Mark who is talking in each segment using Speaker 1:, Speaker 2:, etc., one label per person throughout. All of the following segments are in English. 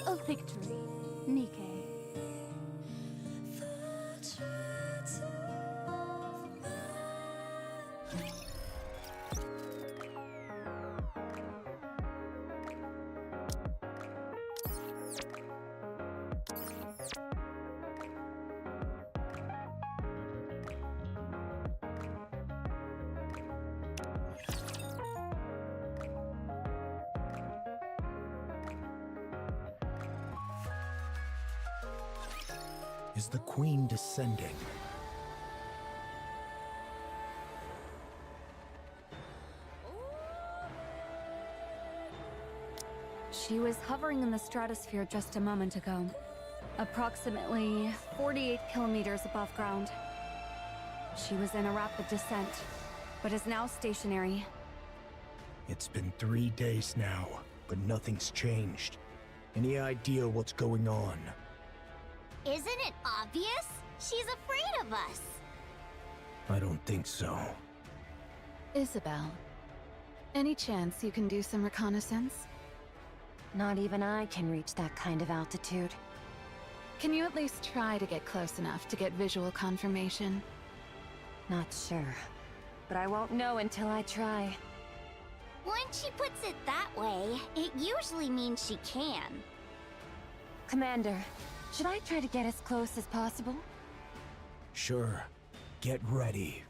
Speaker 1: of Victory, Nikke.
Speaker 2: Is the Queen descending?
Speaker 1: She was hovering in the stratosphere just a moment ago, approximately 48 kilometers above ground. She was in a rapid descent, but is now stationary.
Speaker 2: It's been 3 days now, but nothing's changed. Any idea what's going on?
Speaker 3: Isn't it obvious? She's afraid of us.
Speaker 2: I don't think so.
Speaker 4: Isabel, any chance you can do some reconnaissance?
Speaker 5: Not even I can reach that kind of altitude.
Speaker 4: Can you at least try to get close enough to get visual confirmation?
Speaker 5: Not sure. But I won't know until I try.
Speaker 3: When she puts it that way, it usually means she can.
Speaker 5: Commander, should I try to get as close as possible?
Speaker 2: Sure. Get ready.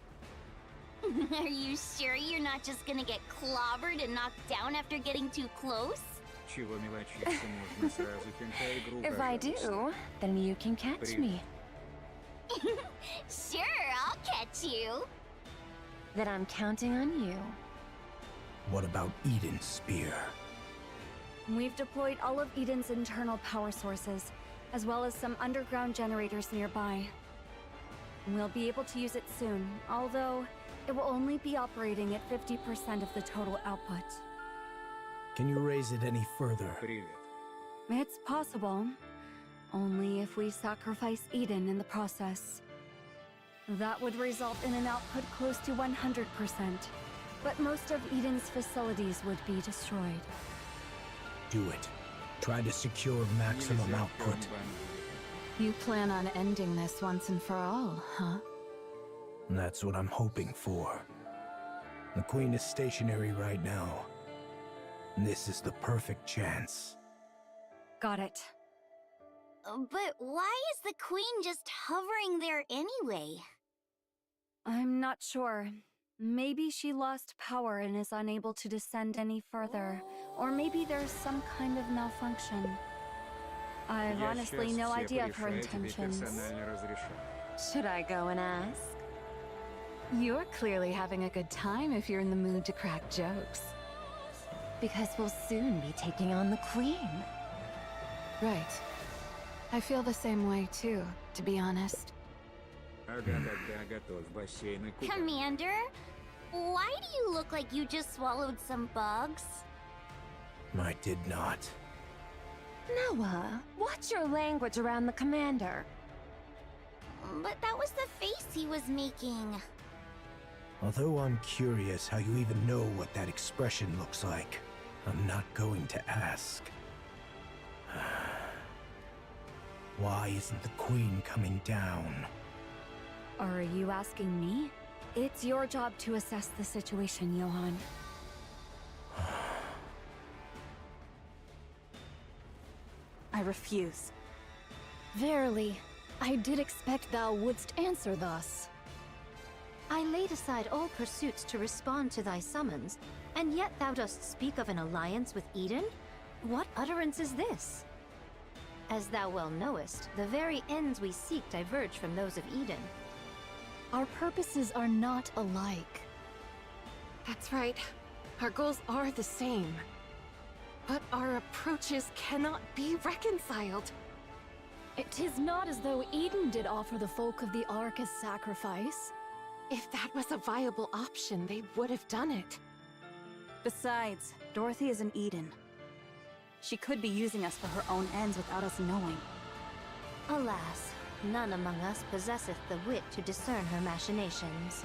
Speaker 3: Are you sure you're not just gonna get clobbered and knocked down after getting too close?
Speaker 5: If I do, then you can catch me.
Speaker 3: Sure, I'll catch you.
Speaker 5: Then I'm counting on you.
Speaker 2: What about Eden's spear?
Speaker 1: We've deployed all of Eden's internal power sources, as well as some underground generators nearby. We'll be able to use it soon, although it will only be operating at 50% of the total output.
Speaker 2: Can you raise it any further?
Speaker 1: It's possible, only if we sacrifice Eden in the process. That would result in an output close to 100%, but most of Eden's facilities would be destroyed.
Speaker 2: Do it. Try to secure maximum output.
Speaker 4: You plan on ending this once and for all, huh?
Speaker 2: That's what I'm hoping for. The Queen is stationary right now. This is the perfect chance.
Speaker 1: Got it.
Speaker 3: But why is the Queen just hovering there anyway?
Speaker 1: I'm not sure. Maybe she lost power and is unable to descend any further. Or maybe there's some kind of malfunction. I've honestly no idea of her intentions.
Speaker 5: Should I go and ask?
Speaker 4: You're clearly having a good time if you're in the mood to crack jokes.
Speaker 5: Because we'll soon be taking on the Queen.
Speaker 4: Right. I feel the same way too, to be honest.
Speaker 3: Commander, why do you look like you just swallowed some bugs?
Speaker 2: I did not.
Speaker 5: Noah, watch your language around the commander.
Speaker 3: But that was the face he was making.
Speaker 2: Although I'm curious how you even know what that expression looks like, I'm not going to ask. Why isn't the Queen coming down?
Speaker 1: Are you asking me? It's your job to assess the situation, Johann.
Speaker 6: I refuse. Verily, I did expect thou wouldst answer thus.
Speaker 7: I laid aside all pursuits to respond to thy summons, and yet thou dost speak of an alliance with Eden? What utterance is this? As thou well knowest, the very ends we seek diverge from those of Eden.
Speaker 6: Our purposes are not alike.
Speaker 8: That's right. Our goals are the same. But our approaches cannot be reconciled.
Speaker 6: It is not as though Eden did offer the folk of the Ark as sacrifice.
Speaker 8: If that was a viable option, they would have done it.
Speaker 6: Besides, Dorothy is in Eden. She could be using us for her own ends without us knowing.
Speaker 7: Alas, none among us possesseth the wit to discern her machinations.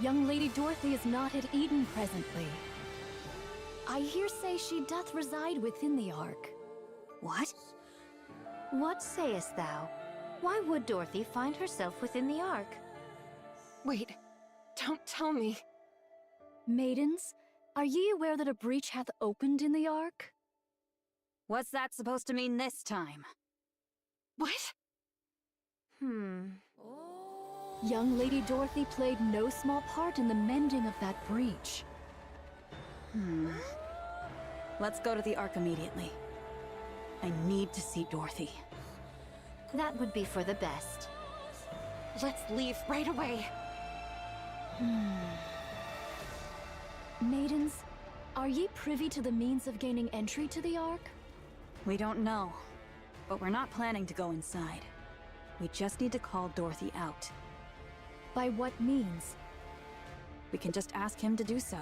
Speaker 6: Young Lady Dorothy is not at Eden presently. I hear say she doth reside within the Ark. What?
Speaker 7: What sayest thou? Why would Dorothy find herself within the Ark?
Speaker 8: Wait, don't tell me.
Speaker 1: Maidens, are ye aware that a breach hath opened in the Ark?
Speaker 6: What's that supposed to mean this time?
Speaker 8: What?
Speaker 1: Young Lady Dorothy played no small part in the mending of that breach.
Speaker 6: Let's go to the Ark immediately. I need to see Dorothy.
Speaker 7: That would be for the best.
Speaker 8: Let's leave right away.
Speaker 1: Maidens, are ye privy to the means of gaining entry to the Ark?
Speaker 6: We don't know, but we're not planning to go inside. We just need to call Dorothy out.
Speaker 1: By what means?
Speaker 6: We can just ask him to do so.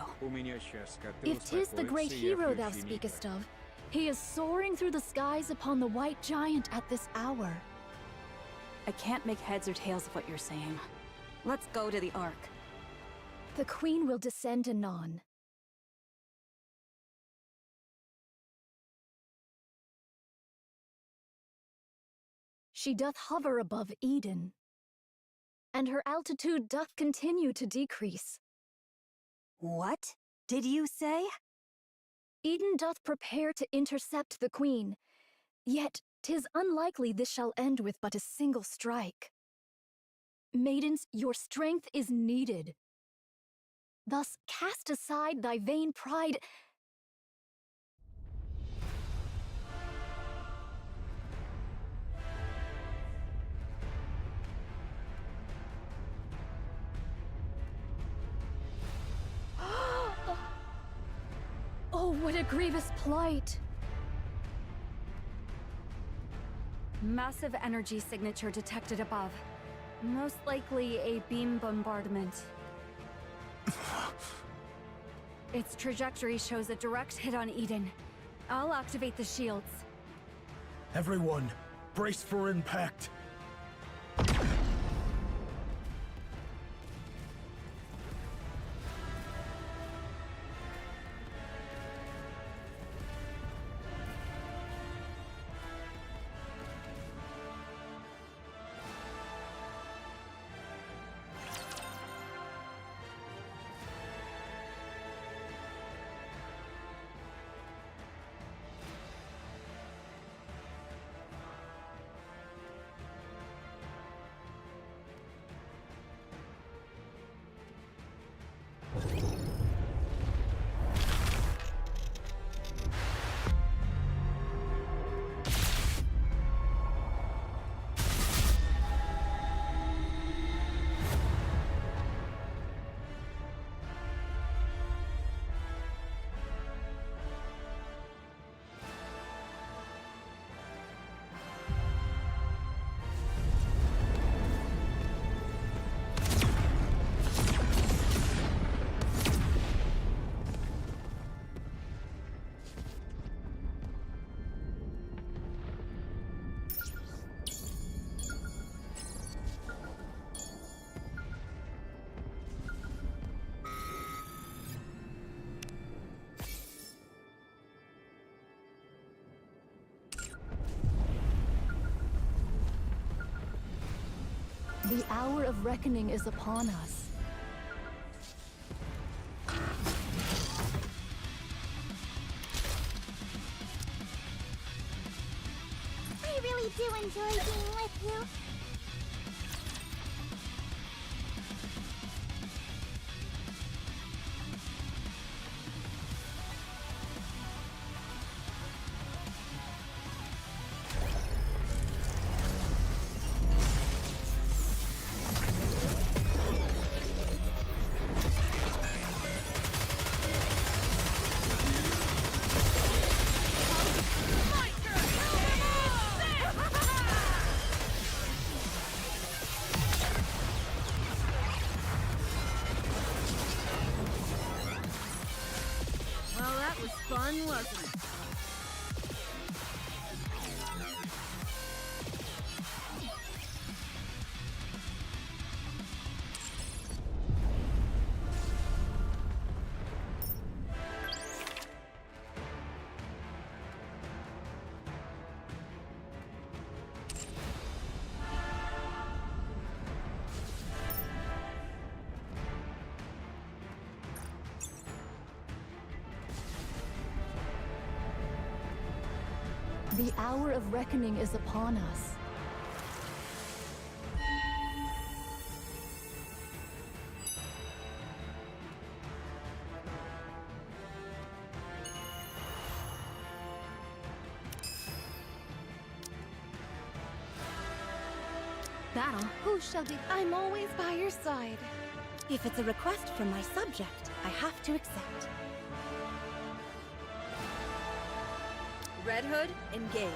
Speaker 1: If 'tis the great hero thou speakest of, he is soaring through the skies upon the white giant at this hour.
Speaker 6: I can't make heads or tails of what you're saying. Let's go to the Ark.
Speaker 1: The Queen will descend anon. She doth hover above Eden, and her altitude doth continue to decrease.
Speaker 6: What did you say?
Speaker 1: Eden doth prepare to intercept the Queen, yet 'tis unlikely this shall end with but a single strike. Maidens, your strength is needed. Thus cast aside thy vain pride. Oh, what a grievous plight! Massive energy signature detected above. Most likely a beam bombardment. Its trajectory shows a direct hit on Eden. I'll activate the shields.
Speaker 2: Everyone, brace for impact.
Speaker 1: The hour of reckoning is upon us.
Speaker 3: I really do enjoy being with you.
Speaker 6: Fun, wasn't it?
Speaker 9: The hour of reckoning is upon us.
Speaker 5: Battle? Who shall be?
Speaker 8: I'm always by your side.
Speaker 10: If it's a request from my subject, I have to accept.
Speaker 6: Red Hood, engage.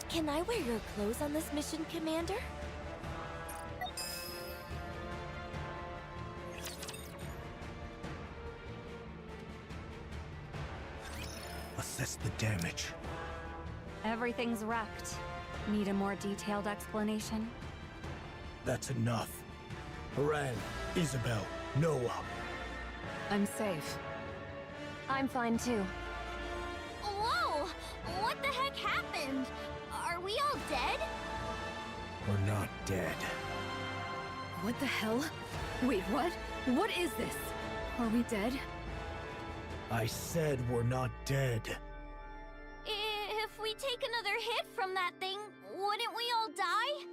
Speaker 10: Can I wear your clothes on this mission, Commander?
Speaker 2: Assess the damage.
Speaker 1: Everything's wrecked. Need a more detailed explanation?
Speaker 2: That's enough. Haran, Isabel, Noah.
Speaker 4: I'm safe.
Speaker 5: I'm fine too.
Speaker 3: Whoa! What the heck happened? Are we all dead?
Speaker 2: We're not dead.
Speaker 9: What the hell? Wait, what? What is this? Are we dead?
Speaker 2: I said we're not dead.
Speaker 3: If we take another hit from that thing, wouldn't we all die?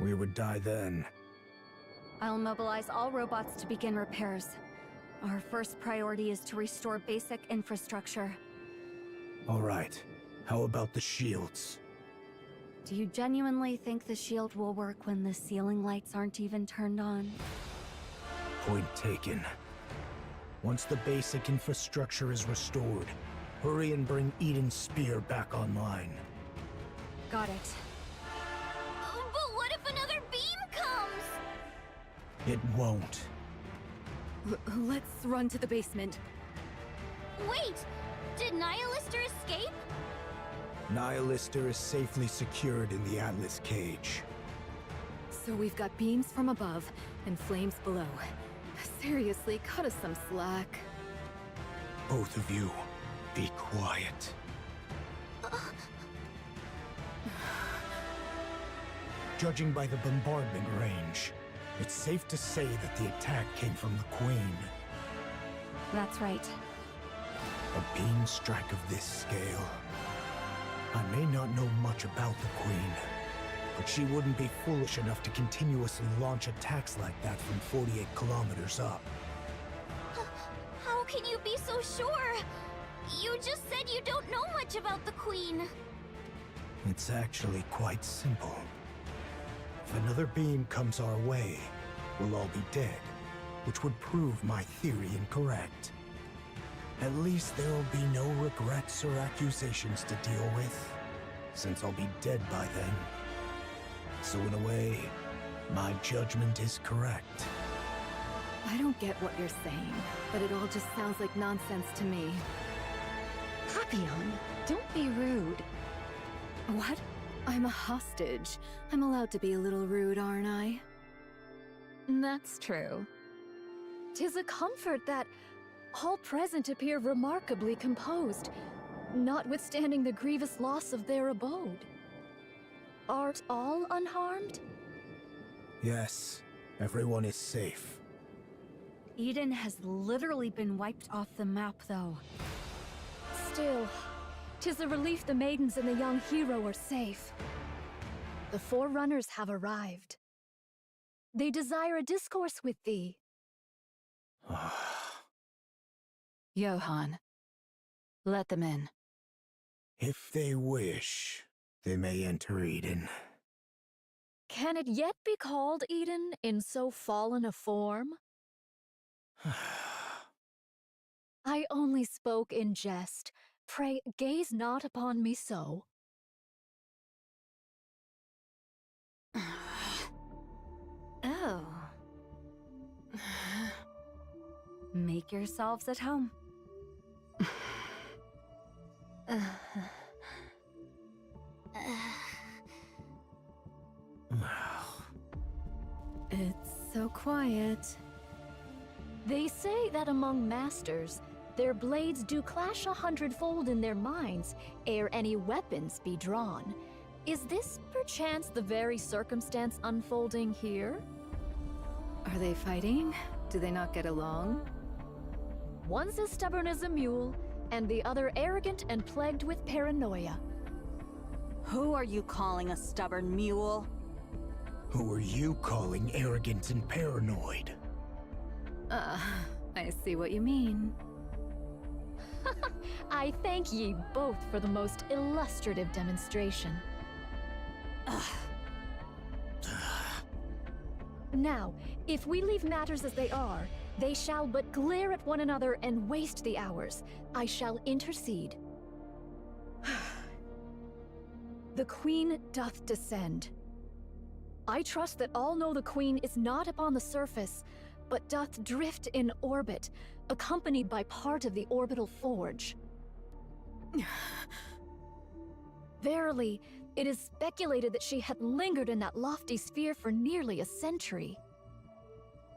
Speaker 2: We would die then.
Speaker 1: I'll mobilize all robots to begin repairs. Our first priority is to restore basic infrastructure.
Speaker 2: All right. How about the shields?
Speaker 1: Do you genuinely think the shield will work when the ceiling lights aren't even turned on?
Speaker 2: Point taken. Once the basic infrastructure is restored, hurry and bring Eden's spear back online.
Speaker 1: Got it.
Speaker 3: But what if another beam comes?
Speaker 2: It won't.
Speaker 9: Let's run to the basement.
Speaker 3: Wait! Did Nihilister escape?
Speaker 2: Nihilister is safely secured in the Atlas cage.
Speaker 9: So we've got beams from above and flames below. Seriously, cut us some slack.
Speaker 2: Both of you, be quiet. Judging by the bombardment range, it's safe to say that the attack came from the Queen.
Speaker 1: That's right.
Speaker 2: A beam strike of this scale. I may not know much about the Queen, but she wouldn't be foolish enough to continuously launch attacks like that from 48 kilometers up.
Speaker 3: How can you be so sure? You just said you don't know much about the Queen.
Speaker 2: It's actually quite simple. If another beam comes our way, we'll all be dead, which would prove my theory incorrect. At least there'll be no regrets or accusations to deal with, since I'll be dead by then. So in a way, my judgment is correct.
Speaker 9: I don't get what you're saying, but it all just sounds like nonsense to me.
Speaker 5: Papillon, don't be rude.
Speaker 9: What? I'm a hostage. I'm allowed to be a little rude, aren't I?
Speaker 4: That's true.
Speaker 9: 'Tis a comfort that all present appear remarkably composed, notwithstanding the grievous loss of their abode. Art all unharmed?
Speaker 2: Yes, everyone is safe.
Speaker 1: Eden has literally been wiped off the map, though.
Speaker 9: Still, 'tis a relief the maidens and the young hero are safe. The Forerunners have arrived. They desire a discourse with thee.
Speaker 4: Johann, let them in.
Speaker 2: If they wish, they may enter Eden.
Speaker 9: Can it yet be called Eden in so fallen a form? I only spoke in jest. Pray, gaze not upon me so.
Speaker 1: Oh. Make yourselves at home.
Speaker 9: It's so quiet. They say that among masters, their blades do clash 100-fold in their minds ere any weapons be drawn. Is this perchance the very circumstance unfolding here?
Speaker 4: Are they fighting? Do they not get along?
Speaker 9: One's as stubborn as a mule, and the other arrogant and plagued with paranoia.
Speaker 6: Who are you calling a stubborn mule?
Speaker 2: Who are you calling arrogant and paranoid?
Speaker 9: I see what you mean. I thank ye both for the most illustrative demonstration. Now, if we leave matters as they are, they shall but glare at one another and waste the hours. I shall intercede. The Queen doth descend. I trust that all know the Queen is not upon the surface, but doth drift in orbit, accompanied by part of the orbital forge. Verily, it is speculated that she had lingered in that lofty sphere for nearly a century.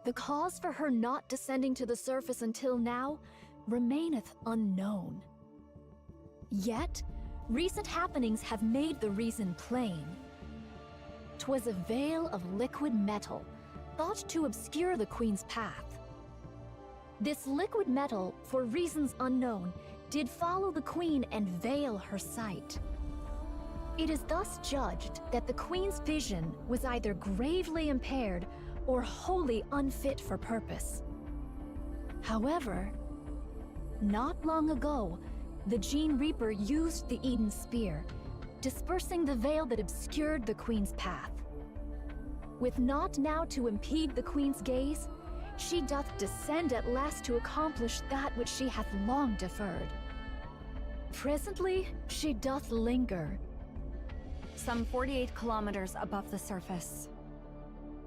Speaker 9: The cause for her not descending to the surface until now remaineth unknown. Yet, recent happenings have made the reason plain. 'Twas a veil of liquid metal, thought to obscure the Queen's path. This liquid metal, for reasons unknown, did follow the Queen and veil her sight. It is thus judged that the Queen's vision was either gravely impaired or wholly unfit for purpose. However, not long ago, the Gene Reaper used the Eden Spear, dispersing the veil that obscured the Queen's path. With naught now to impede the Queen's gaze, she doth descend at last to accomplish that which she hath long deferred. Presently, she doth linger.
Speaker 1: Some 48 kilometers above the surface.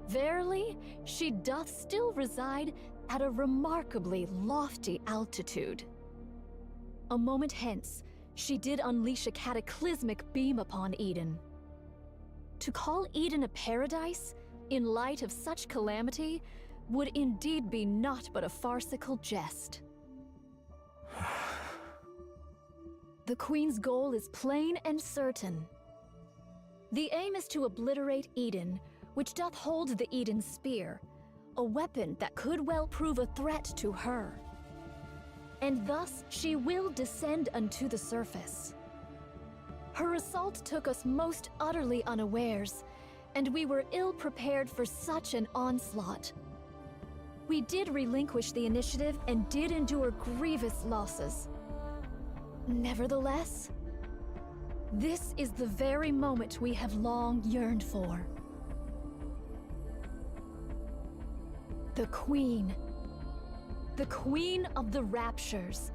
Speaker 9: Verily, she doth still reside at a remarkably lofty altitude. A moment hence, she did unleash a cataclysmic beam upon Eden. To call Eden a paradise, in light of such calamity, would indeed be naught but a farcical jest. The Queen's goal is plain and certain. The aim is to obliterate Eden, which doth hold the Eden Spear, a weapon that could well prove a threat to her. And thus she will descend unto the surface. Her assault took us most utterly unawares, and we were ill prepared for such an onslaught. We did relinquish the initiative and did endure grievous losses. Nevertheless, this is the very moment we have long yearned for. The Queen. The Queen of the Raptures.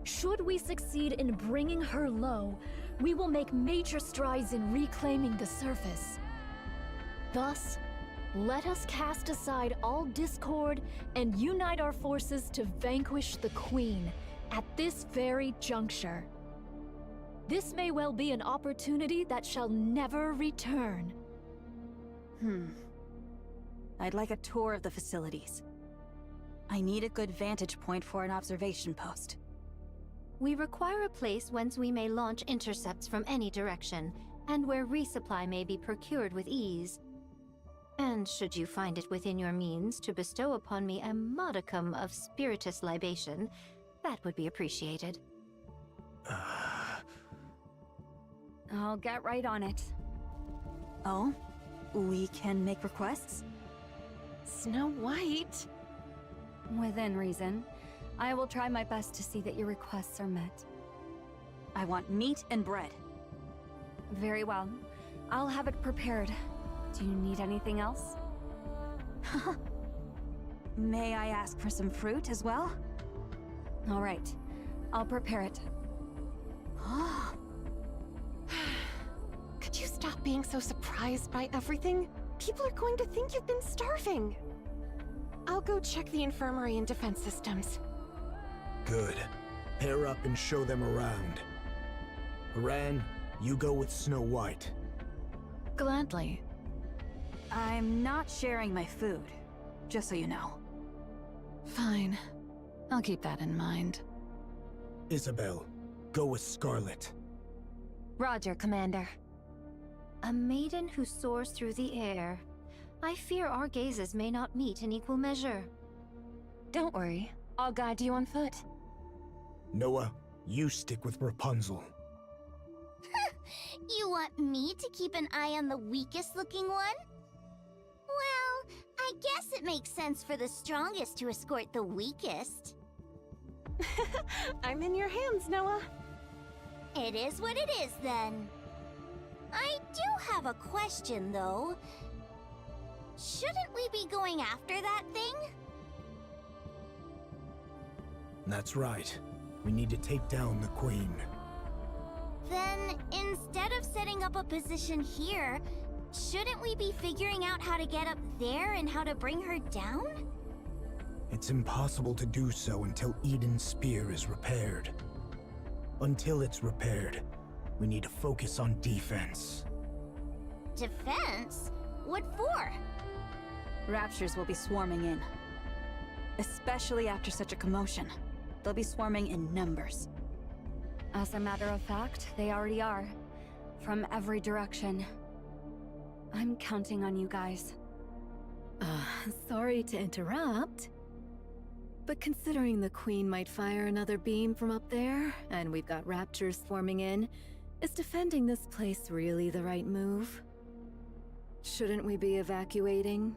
Speaker 9: Should we succeed in bringing her low, we will make major strides in reclaiming the surface. Thus, let us cast aside all discord and unite our forces to vanquish the Queen at this very juncture. This may well be an opportunity that shall never return.
Speaker 6: I'd like a tour of the facilities. I need a good vantage point for an observation post.
Speaker 7: We require a place whence we may launch intercepts from any direction, and where resupply may be procured with ease. And should you find it within your means to bestow upon me a modicum of spiritus libation, that would be appreciated.
Speaker 1: I'll get right on it.
Speaker 6: Oh? We can make requests?
Speaker 8: Snow White?
Speaker 1: Within reason, I will try my best to see that your requests are met.
Speaker 6: I want meat and bread.
Speaker 1: Very well. I'll have it prepared. Do you need anything else?
Speaker 6: May I ask for some fruit as well?
Speaker 1: All right. I'll prepare it.
Speaker 8: Could you stop being so surprised by everything? People are going to think you've been starving. I'll go check the infirmary and defense systems.
Speaker 2: Good. Pair up and show them around. Haran, you go with Snow White.
Speaker 4: Gladly.
Speaker 6: I'm not sharing my food, just so you know.
Speaker 4: Fine. I'll keep that in mind.
Speaker 2: Isabel, go with Scarlet.
Speaker 5: Roger, Commander.
Speaker 7: A maiden who soars through the air. I fear our gazes may not meet in equal measure.
Speaker 5: Don't worry. I'll guide you on foot.
Speaker 2: Noah, you stick with Rapunzel.
Speaker 3: You want me to keep an eye on the weakest looking one? Well, I guess it makes sense for the strongest to escort the weakest.
Speaker 8: I'm in your hands, Noah.
Speaker 3: It is what it is, then. I do have a question, though. Shouldn't we be going after that thing?
Speaker 2: That's right. We need to take down the Queen.
Speaker 3: Then, instead of setting up a position here, shouldn't we be figuring out how to get up there and how to bring her down?
Speaker 2: It's impossible to do so until Eden's spear is repaired. Until it's repaired, we need to focus on defense.
Speaker 3: Defense? What for?
Speaker 6: Raptures will be swarming in. Especially after such a commotion. They'll be swarming in numbers.
Speaker 1: As a matter of fact, they already are. From every direction. I'm counting on you guys.
Speaker 11: Sorry to interrupt. But considering the Queen might fire another beam from up there, and we've got raptors swarming in, is defending this place really the right move? Shouldn't we be evacuating?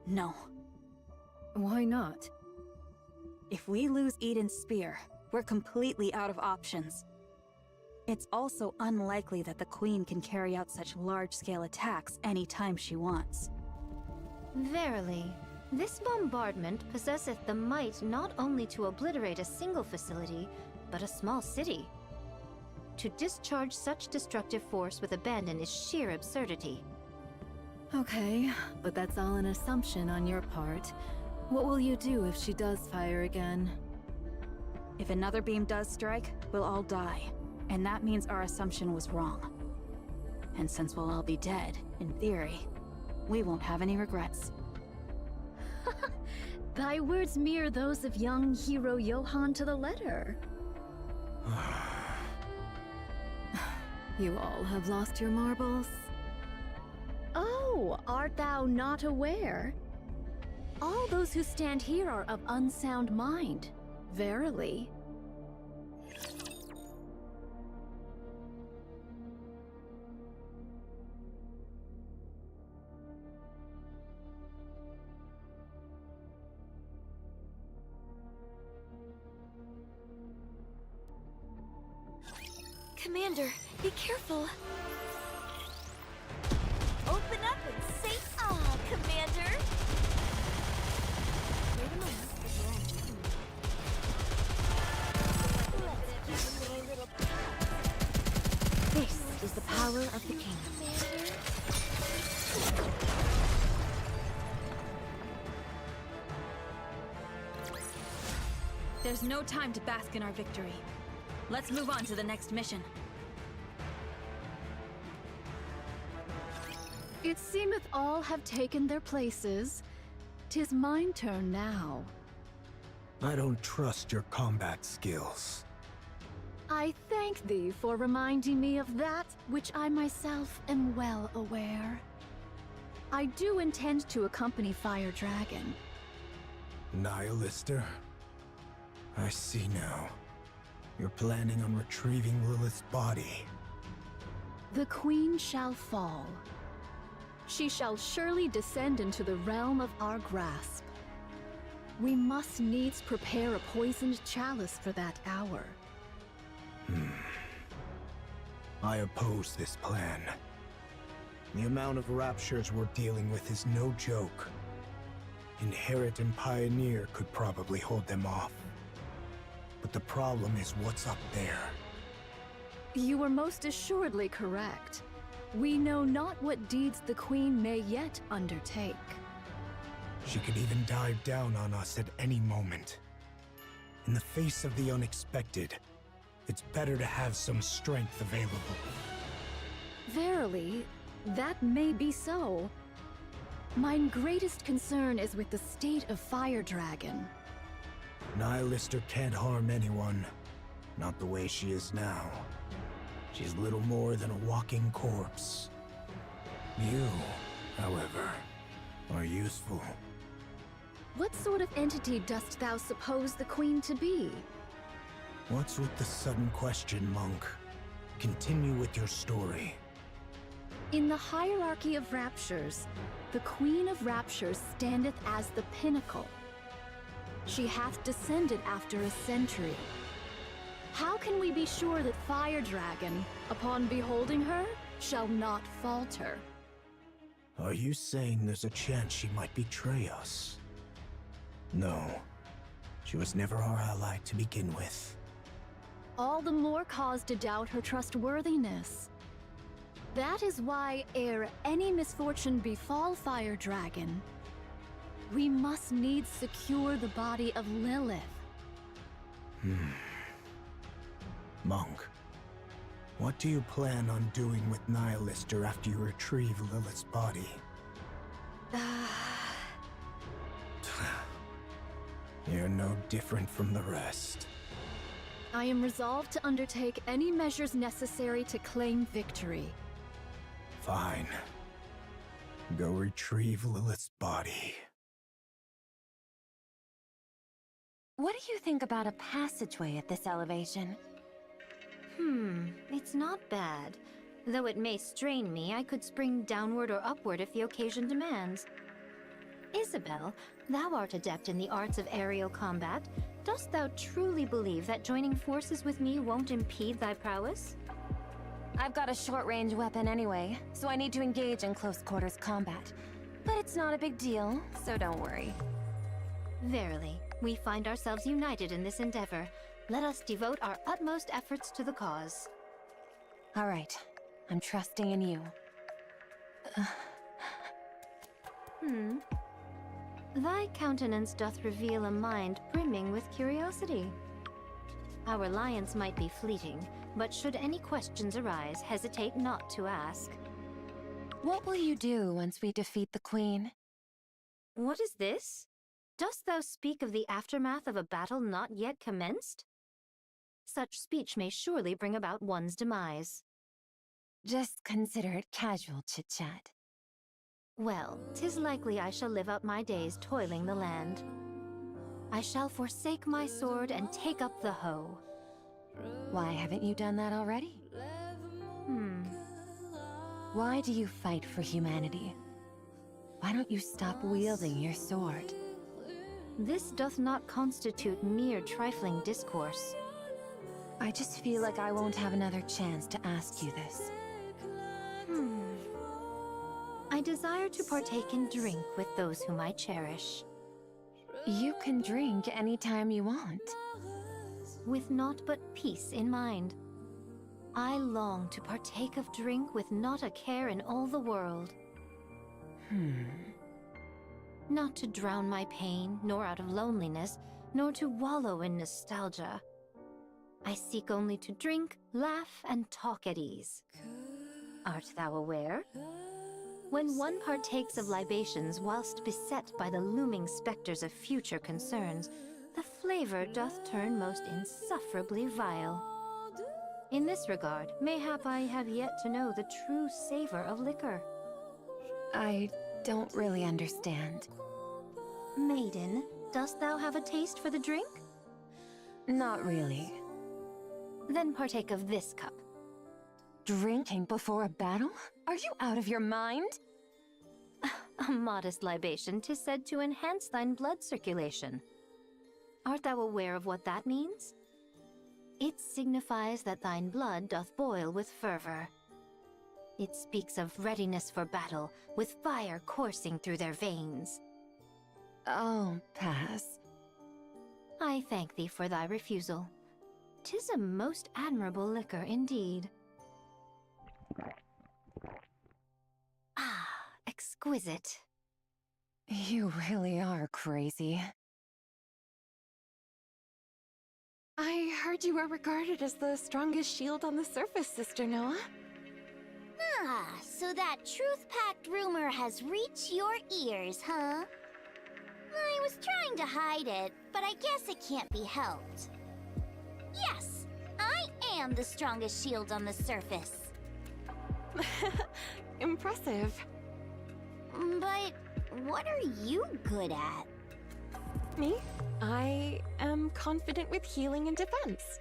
Speaker 6: No.
Speaker 11: Why not?
Speaker 6: If we lose Eden's spear, we're completely out of options. It's also unlikely that the Queen can carry out such large-scale attacks anytime she wants.
Speaker 7: Verily, this bombardment possesseth the might not only to obliterate a single facility, but a small city. To discharge such destructive force with abandon is sheer absurdity.
Speaker 11: Okay, but that's all an assumption on your part. What will you do if she does fire again?
Speaker 6: If another beam does strike, we'll all die. And that means our assumption was wrong. And since we'll all be dead, in theory, we won't have any regrets.
Speaker 9: Thy words mirror those of young hero Johann to the letter.
Speaker 11: You all have lost your marbles?
Speaker 9: Oh, art thou not aware? All those who stand here are of unsound mind, verily.
Speaker 10: Commander, be careful.
Speaker 3: Open up and say ah, Commander!
Speaker 10: Wait a moment.
Speaker 3: This is the power of the kingdom.
Speaker 6: There's no time to bask in our victory. Let's move on to the next mission.
Speaker 9: It seemeth all have taken their places. 'Tis mine turn now.
Speaker 2: I don't trust your combat skills.
Speaker 9: I thank thee for reminding me of that which I myself am well aware. I do intend to accompany Fire Dragon.
Speaker 2: Nihilister? I see now. You're planning on retrieving Lilith's body.
Speaker 9: The Queen shall fall. She shall surely descend into the realm of our grasp. We must needs prepare a poisoned chalice for that hour.
Speaker 2: I oppose this plan. The amount of raptures we're dealing with is no joke. Inherit and Pioneer could probably hold them off. But the problem is what's up there.
Speaker 9: You were most assuredly correct. We know not what deeds the Queen may yet undertake.
Speaker 2: She could even dive down on us at any moment. In the face of the unexpected, it's better to have some strength available.
Speaker 9: Verily, that may be so. Mine greatest concern is with the state of Fire Dragon.
Speaker 2: Nihilister can't harm anyone. Not the way she is now. She's little more than a walking corpse. You, however, are useful.
Speaker 9: What sort of entity dost thou suppose the Queen to be?
Speaker 2: What's with the sudden question, monk? Continue with your story.
Speaker 9: In the hierarchy of raptures, the Queen of Raptures standeth as the pinnacle. She hath descended after a century. How can we be sure that Fire Dragon, upon beholding her, shall not falter?
Speaker 2: Are you saying there's a chance she might betray us? No. She was never our ally to begin with.
Speaker 9: All the more cause to doubt her trustworthiness. That is why, ere any misfortune befall Fire Dragon, we must needs secure the body of Lilith.
Speaker 2: Monk, what do you plan on doing with Nihilister after you retrieve Lilith's body? You're no different from the rest.
Speaker 9: I am resolved to undertake any measures necessary to claim victory.
Speaker 2: Fine. Go retrieve Lilith's body.
Speaker 5: What do you think about a passageway at this elevation?
Speaker 7: It's not bad. Though it may strain me, I could spring downward or upward if the occasion demands. Isabel, thou art adept in the arts of aerial combat. Dost thou truly believe that joining forces with me won't impede thy prowess?
Speaker 5: I've got a short-range weapon anyway, so I need to engage in close-quarters combat. But it's not a big deal, so don't worry.
Speaker 7: Verily, we find ourselves united in this endeavor. Let us devote our utmost efforts to the cause.
Speaker 5: All right, I'm trusting in you.
Speaker 7: Thy countenance doth reveal a mind brimming with curiosity. Our alliance might be fleeting, but should any questions arise, hesitate not to ask.
Speaker 5: What will you do once we defeat the Queen?
Speaker 7: What is this? Dost thou speak of the aftermath of a battle not yet commenced? Such speech may surely bring about one's demise.
Speaker 5: Just consider it casual chit-chat.
Speaker 7: Well, 'tis likely I shall live out my days toiling the land. I shall forsake my sword and take up the hoe.
Speaker 5: Why haven't you done that already? Why do you fight for humanity? Why don't you stop wielding your sword?
Speaker 7: This doth not constitute mere trifling discourse.
Speaker 5: I just feel like I won't have another chance to ask you this.
Speaker 7: I desire to partake in drink with those whom I cherish.
Speaker 5: You can drink anytime you want.
Speaker 7: With naught but peace in mind. I long to partake of drink with not a care in all the world. Not to drown my pain, nor out of loneliness, nor to wallow in nostalgia. I seek only to drink, laugh, and talk at ease. Art thou aware? When one partakes of libations whilst beset by the looming specters of future concerns, the flavor doth turn most insufferably vile. In this regard, mayhap I have yet to know the true savor of liquor.
Speaker 5: I don't really understand.
Speaker 7: Maiden, dost thou have a taste for the drink?
Speaker 5: Not really.
Speaker 7: Then partake of this cup.
Speaker 5: Drinking before a battle? Are you out of your mind?
Speaker 7: A modest libation 'tis said to enhance thine blood circulation. Art thou aware of what that means? It signifies that thine blood doth boil with fervor. It speaks of readiness for battle, with fire coursing through their veins.
Speaker 5: I'll pass.
Speaker 7: I thank thee for thy refusal. 'Tis a most admirable liquor indeed. Exquisite.
Speaker 5: You really are crazy.
Speaker 8: I heard you were regarded as the strongest shield on the surface, Sister Noah.
Speaker 3: So that truth-packed rumor has reached your ears, huh? I was trying to hide it, but I guess it can't be helped. Yes, I am the strongest shield on the surface.
Speaker 8: Impressive.
Speaker 3: But what are you good at?
Speaker 8: Me? I am confident with healing and defense.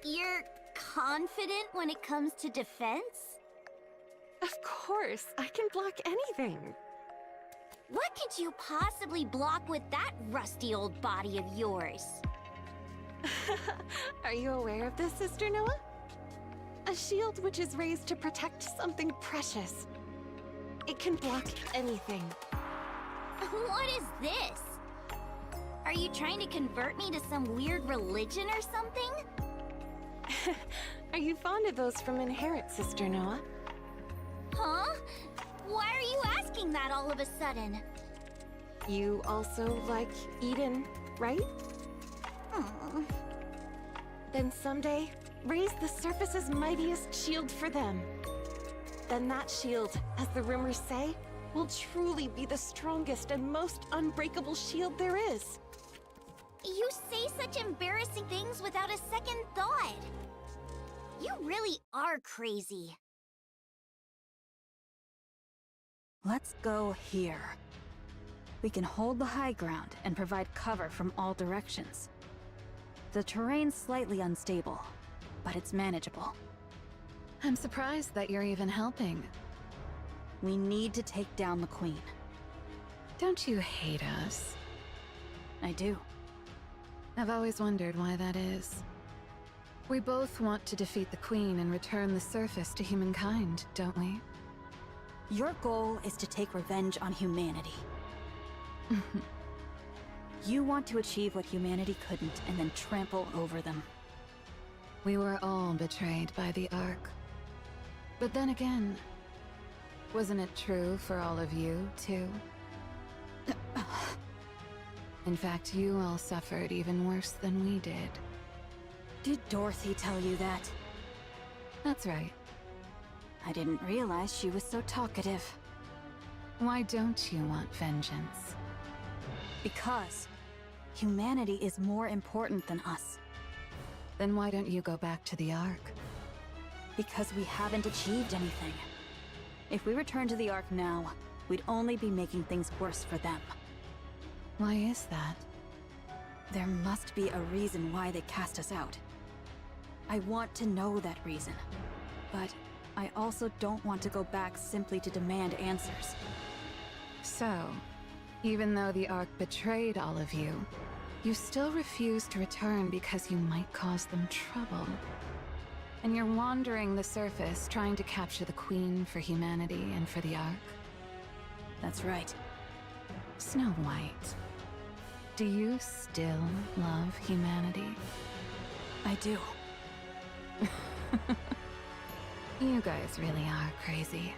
Speaker 3: You're confident when it comes to defense?
Speaker 8: Of course, I can block anything.
Speaker 3: What could you possibly block with that rusty old body of yours?
Speaker 8: Are you aware of this, Sister Noah? A shield which is raised to protect something precious. It can block anything.
Speaker 3: What is this? Are you trying to convert me to some weird religion or something?
Speaker 8: Are you fond of those from Inherit, Sister Noah?
Speaker 3: Huh? Why are you asking that all of a sudden?
Speaker 8: You also like Eden, right?
Speaker 3: Hmm.
Speaker 8: Then someday, raise the surface's mightiest shield for them. Then that shield, as the rumors say, will truly be the strongest and most unbreakable shield there is.
Speaker 3: You say such embarrassing things without a second thought. You really are crazy.
Speaker 6: Let's go here. We can hold the high ground and provide cover from all directions. The terrain's slightly unstable, but it's manageable.
Speaker 4: I'm surprised that you're even helping.
Speaker 6: We need to take down the Queen.
Speaker 4: Don't you hate us?
Speaker 6: I do.
Speaker 4: I've always wondered why that is. We both want to defeat the Queen and return the surface to humankind, don't we?
Speaker 6: Your goal is to take revenge on humanity. You want to achieve what humanity couldn't and then trample over them.
Speaker 4: We were all betrayed by the Ark. But then again, wasn't it true for all of you, too? In fact, you all suffered even worse than we did.
Speaker 6: Did Dorothy tell you that?
Speaker 4: That's right.
Speaker 6: I didn't realize she was so talkative.
Speaker 4: Why don't you want vengeance?
Speaker 6: Because humanity is more important than us.
Speaker 4: Then why don't you go back to the Ark?
Speaker 6: Because we haven't achieved anything. If we return to the Ark now, we'd only be making things worse for them.
Speaker 4: Why is that?
Speaker 6: There must be a reason why they cast us out. I want to know that reason. But I also don't want to go back simply to demand answers.
Speaker 4: So, even though the Ark betrayed all of you, you still refuse to return because you might cause them trouble. And you're wandering the surface trying to capture the Queen for humanity and for the Ark.
Speaker 6: That's right.
Speaker 4: Snow White, do you still love humanity?
Speaker 6: I do.
Speaker 4: You guys really are crazy.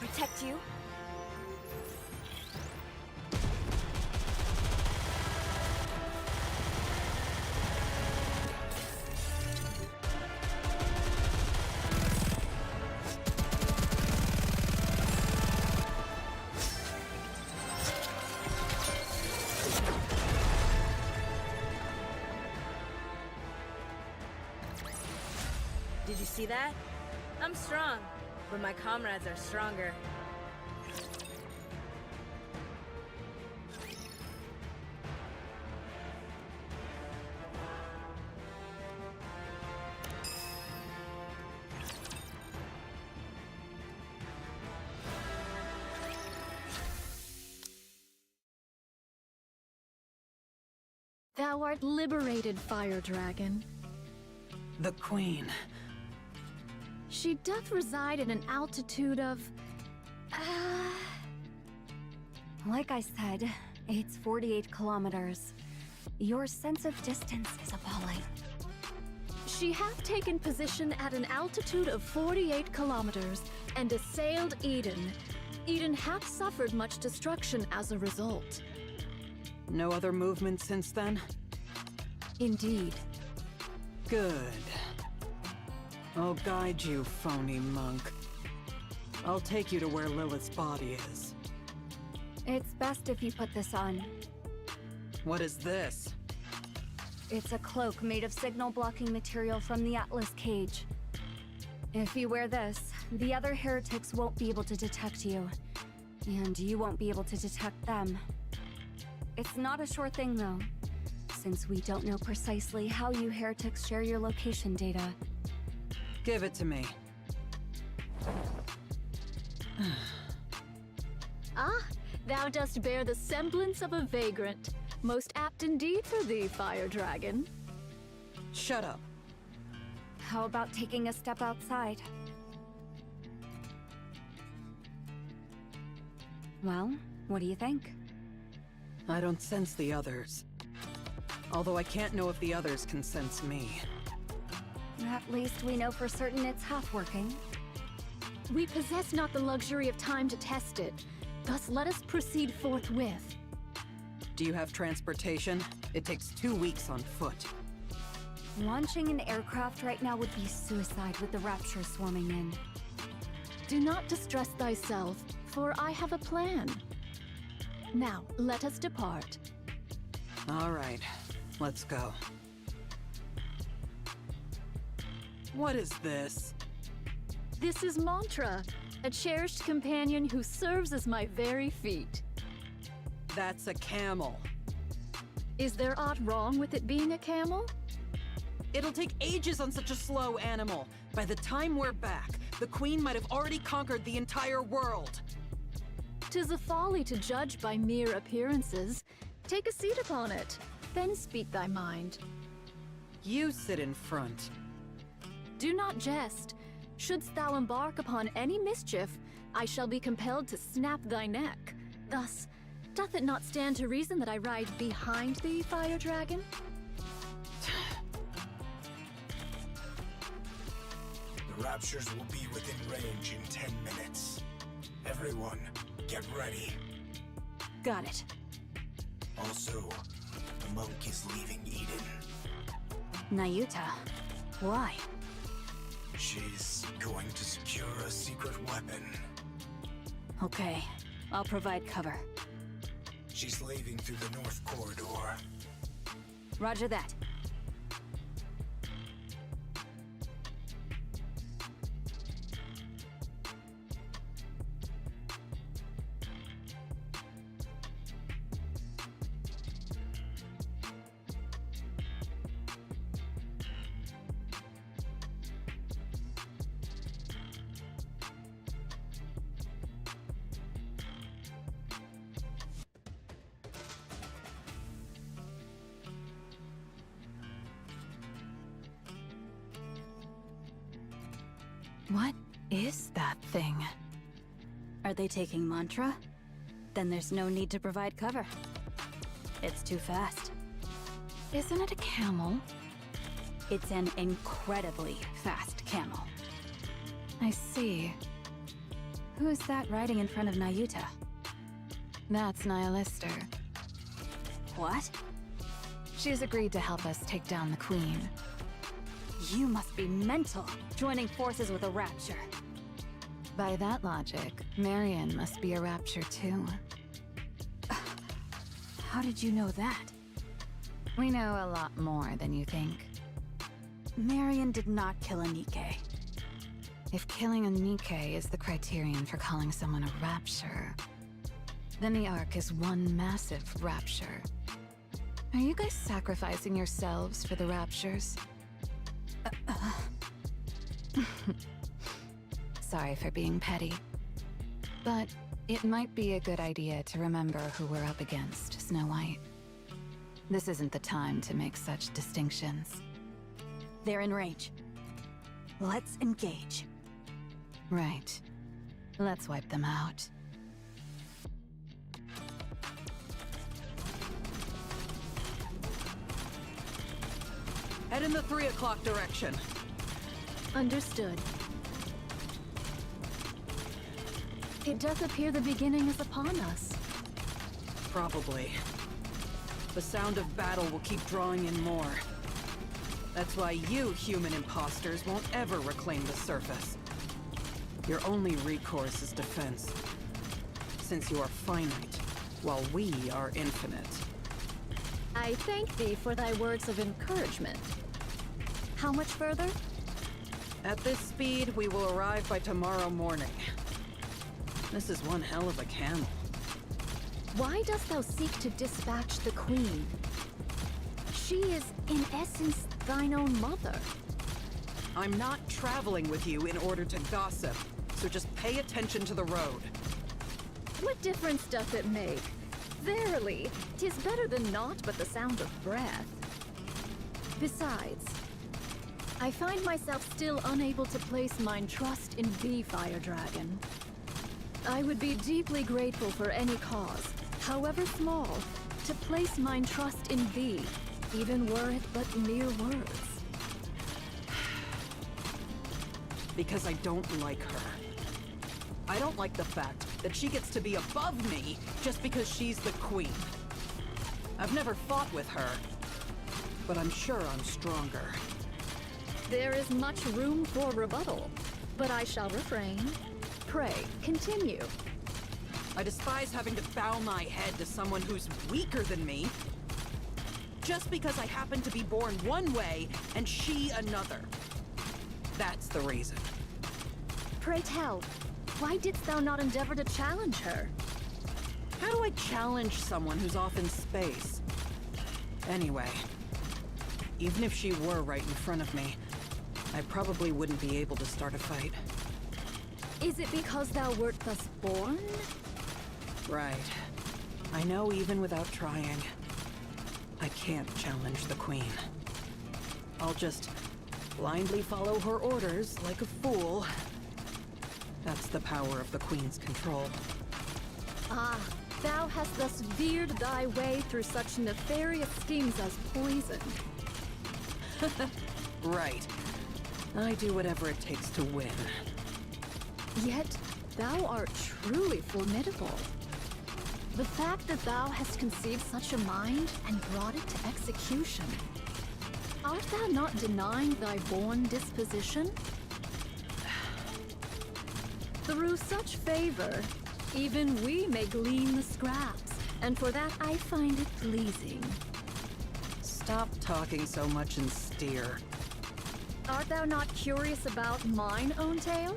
Speaker 1: protect you.
Speaker 12: Did you see that? I'm strong, but my comrades are stronger.
Speaker 9: Thou art liberated, Fire Dragon.
Speaker 13: The Queen.
Speaker 9: She doth reside at an altitude of...
Speaker 1: Like I said, it's 48 kilometers. Your sense of distance is appalling.
Speaker 9: She hath taken position at an altitude of 48 kilometers and assailed Eden. Eden hath suffered much destruction as a result.
Speaker 13: No other movement since then?
Speaker 9: Indeed.
Speaker 13: Good. I'll guide you, phony monk. I'll take you to where Lilith's body is.
Speaker 1: It's best if you put this on.
Speaker 13: What is this?
Speaker 1: It's a cloak made of signal-blocking material from the Atlas cage. If you wear this, the other heretics won't be able to detect you. And you won't be able to detect them. It's not a sure thing, though, since we don't know precisely how you heretics share your location data.
Speaker 13: Give it to me.
Speaker 9: Ah, thou dost bear the semblance of a vagrant. Most apt indeed for thee, Fire Dragon.
Speaker 13: Shut up.
Speaker 1: How about taking a step outside? Well, what do you think?
Speaker 13: I don't sense the others. Although I can't know if the others can sense me.
Speaker 1: At least we know for certain it's half working.
Speaker 9: We possess not the luxury of time to test it. Thus let us proceed forthwith.
Speaker 13: Do you have transportation? It takes 2 weeks on foot.
Speaker 1: Launching an aircraft right now would be suicide with the Rapture swarming in.
Speaker 9: Do not distress thyself, for I have a plan. Now, let us depart.
Speaker 13: All right, let's go. What is this?
Speaker 9: This is Mantra, a cherished companion who serves as my very feet.
Speaker 13: That's a camel.
Speaker 9: Is there aught wrong with it being a camel?
Speaker 13: It'll take ages on such a slow animal. By the time we're back, the Queen might have already conquered the entire world.
Speaker 9: 'Tis a folly to judge by mere appearances. Take a seat upon it, then speak thy mind.
Speaker 13: You sit in front.
Speaker 9: Do not jest. Shouldst thou embark upon any mischief, I shall be compelled to snap thy neck. Thus, doth it not stand to reason that I ride behind thee, Fire Dragon?
Speaker 2: The Raptures will be within range in 10 minutes. Everyone, get ready.
Speaker 6: Got it.
Speaker 2: Also, the monk is leaving Eden.
Speaker 6: Nayuta, why?
Speaker 2: She's going to secure a secret weapon.
Speaker 6: Okay, I'll provide cover.
Speaker 2: She's leaving through the north corridor.
Speaker 6: Roger that.
Speaker 4: What is that thing?
Speaker 6: Are they taking Mantra? Then there's no need to provide cover. It's too fast.
Speaker 4: Isn't it a camel?
Speaker 6: It's an incredibly fast camel.
Speaker 4: I see.
Speaker 6: Who's that riding in front of Nayuta?
Speaker 4: That's Nihilister.
Speaker 6: What?
Speaker 4: She's agreed to help us take down the Queen.
Speaker 6: You must be mental, joining forces with a Rapture.
Speaker 4: By that logic, Marion must be a Rapture too.
Speaker 6: How did you know that?
Speaker 4: We know a lot more than you think.
Speaker 6: Marion did not kill a Nikke.
Speaker 4: If killing a Nikke is the criterion for calling someone a Rapture, then the Ark is one massive Rapture. Are you guys sacrificing yourselves for the Raptures? Sorry for being petty. But it might be a good idea to remember who we're up against, Snow White. This isn't the time to make such distinctions.
Speaker 6: They're in range. Let's engage.
Speaker 4: Right. Let's wipe them out.
Speaker 13: Head in the 3 o'clock direction.
Speaker 9: Understood. It does appear the beginning is upon us.
Speaker 13: Probably. The sound of battle will keep drawing in more. That's why you human imposters won't ever reclaim the surface. Your only recourse is defense. Since you are finite, while we are infinite.
Speaker 9: I thank thee for thy words of encouragement. How much further?
Speaker 13: At this speed, we will arrive by tomorrow morning. This is one hell of a camel.
Speaker 9: Why dost thou seek to dispatch the Queen? She is, in essence, thine own mother.
Speaker 13: I'm not traveling with you in order to gossip, so just pay attention to the road.
Speaker 9: What difference doth it make? Verily, 'tis better than naught but the sound of breath. Besides, I find myself still unable to place mine trust in thee, Fire Dragon. I would be deeply grateful for any cause, however small, to place mine trust in thee, even were it but mere words.
Speaker 13: Because I don't like her. I don't like the fact that she gets to be above me just because she's the Queen. I've never fought with her, but I'm sure I'm stronger.
Speaker 9: There is much room for rebuttal, but I shall refrain. Pray, continue.
Speaker 13: I despise having to bow my head to someone who's weaker than me, just because I happen to be born one way and she another. That's the reason.
Speaker 9: Pray tell, why didst thou not endeavor to challenge her?
Speaker 13: How do I challenge someone who's off in space? Anyway, even if she were right in front of me, I probably wouldn't be able to start a fight.
Speaker 9: Is it because thou wert thus born?
Speaker 13: Right. I know even without trying, I can't challenge the Queen. I'll just blindly follow her orders like a fool. That's the power of the Queen's control.
Speaker 9: Ah, thou hast thus veered thy way through such nefarious schemes as poison.
Speaker 13: Right. I do whatever it takes to win.
Speaker 9: Yet, thou art truly formidable. The fact that thou hast conceived such a mind and brought it to execution. Art thou not denying thy born disposition? Through such favor, even we may glean the scraps, and for that I find it pleasing.
Speaker 13: Stop talking so much and steer.
Speaker 9: Art thou not curious about mine own tale?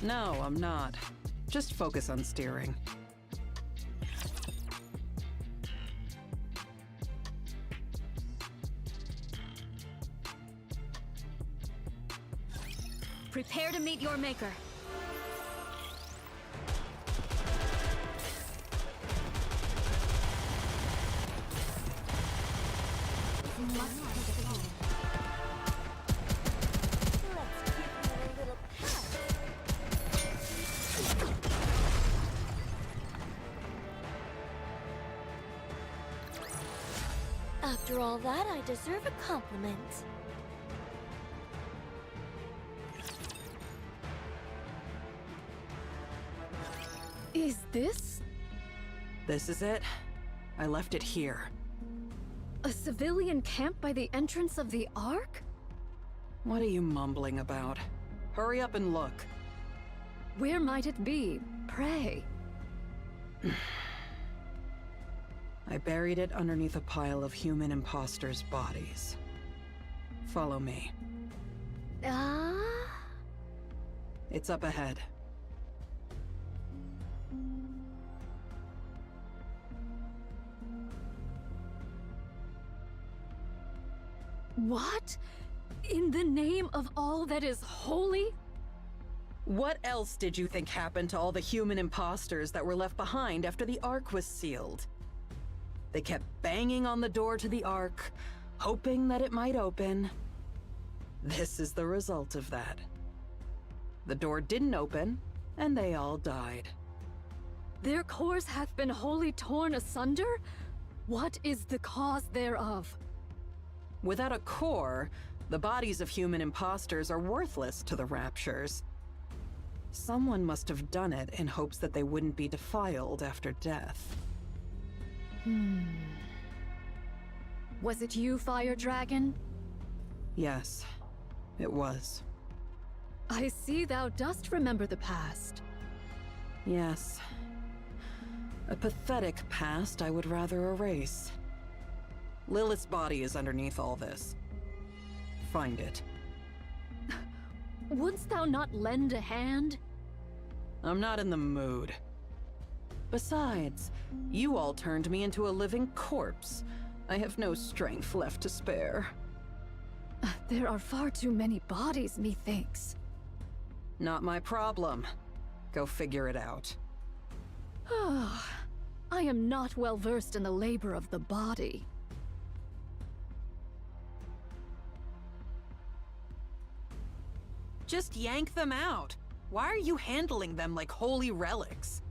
Speaker 13: No, I'm not. Just focus on steering.
Speaker 6: Prepare to meet your maker.
Speaker 3: After all that, I deserve a compliment.
Speaker 9: Is this
Speaker 13: This is it. I left it here.
Speaker 9: a civilian camp by the entrance of the Ark?
Speaker 13: What are you mumbling about? Hurry up and look.
Speaker 9: Where might it be, pray?
Speaker 13: I buried it underneath a pile of human imposters' bodies. Follow me. It's up ahead.
Speaker 9: What? In the name of all that is holy?
Speaker 13: What else did you think happened to all the human imposters that were left behind after the Ark was sealed? They kept banging on the door to the Ark, hoping that it might open. This is the result of that. The door didn't open, and they all died.
Speaker 9: Their cores hath been wholly torn asunder? What is the cause thereof?
Speaker 13: Without a core, the bodies of human imposters are worthless to the Raptures. Someone must have done it in hopes that they wouldn't be defiled after death.
Speaker 9: Was it you, Fire Dragon?
Speaker 13: Yes, it was.
Speaker 9: I see thou dost remember the past.
Speaker 13: Yes. A pathetic past I would rather erase. Lilith's body is underneath all this. Find it.
Speaker 9: Wouldst thou not lend a hand?
Speaker 13: I'm not in the mood. Besides, you all turned me into a living corpse. I have no strength left to spare.
Speaker 9: There are far too many bodies, methinks.
Speaker 13: Not my problem. Go figure it out.
Speaker 9: I am not well versed in the labor of the body.
Speaker 13: Just yank them out. Why are you handling them like holy relics?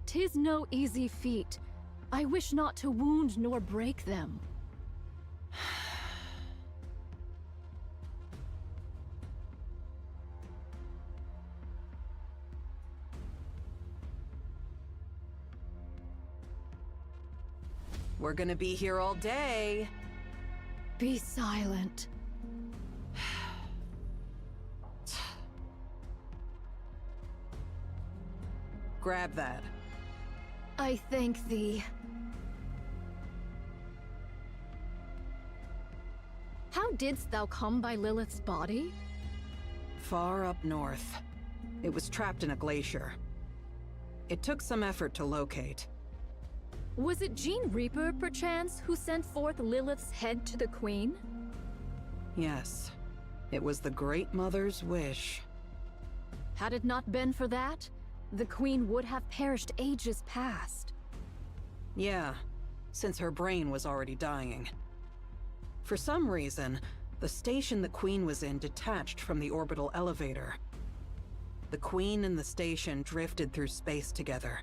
Speaker 9: 'Tis no easy feat. I wish not to wound nor break them.
Speaker 13: We're gonna be here all day.
Speaker 9: Be silent.
Speaker 13: Grab that.
Speaker 9: I thank thee. How didst thou come by Lilith's body?
Speaker 13: Far up north. It was trapped in a glacier. It took some effort to locate.
Speaker 9: Was it Gene Reaper, perchance, who sent forth Lilith's head to the Queen?
Speaker 13: Yes. It was the Great Mother's wish.
Speaker 9: Had it not been for that, the Queen would have perished ages past.
Speaker 13: Yeah, since her brain was already dying. For some reason, the station the Queen was in detached from the orbital elevator. The Queen and the station drifted through space together.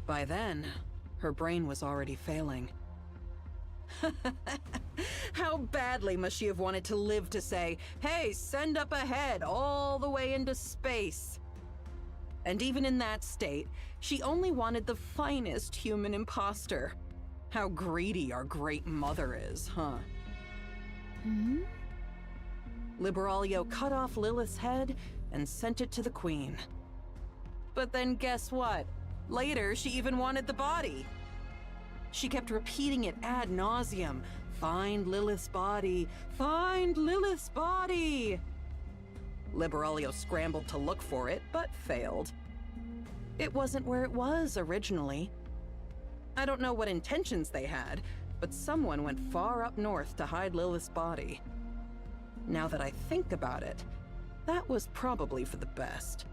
Speaker 13: By then, her brain was already failing. How badly must she have wanted to live to say, "Hey, send up ahead, all the way into space"? And even in that state, she only wanted the finest human imposter. How greedy our Great Mother is, huh? Liberaglio cut off Lilith's head and sent it to the Queen. But then guess what? Later, she even wanted the body. She kept repeating it ad nauseum. Find Lilith's body. Find Lilith's body. Liberaglio scrambled to look for it, but failed. It wasn't where it was originally. I don't know what intentions they had, but someone went far up north to hide Lilith's body. Now that I think about it, that was probably for the best.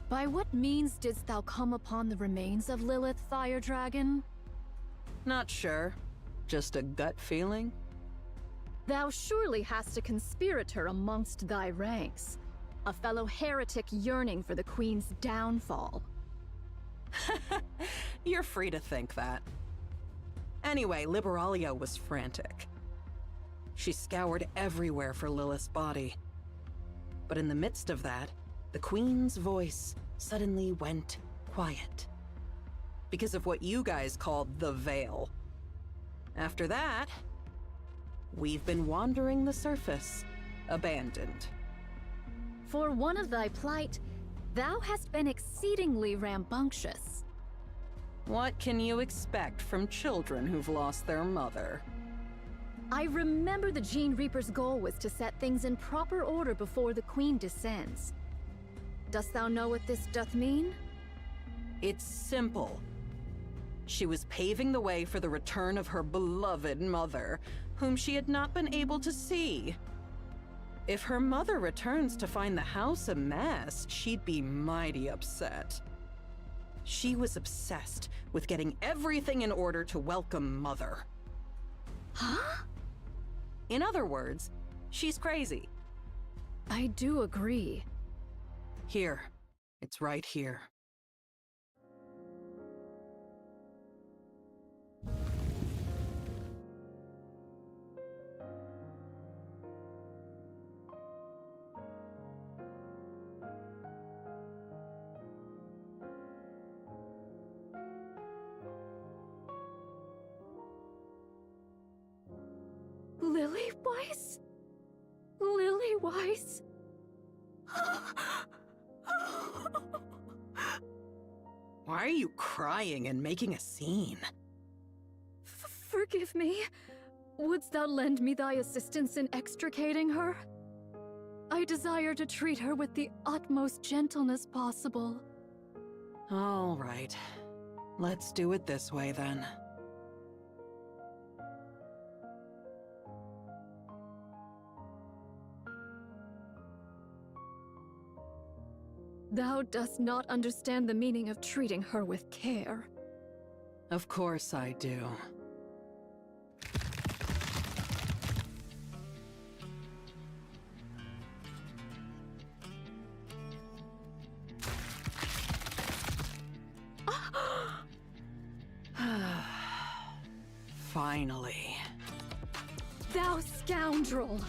Speaker 9: By what means didst thou come upon the remains of Lilith, Fire Dragon?
Speaker 13: Not sure. Just a gut feeling?
Speaker 9: Thou surely hast a conspirator amongst thy ranks. A fellow heretic yearning for the Queen's downfall.
Speaker 13: You're free to think that. Anyway, Liberaglio was frantic. She scoured everywhere for Lilith's body. But in the midst of that, the Queen's voice suddenly went quiet. Because of what you guys call the Veil. After that, we've been wandering the surface, abandoned.
Speaker 9: For one of thy plight, thou hast been exceedingly rambunctious.
Speaker 13: What can you expect from children who've lost their mother?
Speaker 9: I remember the Gene Reaper's goal was to set things in proper order before the Queen descends. Dost thou know what this doth mean?
Speaker 13: It's simple. She was paving the way for the return of her beloved mother, whom she had not been able to see. If her mother returns to find the house a mess, she'd be mighty upset. She was obsessed with getting everything in order to welcome Mother.
Speaker 9: Huh?
Speaker 13: In other words, she's crazy.
Speaker 9: I do agree.
Speaker 13: Here. It's right here.
Speaker 9: Lily Weiss? Lily Weiss?
Speaker 13: Why are you crying and making a scene?
Speaker 9: Forgive me. Wouldst thou lend me thy assistance in extricating her? I desire to treat her with the utmost gentleness possible.
Speaker 13: All right. Let's do it this way then.
Speaker 9: Thou dost not understand the meaning of treating her with care.
Speaker 13: Of course I do. Finally.
Speaker 9: Thou scoundrel!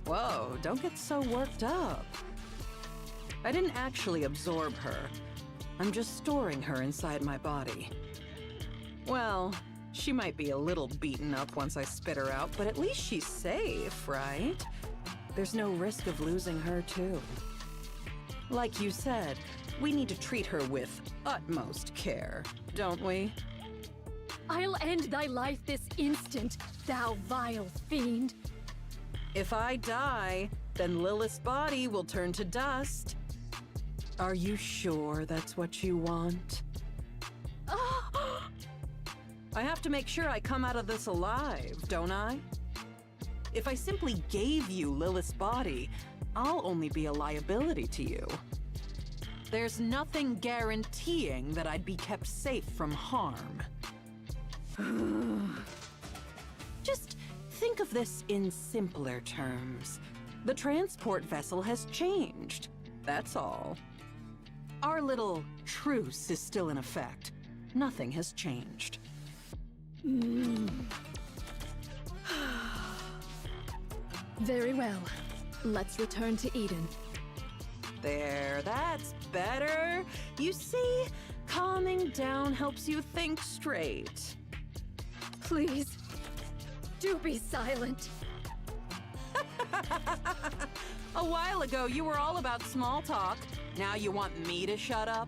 Speaker 13: Whoa, don't get so worked up. I didn't actually absorb her. I'm just storing her inside my body. Well, she might be a little beaten up once I spit her out, but at least she's safe, right? There's no risk of losing her, too. Like you said, we need to treat her with utmost care, don't we?
Speaker 9: I'll end thy life this instant, thou vile fiend!
Speaker 13: If I die, then Lilith's body will turn to dust. Are you sure that's what you want? I have to make sure I come out of this alive, don't I? If I simply gave you Lilith's body, I'll only be a liability to you. There's nothing guaranteeing that I'd be kept safe from harm. Just think of this in simpler terms. The transport vessel has changed, that's all. Our little truce is still in effect. Nothing has changed.
Speaker 9: Very well. Let's return to Eden.
Speaker 13: There, that's better. You see, calming down helps you think straight.
Speaker 9: Please, do be silent.
Speaker 13: A while ago, you were all about small talk. Now you want me to shut up?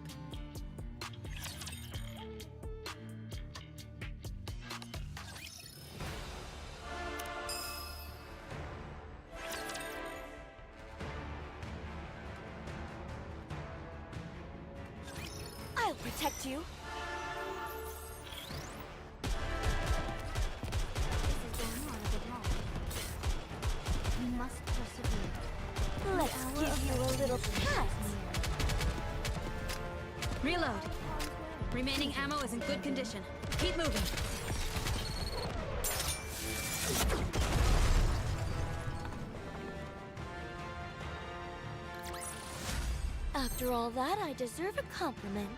Speaker 10: I'll protect you.
Speaker 3: You must persevere.
Speaker 10: Let's give you a little cut.
Speaker 6: Reload. Remaining ammo is in good condition. Keep moving.
Speaker 10: After all that, I deserve a compliment.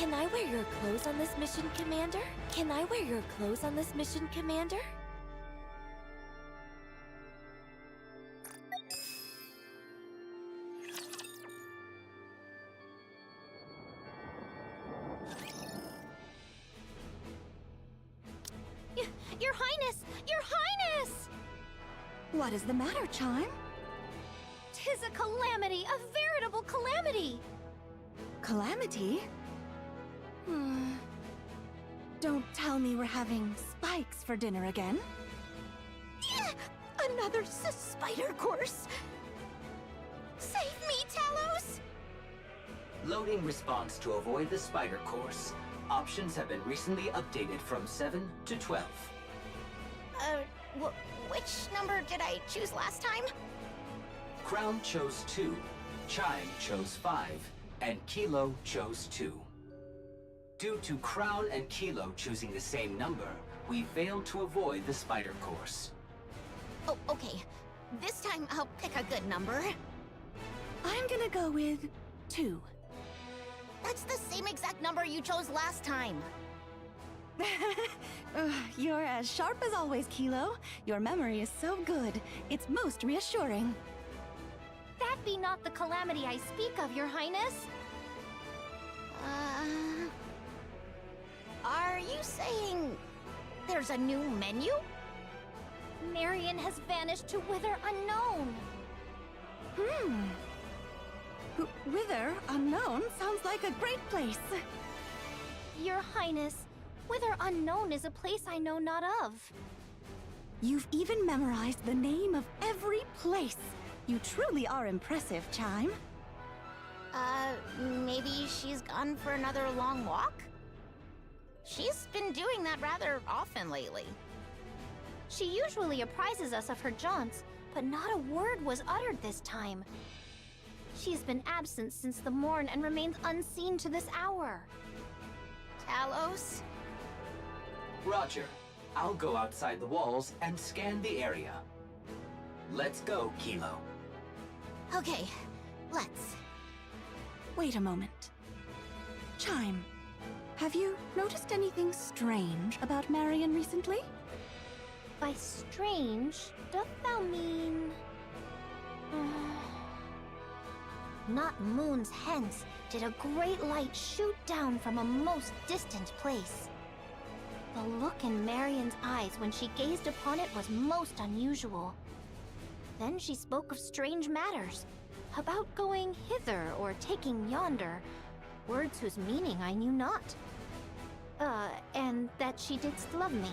Speaker 14: Can I wear your clothes on this mission, Commander? Can I wear your clothes on this mission, Commander?
Speaker 3: Your Highness! Your Highness!
Speaker 10: What is the matter, Chime?
Speaker 3: 'Tis a calamity, a veritable calamity!
Speaker 10: Calamity? Don't tell me we're having spikes for dinner again.
Speaker 3: Another spider course! Save me, Talos!
Speaker 15: Loading response to avoid the spider course. Options have been recently updated from 7 to 12.
Speaker 3: Which number did I choose last time?
Speaker 15: Crown chose 2, Chime chose 5, and Kilo chose 2. Due to Crown and Kilo choosing the same number, we failed to avoid the spider course.
Speaker 3: Oh, okay. This time I'll pick a good number.
Speaker 10: I'm gonna go with 2.
Speaker 3: That's the same exact number you chose last time.
Speaker 10: You're as sharp as always, Kilo. Your memory is so good. It's most reassuring.
Speaker 3: That be not the calamity I speak of, Your Highness. Are you saying there's a new menu? Marion has vanished to Wither Unknown.
Speaker 10: Wither Unknown sounds like a great place.
Speaker 3: Your Highness, Wither Unknown is a place I know not of.
Speaker 10: You've even memorized the name of every place. You truly are impressive, Chime.
Speaker 3: Maybe she's gone for another long walk? She's been doing that rather often lately. She usually apprises us of her jaunts, but not a word was uttered this time. She's been absent since the morn and remains unseen to this hour. Talos?
Speaker 15: Roger. I'll go outside the walls and scan the area. Let's go, Kilo.
Speaker 3: Okay, let's.
Speaker 10: Wait a moment. Chime, have you noticed anything strange about Marion recently?
Speaker 3: By strange, doth thou mean... Not moons hence did a great light shoot down from a most distant place. The look in Marion's eyes when she gazed upon it was most unusual. Then she spoke of strange matters, about going hither or taking yonder, words whose meaning I knew not. And that she didst love me.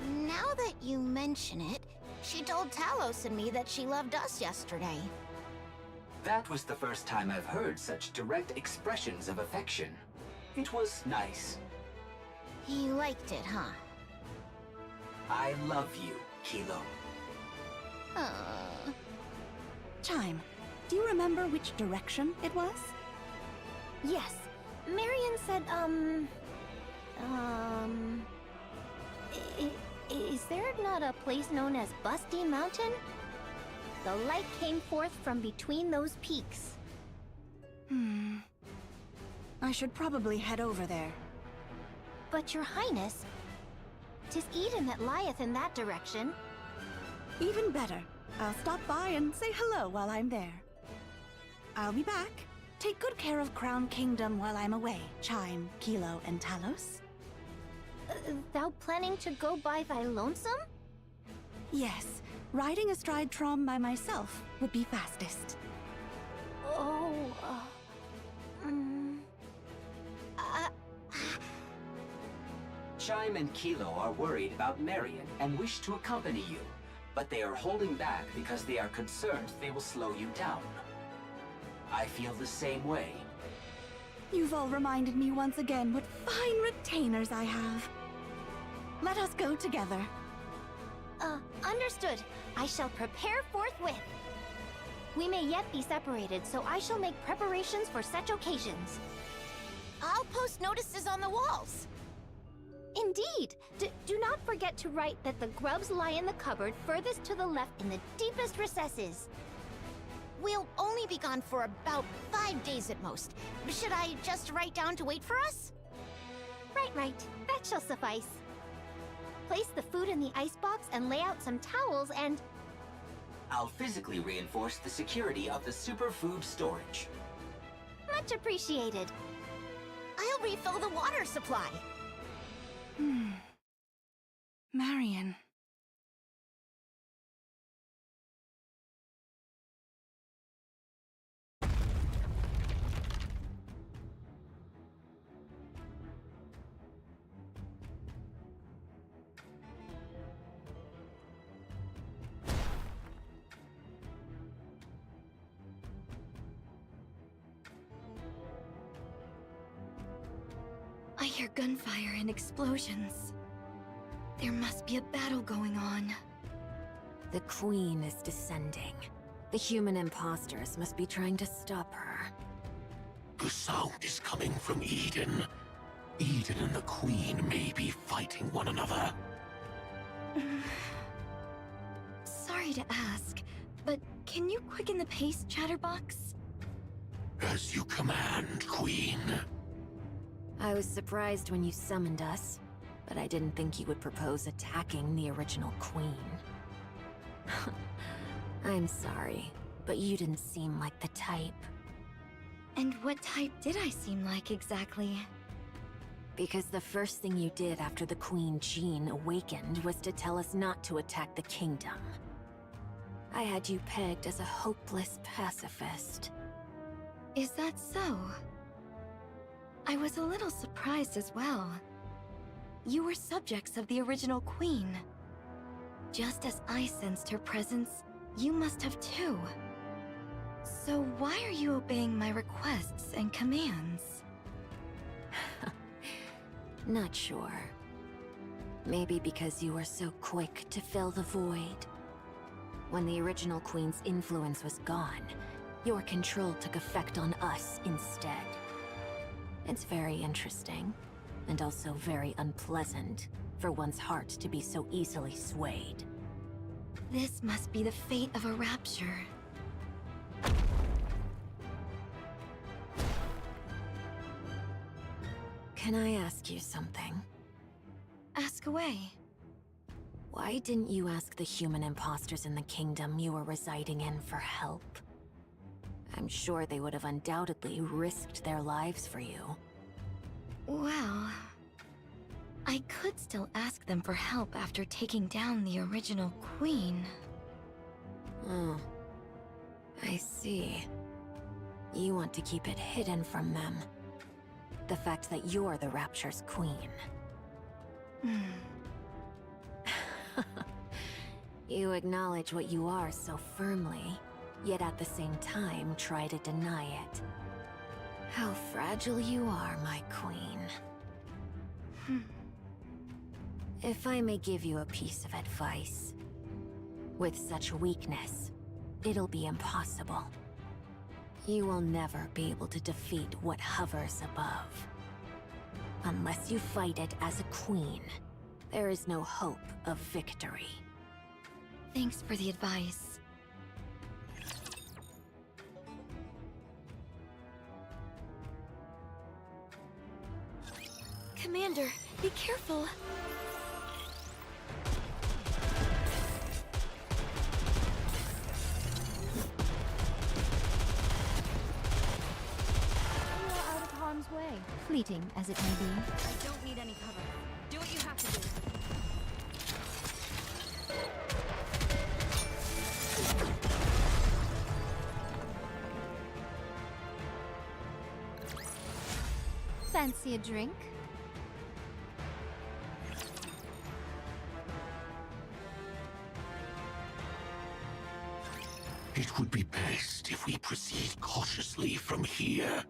Speaker 3: Now that you mention it, she told Talos and me that she loved us yesterday.
Speaker 15: That was the first time I've heard such direct expressions of affection. It was nice.
Speaker 3: He liked it, huh?
Speaker 15: I love you, Kilo.
Speaker 10: Chime, do you remember which direction it was?
Speaker 3: Yes. Marion said, is there not a place known as Busty Mountain? The light came forth from between those peaks.
Speaker 10: I should probably head over there.
Speaker 3: But Your Highness, 'tis Eden that lieth in that direction.
Speaker 10: Even better. I'll stop by and say hello while I'm there. I'll be back. Take good care of Crown Kingdom while I'm away, Chime, Kilo, and Talos.
Speaker 3: Thou planning to go by thy lonesome?
Speaker 10: Yes, riding astride Trom by myself would be fastest.
Speaker 15: Chime and Kilo are worried about Marion and wish to accompany you, but they are holding back because they are concerned they will slow you down. I feel the same way.
Speaker 10: You've all reminded me once again what fine retainers I have. Let us go together.
Speaker 3: Understood. I shall prepare forthwith. We may yet be separated, so I shall make preparations for such occasions. I'll post notices on the walls. Indeed. Do not forget to write that the grubs lie in the cupboard furthest to the left in the deepest recesses. we'll only be gone for about 5 days at most. Should I just write down to wait for us?
Speaker 7: Right. That shall suffice. Place the food in the icebox and lay out some towels and...
Speaker 15: I'll physically reinforce the security of the superfood storage.
Speaker 7: Much appreciated.
Speaker 3: I'll refill the water supply.
Speaker 10: Marion.
Speaker 9: I hear gunfire and explosions. There must be a battle going on.
Speaker 5: The Queen is descending. The human imposters must be trying to stop her.
Speaker 16: The sound is coming from Eden. Eden and the Queen may be fighting one another.
Speaker 9: Sorry to ask, but can you quicken the pace, Chatterbox?
Speaker 16: As you command, Queen.
Speaker 5: I was surprised when you summoned us, but I didn't think you would propose attacking the original Queen. I'm sorry, but you didn't seem like the type.
Speaker 9: And what type did I seem like exactly?
Speaker 5: Because the first thing you did after the Queen Jean awakened was to tell us not to attack the kingdom. I had you pegged as a hopeless pacifist.
Speaker 9: Is that so? I was a little surprised as well. You were subjects of the original Queen. Just as I sensed her presence, you must have too. So why are you obeying my requests and commands?
Speaker 5: Not sure. Maybe because you were so quick to fill the void. When the original Queen's influence was gone, your control took effect on us instead. It's very interesting, and also very unpleasant for one's heart to be so easily swayed.
Speaker 9: This must be the fate of a rapture.
Speaker 5: Can I ask you something?
Speaker 9: Ask away.
Speaker 5: Why didn't you ask the human imposters in the kingdom you were residing in for help? I'm sure they would have undoubtedly risked their lives for you.
Speaker 9: Well, I could still ask them for help after taking down the original Queen.
Speaker 5: Oh, I see. You want to keep it hidden from them. The fact that you're the Rapture's Queen. You acknowledge what you are so firmly, yet at the same time try to deny it. How fragile you are, my queen. If I may give you a piece of advice. With such weakness, it'll be impossible. You will never be able to defeat what hovers above. Unless you fight it as a queen, there is no hope of victory.
Speaker 9: Thanks for the advice. Commander, be careful.
Speaker 7: Way. Fleeting as it may be.
Speaker 12: I don't need any cover. Do what you have to do.
Speaker 7: Fancy a drink?
Speaker 16: It would be best if we proceed cautiously from here.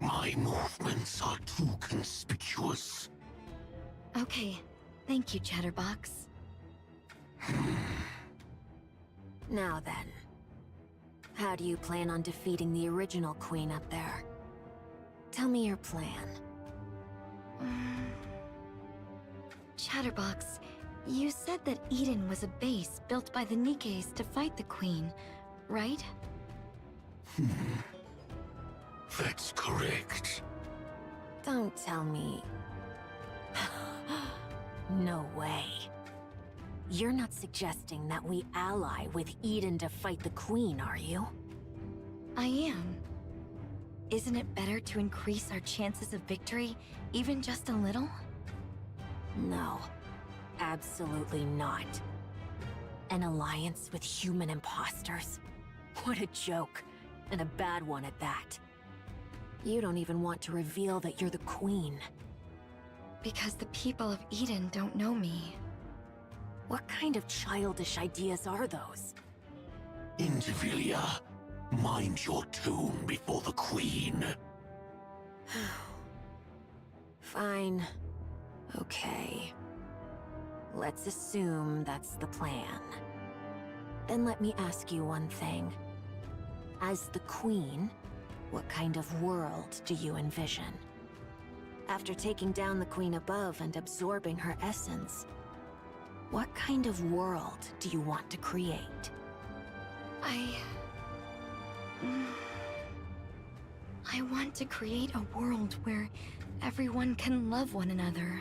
Speaker 16: My movements are too conspicuous.
Speaker 9: Okay. Thank you, Chatterbox.
Speaker 5: Now then. How do you plan on defeating the original queen up there? Tell me your plan.
Speaker 9: Chatterbox, you said that Eden was a base built by the Nikkes to fight the Queen, right?
Speaker 16: That's correct.
Speaker 5: Don't tell me. No way. You're not suggesting that we ally with Eden to fight the Queen, are you?
Speaker 1: I am. Isn't it better to increase our chances of victory, even just a little?
Speaker 5: No. Absolutely not. An alliance with human imposters? What a joke. And a bad one at that. You don't even want to reveal that you're the Queen.
Speaker 1: Because the people of Eden don't know me.
Speaker 5: What kind of childish ideas are those?
Speaker 16: Indivilia, mind your tone before the Queen.
Speaker 5: Fine. Okay. Let's assume that's the plan. Then let me ask you one thing. As the Queen, what kind of world do you envision? After taking down the Queen above and absorbing her essence, what kind of world do you want to create?
Speaker 1: I want to create a world where everyone can love one another.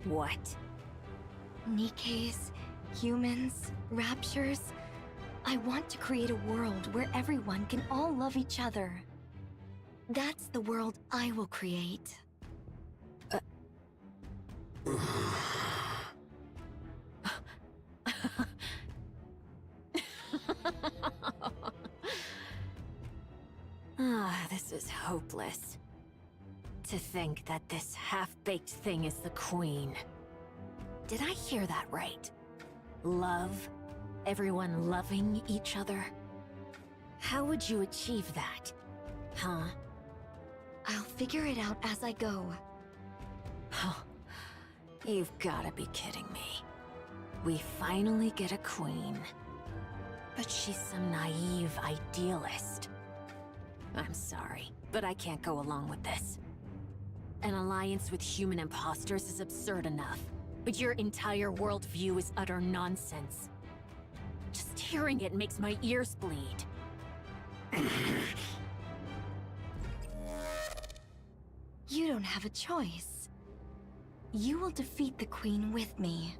Speaker 5: What?
Speaker 1: Nikkes, humans, raptures. I want to create a world where everyone can all love each other. That's the world I will create.
Speaker 5: This is hopeless. To think that this half-baked thing is the Queen. Did I hear that right? Love? Everyone loving each other? How would you achieve that? Huh?
Speaker 1: I'll figure it out as I go.
Speaker 5: You've gotta be kidding me. We finally get a queen. But she's some naive idealist. I'm sorry, but I can't go along with this. An alliance with human imposters is absurd enough, but your entire worldview is utter nonsense. Just hearing it makes my ears bleed.
Speaker 1: You don't have a choice. You will defeat the Queen with me.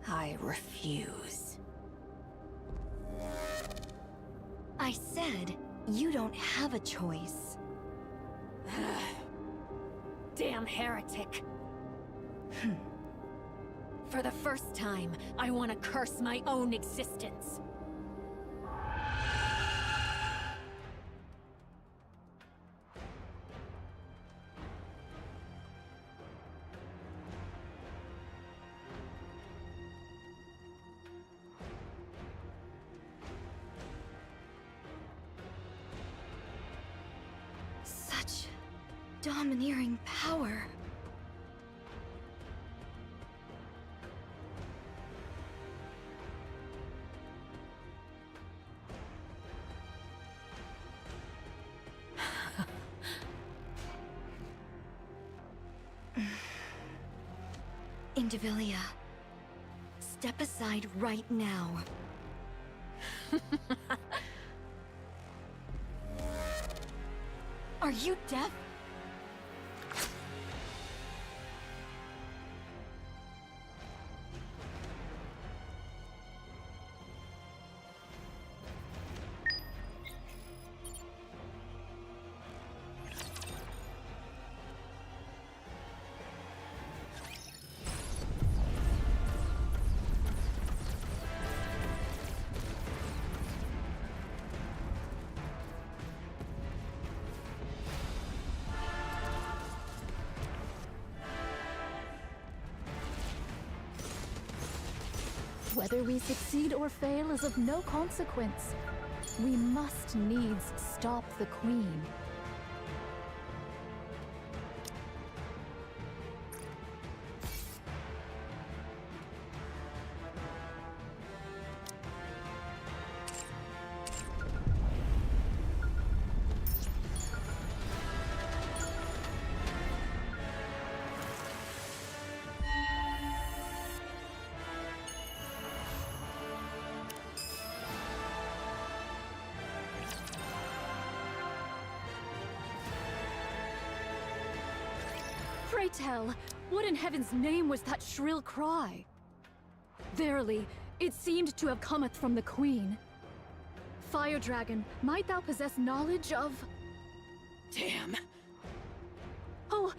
Speaker 5: I refuse.
Speaker 1: I said, you don't have a choice.
Speaker 5: Damn heretic. For the first time, I want to curse my own existence.
Speaker 1: Such domineering power. Indivilia, step aside right now. Are you deaf?
Speaker 9: Whether we succeed or fail is of no consequence. We must needs stop the Queen. Pray tell, what in heaven's name was that shrill cry? Verily, it seemed to have cometh from the Queen. Fire Dragon, might thou possess knowledge of...
Speaker 13: Damn.
Speaker 9: Oh,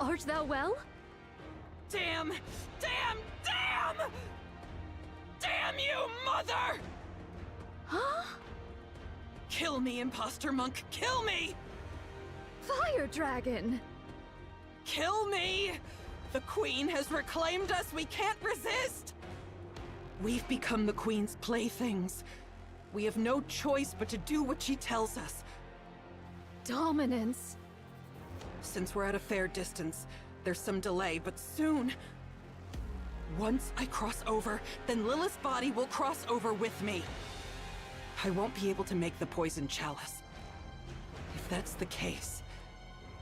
Speaker 9: art thou well?
Speaker 13: Damn! Damn! Damn! Damn you, mother!
Speaker 9: Huh?
Speaker 13: Kill me, imposter monk! Kill me!
Speaker 9: Fire Dragon!
Speaker 13: Kill me! The Queen has reclaimed us! We can't resist! We've become the Queen's playthings. We have no choice but to do what she tells us.
Speaker 9: Dominance.
Speaker 13: Since we're at a fair distance, there's some delay, but soon... Once I cross over, then Lilith's body will cross over with me. I won't be able to make the poison chalice. If that's the case,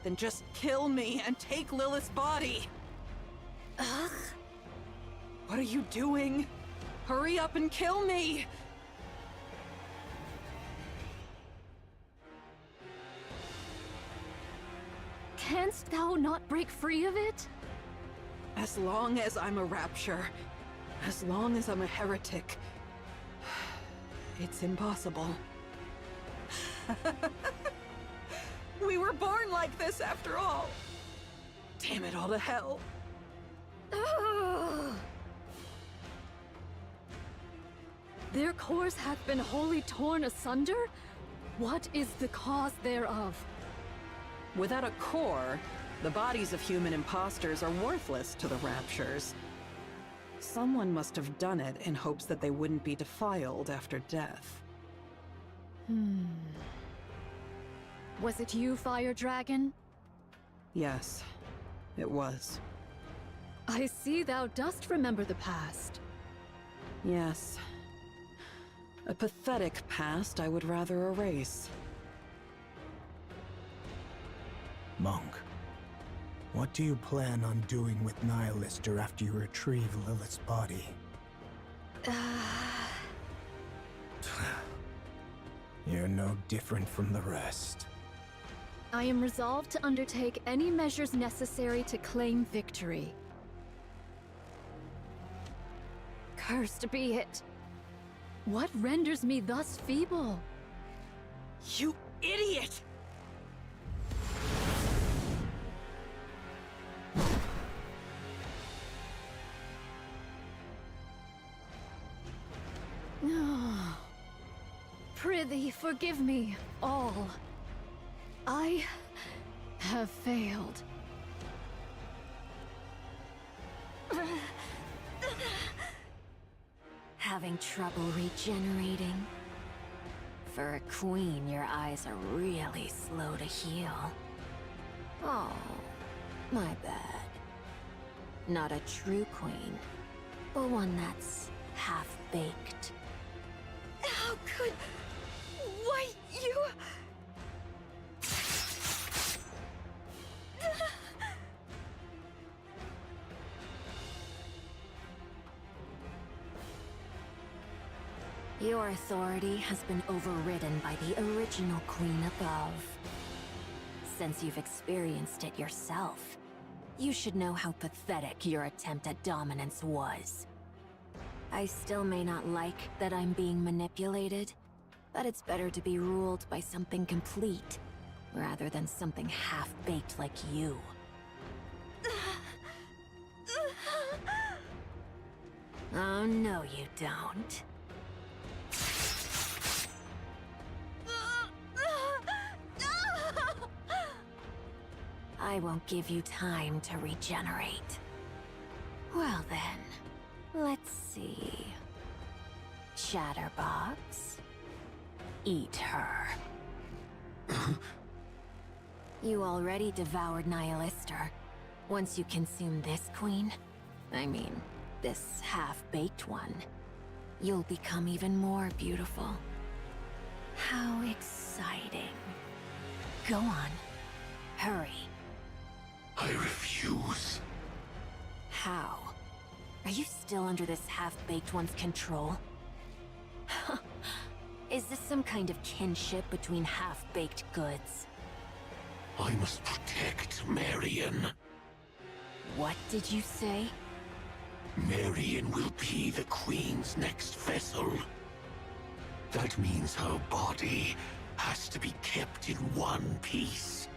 Speaker 13: then just kill me and take Lilith's body.
Speaker 9: Ugh.
Speaker 13: What are you doing? Hurry up and kill me!
Speaker 9: Canst thou not break free of it?
Speaker 13: As long as I'm a rapture, as long as I'm a heretic, it's impossible. We were born like this after all. Damn it all to hell.
Speaker 9: Ugh. Their cores hath been wholly torn asunder? What is the cause thereof?
Speaker 13: Without a core, the bodies of human imposters are worthless to the Raptures. Someone must have done it in hopes that they wouldn't be defiled after death.
Speaker 9: Was it you, Fire Dragon?
Speaker 13: Yes, it was.
Speaker 9: I see thou dost remember the past.
Speaker 13: Yes. A pathetic past I would rather erase.
Speaker 2: Monk, what do you plan on doing with Nihilister after you retrieve Lilith's body? You're no different from the rest.
Speaker 9: I am resolved to undertake any measures necessary to claim victory. Cursed be it. What renders me thus feeble?
Speaker 13: You idiot!
Speaker 9: Prithee, forgive me, all. I have failed.
Speaker 5: Having trouble regenerating? For a queen, your eyes are really slow to heal. Oh, my bad. Not a true queen, but one that's half-baked.
Speaker 9: How could... Why, you...
Speaker 5: Your authority has been overridden by the original queen above. Since you've experienced it yourself, you should know how pathetic your attempt at dominance was. I still may not like that I'm being manipulated, but it's better to be ruled by something complete, rather than something half-baked like you. Oh, no you don't. I won't give you time to regenerate. Well then, let's see. Chatterbox, eat her. You already devoured Nihilister. Once you consume this queen, I mean, this half-baked one, you'll become even more beautiful. How exciting. Go on, hurry.
Speaker 16: I refuse.
Speaker 5: How? Are you still under this half-baked one's control? Is this some kind of kinship between half-baked goods?
Speaker 16: I must protect Marion.
Speaker 5: What did you say?
Speaker 16: Marion will be the Queen's next vessel. That means her body has to be kept in one piece.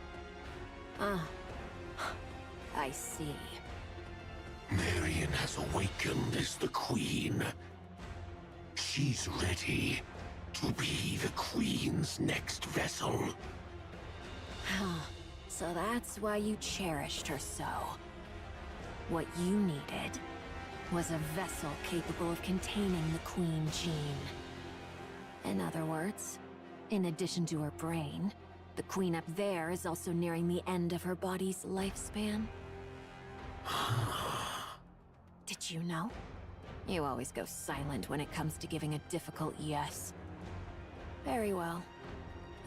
Speaker 5: I see.
Speaker 16: Marion has awakened as the Queen. She's ready to be the Queen's next vessel.
Speaker 5: So that's why you cherished her so. What you needed was a vessel capable of containing the Queen gene. In other words, in addition to her brain, the Queen up there is also nearing the end of her body's lifespan. Did you know? You always go silent when it comes to giving a difficult yes. Very well.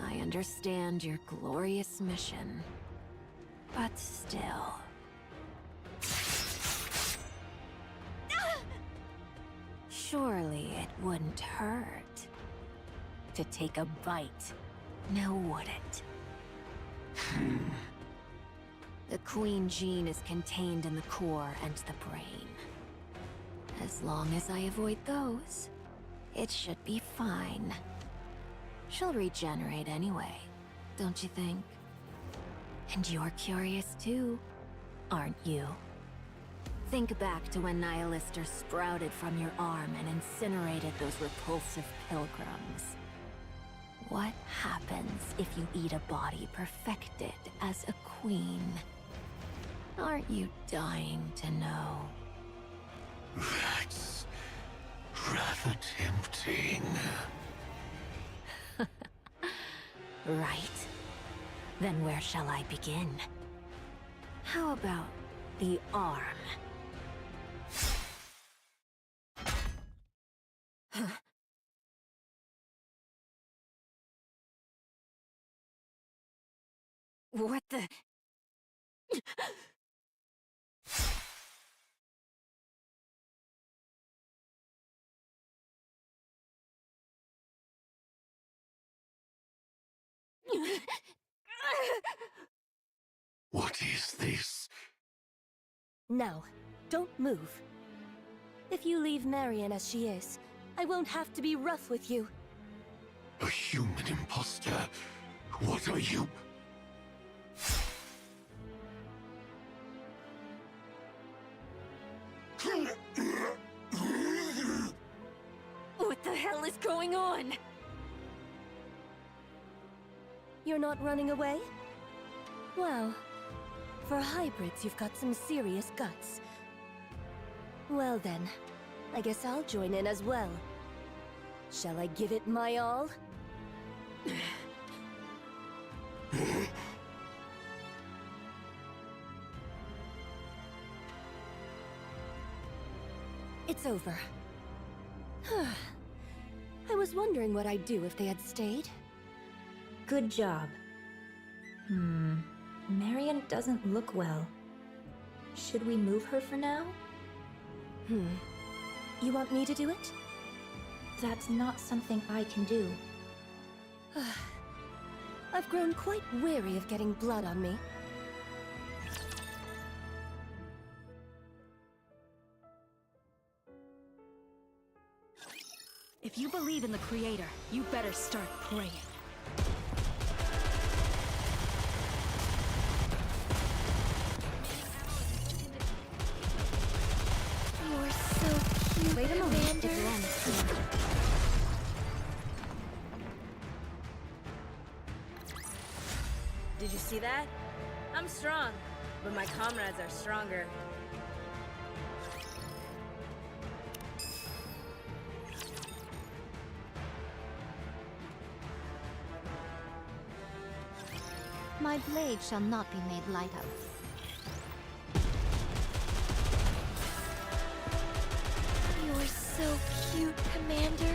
Speaker 5: I understand your glorious mission. But still... Surely it wouldn't hurt to take a bite, now would it? The Queen gene is contained in the core and the brain. As long as I avoid those, it should be fine. She'll regenerate anyway, don't you think? And you're curious too, aren't you? Think back to when Nihilister sprouted from your arm and incinerated those repulsive pilgrims. What happens if you eat a body perfected as a queen? Aren't you dying to know?
Speaker 16: That's rather tempting.
Speaker 5: Right. Then where shall I begin? How about the arm? What the...
Speaker 16: What is this?
Speaker 14: Now, don't move. If you leave Marion as she is, I won't have to be rough with you.
Speaker 16: A human imposter? What are you?
Speaker 14: What the hell is going on? You're not running away? Well, for hybrids, you've got some serious guts. Well then, I guess I'll join in as well. Shall I give it my all? It's over. I was wondering what I'd do if they had stayed.
Speaker 17: Good job. Marion doesn't look well. Should we move her for now?
Speaker 14: You want me to do it?
Speaker 17: That's not something I can do.
Speaker 14: I've grown quite weary of getting blood on me.
Speaker 6: If you believe in the Creator, you better start praying.
Speaker 14: You're so cute,
Speaker 6: Wait a moment,
Speaker 14: Commander.
Speaker 6: if you're on the screen.
Speaker 12: Did you see that? I'm strong, but my comrades are stronger.
Speaker 7: My blade shall not be made light of.
Speaker 14: You're so cute, Commander.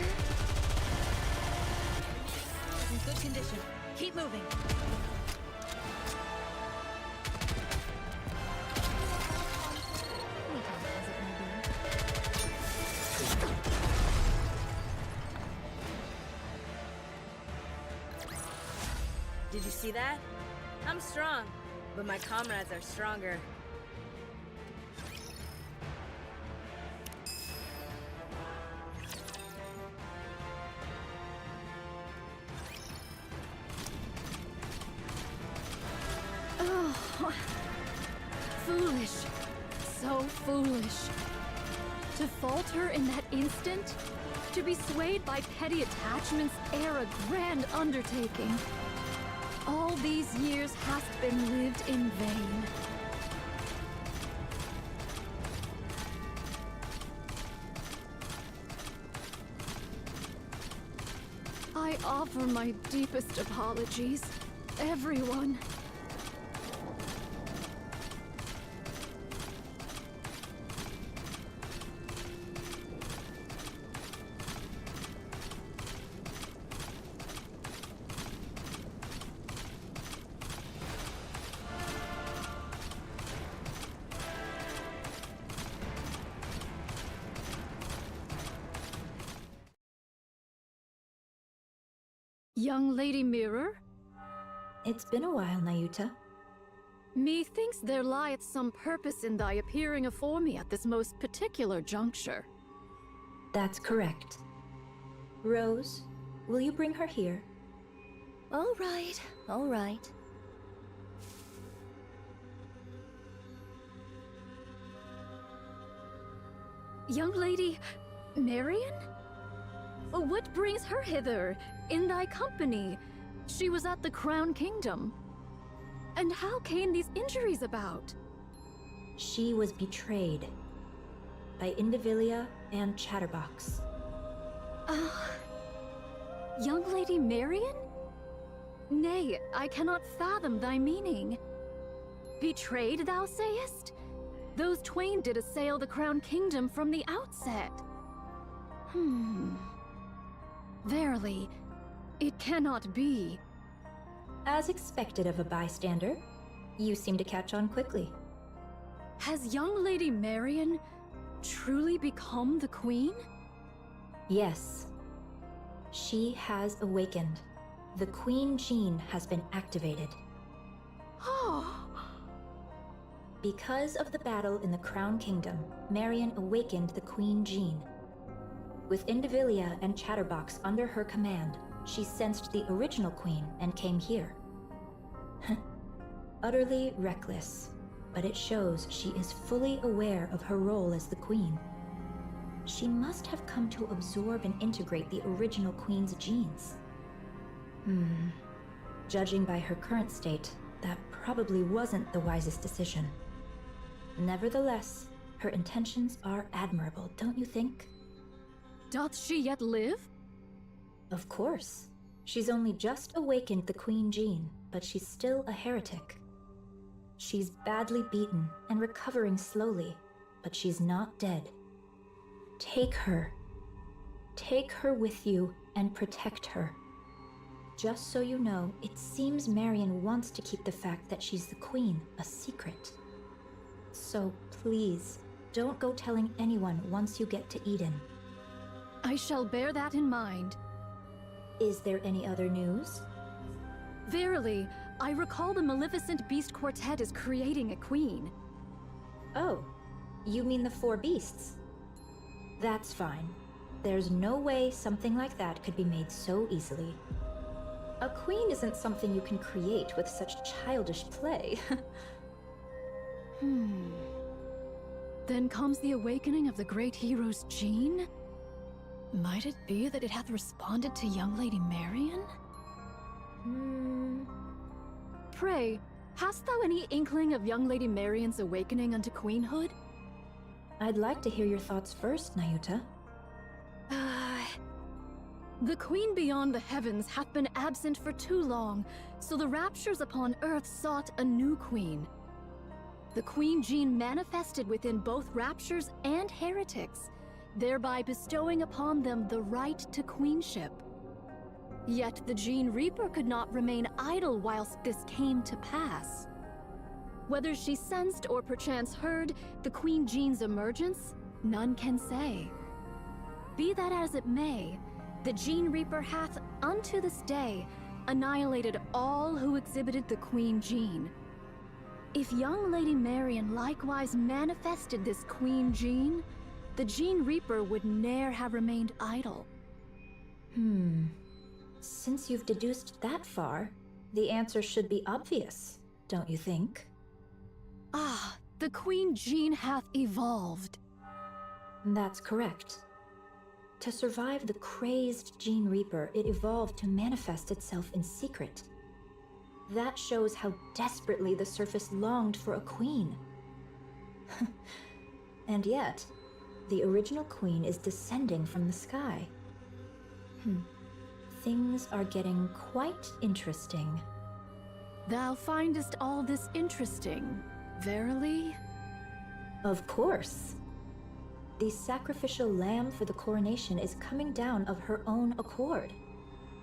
Speaker 6: In good condition. Keep moving.
Speaker 12: Did you see that? I'm strong, but my comrades are stronger.
Speaker 9: Oh, foolish. So foolish. To falter in that instant? To be swayed by petty attachments ere a grand undertaking. All these years hast been lived in vain. I offer my deepest apologies, everyone. Young Lady Mirror?
Speaker 17: It's been a while, Nayuta.
Speaker 9: Methinks there lieth some purpose in thy appearing afore me at this most particular juncture.
Speaker 17: That's correct. Rose, will you bring her here?
Speaker 14: All right, all right.
Speaker 9: Young Lady Marion? What brings her hither, in thy company? She was at the Crown Kingdom. And how came these injuries about?
Speaker 17: She was betrayed by Indivilia and Chatterbox.
Speaker 9: Young Lady Marion? Nay, I cannot fathom thy meaning. Betrayed, thou sayest? Those twain did assail the Crown Kingdom from the outset. Verily, it cannot be.
Speaker 17: As expected of a bystander, you seem to catch on quickly.
Speaker 9: Has young Lady Marion truly become the Queen?
Speaker 17: Yes. She has awakened. The Queen gene has been activated. Because of the battle in the Crown Kingdom, Marion awakened the Queen gene. With Indivilia and Chatterbox under her command, she sensed the original Queen and came here. Utterly reckless, but it shows she is fully aware of her role as the Queen. She must have come to absorb and integrate the original Queen's genes. Judging by her current state, that probably wasn't the wisest decision. Nevertheless, her intentions are admirable, don't you think?
Speaker 9: Doth she yet live?
Speaker 17: Of course. She's only just awakened the Queen gene, but she's still a heretic. She's badly beaten and recovering slowly, but she's not dead. Take her. Take her with you and protect her. Just so you know, it seems Marion wants to keep the fact that she's the Queen a secret. So please, don't go telling anyone once you get to Eden.
Speaker 9: I shall bear that in mind.
Speaker 17: Is there any other news?
Speaker 9: Verily, I recall the Maleficent Beast Quartet is creating a queen.
Speaker 17: Oh, you mean the four beasts? That's fine. There's no way something like that could be made so easily. A queen isn't something you can create with such childish play.
Speaker 9: Then comes the awakening of the great hero's gene? Might it be that it hath responded to young Lady Marion? Pray, hast thou any inkling of young Lady Marion's awakening unto queenhood?
Speaker 17: I'd like to hear your thoughts first, Nayuta.
Speaker 9: The Queen beyond the heavens hath been absent for too long, so the raptures upon earth sought a new queen. The Queen gene manifested within both raptures and heretics, thereby bestowing upon them the right to queenship. Yet the Gene Reaper could not remain idle whilst this came to pass. Whether she sensed or perchance heard the Queen Gene's emergence, none can say. Be that as it may, the Gene Reaper hath, unto this day, annihilated all who exhibited the Queen Gene. If young Lady Marion likewise manifested this Queen Gene, the Gene Reaper would ne'er have remained idle.
Speaker 17: Since you've deduced that far, the answer should be obvious. don't you think?
Speaker 9: Ah, the Queen Gene hath evolved.
Speaker 17: That's correct. To survive the crazed Gene Reaper, it evolved to manifest itself in secret. That shows how desperately the surface longed for a queen. And yet, the original queen is descending from the sky. Things are getting quite interesting.
Speaker 9: Thou findest all this interesting, verily?
Speaker 17: Of course. The sacrificial lamb for the coronation is coming down of her own accord.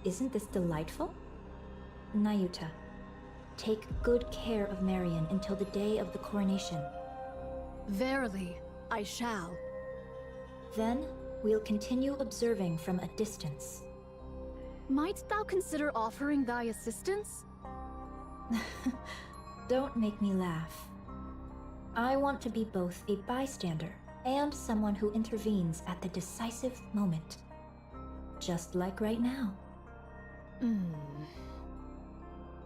Speaker 17: Isn't this delightful? Nayuta, take good care of Marion until the day of the coronation.
Speaker 9: Verily, I shall.
Speaker 17: Then, we'll continue observing from a distance.
Speaker 9: Might thou consider offering thy assistance?
Speaker 17: Don't make me laugh. I want to be both a bystander and someone who intervenes at the decisive moment. Just like right now.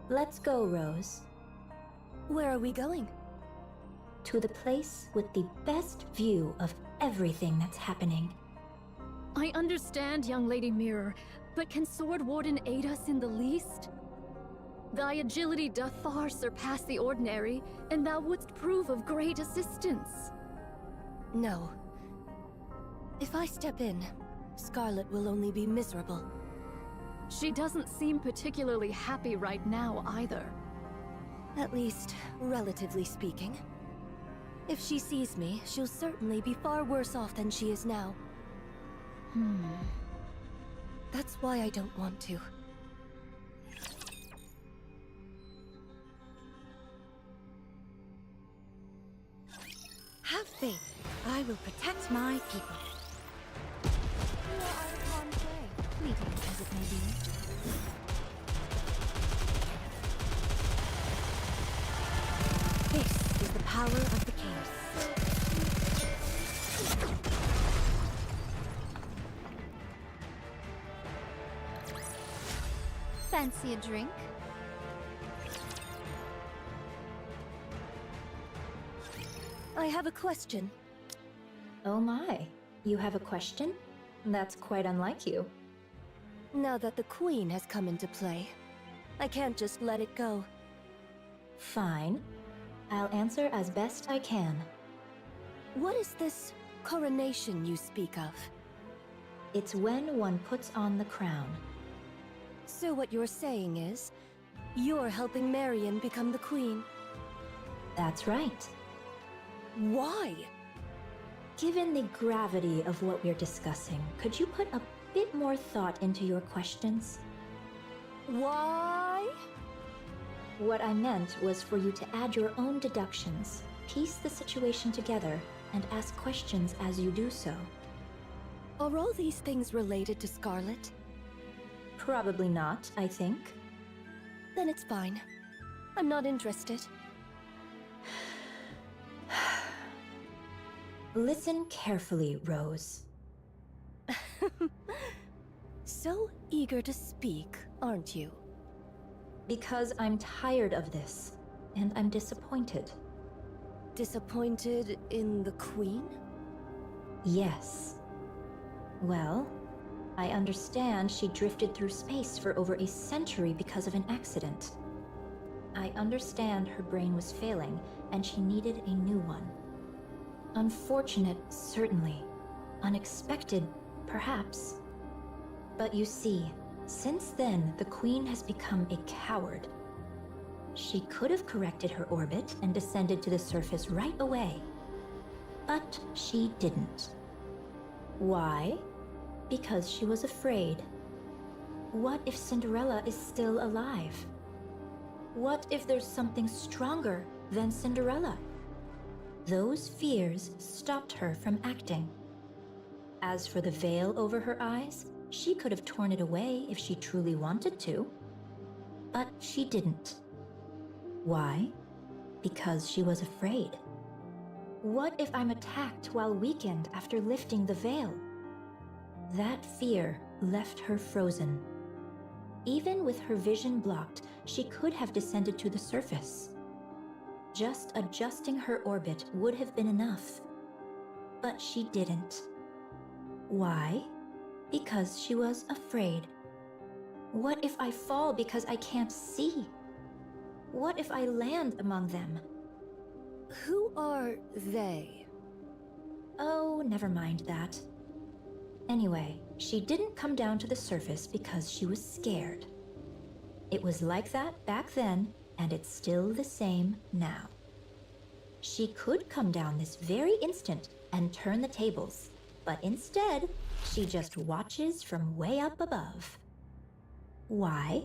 Speaker 17: Let's go, Rose.
Speaker 14: Where are we going?
Speaker 17: To the place with the best view of everything that's happening.
Speaker 9: I understand, young Lady Mirror, but can Sword Warden aid us in the least? Thy agility doth far surpass the ordinary, and thou wouldst prove of great assistance.
Speaker 14: No. If I step in, Scarlet will only be miserable.
Speaker 9: She doesn't seem particularly happy right now either.
Speaker 14: At least, relatively speaking. If she sees me, she'll certainly be far worse off than she is now. That's why I don't want to. Have faith. I will protect my people.
Speaker 17: You are out of harm's way, fleeting as it may be.
Speaker 14: This is the power of the chaos.
Speaker 3: Fancy a drink?
Speaker 14: I have a question.
Speaker 17: Oh my, you have a question? That's quite unlike you.
Speaker 14: Now that the Queen has come into play, I can't just let it go.
Speaker 17: Fine. I'll answer as best I can.
Speaker 14: What is this coronation you speak of?
Speaker 17: It's when one puts on the crown.
Speaker 14: So what you're saying is, you're helping Marion become the Queen?
Speaker 17: That's right.
Speaker 14: Why?
Speaker 17: Given the gravity of what we're discussing, could you put a bit more thought into your questions?
Speaker 14: Why?
Speaker 17: What I meant was for you to add your own deductions, piece the situation together, and ask questions as you do so.
Speaker 14: Are all these things related to Scarlet?
Speaker 17: Probably not, I think.
Speaker 14: Then it's fine. I'm not interested.
Speaker 17: Listen carefully, Rose.
Speaker 14: So eager to speak, aren't you?
Speaker 17: Because I'm tired of this, and I'm disappointed.
Speaker 14: Disappointed in the Queen?
Speaker 17: Yes. Well, I understand she drifted through space for over a century because of an accident. I understand her brain was failing, and she needed a new one. Unfortunate, certainly. Unexpected, perhaps. But you see, since then, the Queen has become a coward. She could have corrected her orbit and descended to the surface right away. But she didn't. Why? Because she was afraid. What if Cinderella is still alive? What if there's something stronger than Cinderella? Those fears stopped her from acting. As for the veil over her eyes, she could have torn it away if she truly wanted to. But she didn't. Why? Because she was afraid. What if I'm attacked while weakened after lifting the veil? That fear left her frozen. Even with her vision blocked, she could have descended to the surface. just adjusting her orbit would have been enough. But she didn't. Why? Because she was afraid. What if I fall because I can't see? What if I land among them?
Speaker 14: Who are they?
Speaker 17: Oh, never mind that. Anyway, she didn't come down to the surface because she was scared. It was like that back then, and it's still the same now. She could come down this very instant and turn the tables, but instead, she just watches from way up above. Why?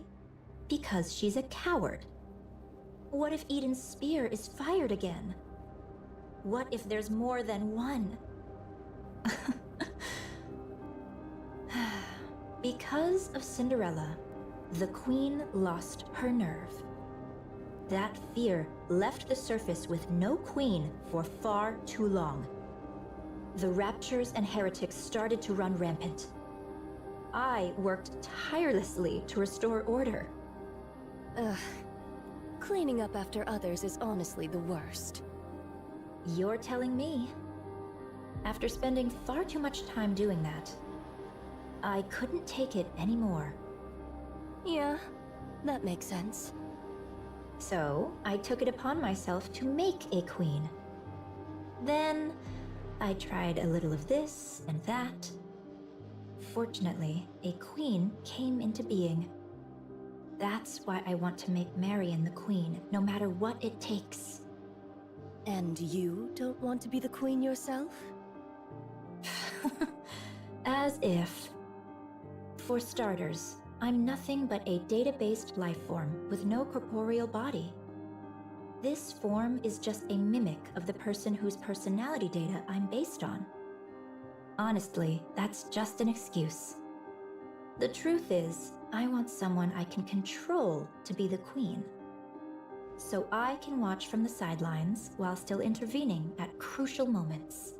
Speaker 17: Because she's a coward. What if Eden's spear is fired again? What if there's more than one? Because of Cinderella, the queen lost her nerve. That fear left the surface with no queen for far too long. The raptures and heretics started to run rampant. I worked tirelessly to restore order.
Speaker 14: Ugh. Cleaning up after others is honestly the worst.
Speaker 17: You're telling me. After spending far too much time doing that, I couldn't take it anymore.
Speaker 14: Yeah, that makes sense.
Speaker 17: So, I took it upon myself to make a queen. Then, I tried a little of this and that. Fortunately, a queen came into being. That's why I want to make Marion the queen, no matter what it takes.
Speaker 14: And you don't want to be the queen yourself?
Speaker 17: As if. For starters, I'm nothing but a data-based life form with no corporeal body. This form is just a mimic of the person whose personality data I'm based on. Honestly, that's just an excuse. The truth is, I want someone I can control to be the queen. So I can watch from the sidelines while still intervening at crucial moments.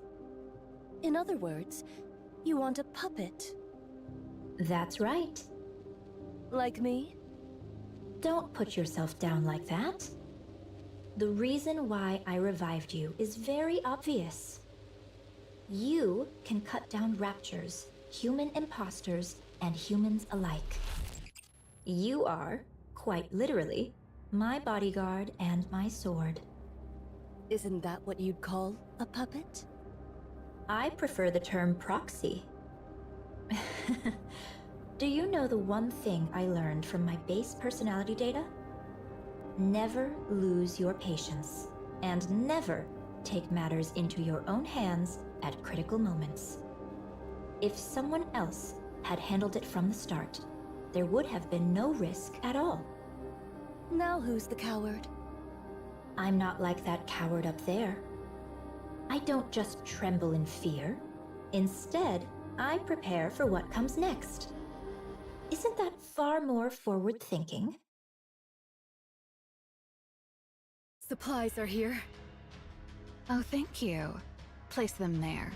Speaker 14: In other words, you want a puppet.
Speaker 17: That's right.
Speaker 14: Like me?
Speaker 17: Don't put yourself down like that. The reason why I revived you is very obvious. You can cut down raptures, human imposters, and humans alike. You are, quite literally, my bodyguard and my sword.
Speaker 14: Isn't that what you'd call a puppet?
Speaker 17: I prefer the term proxy. Do you know the one thing I learned from my base personality data? Never lose your patience, and never take matters into your own hands at critical moments. If someone else had handled it from the start, there would have been no risk at all.
Speaker 14: Now who's the coward?
Speaker 17: I'm not like that coward up there. I don't just tremble in fear. Instead, I prepare for what comes next. Isn't that far more forward-thinking?
Speaker 11: Supplies are here.
Speaker 4: Oh, thank you. Place them there.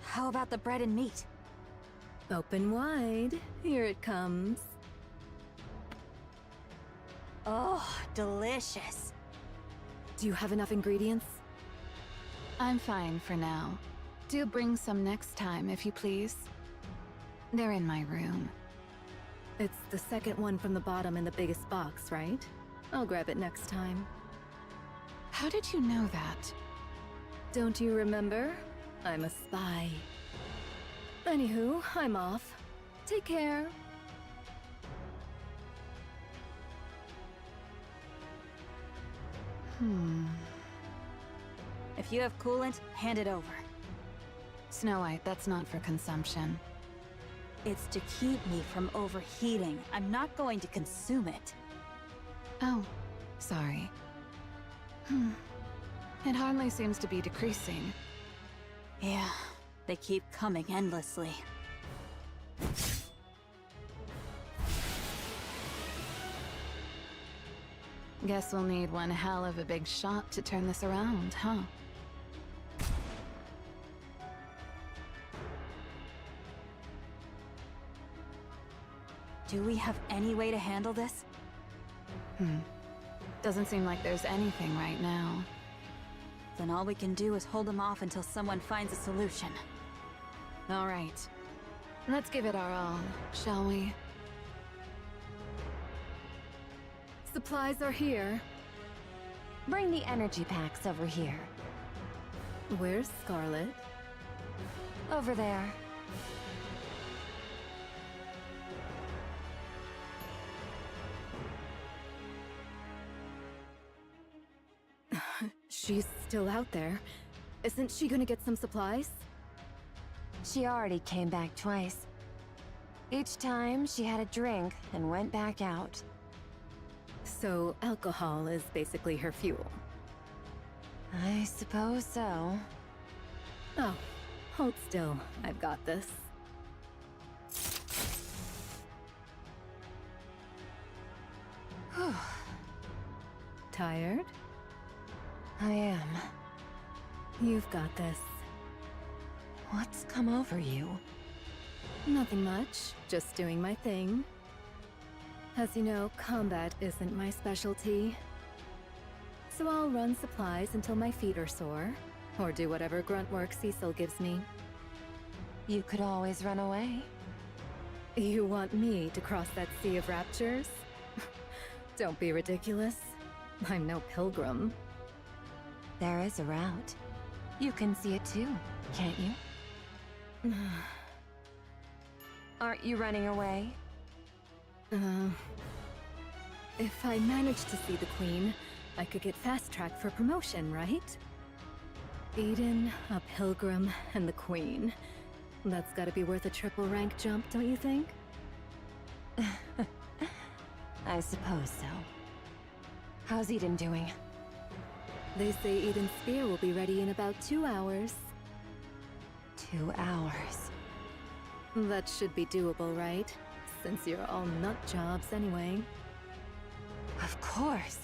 Speaker 6: How about the bread and meat?
Speaker 11: Open wide. Here it comes.
Speaker 6: Oh, delicious.
Speaker 11: Do you have enough ingredients?
Speaker 4: I'm fine for now. Do bring some next time, if you please. They're in my room.
Speaker 11: It's the second one from the bottom in the biggest box, right? I'll grab it next time.
Speaker 4: How did you know that?
Speaker 11: Don't you remember? I'm a spy. Anywho, I'm off. Take care.
Speaker 6: If you have coolant, hand it over.
Speaker 4: Snow White, that's not for consumption.
Speaker 6: It's to keep me from overheating. I'm not going to consume it.
Speaker 4: Oh, sorry. It hardly seems to be decreasing.
Speaker 6: Yeah, they keep coming endlessly.
Speaker 4: Guess we'll need one hell of a big shot to turn this around, huh?
Speaker 6: Do we have any way to handle this?
Speaker 4: Doesn't seem like there's anything right now.
Speaker 6: Then all we can do is hold them off until someone finds a solution.
Speaker 4: All right. Let's give it our all, shall we?
Speaker 11: Supplies are here.
Speaker 7: Bring the energy packs over here.
Speaker 11: Where's Scarlet?
Speaker 7: Over there.
Speaker 11: She's still out there. Isn't she gonna get some supplies?
Speaker 7: She already came back twice. Each time, she had a drink and went back out.
Speaker 11: So, alcohol is basically her fuel.
Speaker 7: I suppose so.
Speaker 11: Oh, hold still. I've got this. Tired?
Speaker 7: I am.
Speaker 11: You've got this.
Speaker 7: What's come over you?
Speaker 11: Nothing much. Just doing my thing. As you know, combat isn't my specialty. So I'll run supplies until my feet are sore, or do whatever grunt work Cecil gives me.
Speaker 7: You could always run away.
Speaker 11: You want me to cross that sea of raptures? Don't be ridiculous. I'm no pilgrim.
Speaker 7: There is a route. You can see it too, can't you? Aren't you running away?
Speaker 11: If I managed to see the Queen, I could get fast-tracked for promotion, right? Eden, a pilgrim, and the Queen. That's gotta be worth a triple rank jump, don't you think?
Speaker 7: I suppose so. How's Eden doing?
Speaker 11: They say Eden's spear will be ready in about 2 hours.
Speaker 7: 2 hours.
Speaker 11: That should be doable, right? Since you're all nut jobs anyway.
Speaker 7: Of course.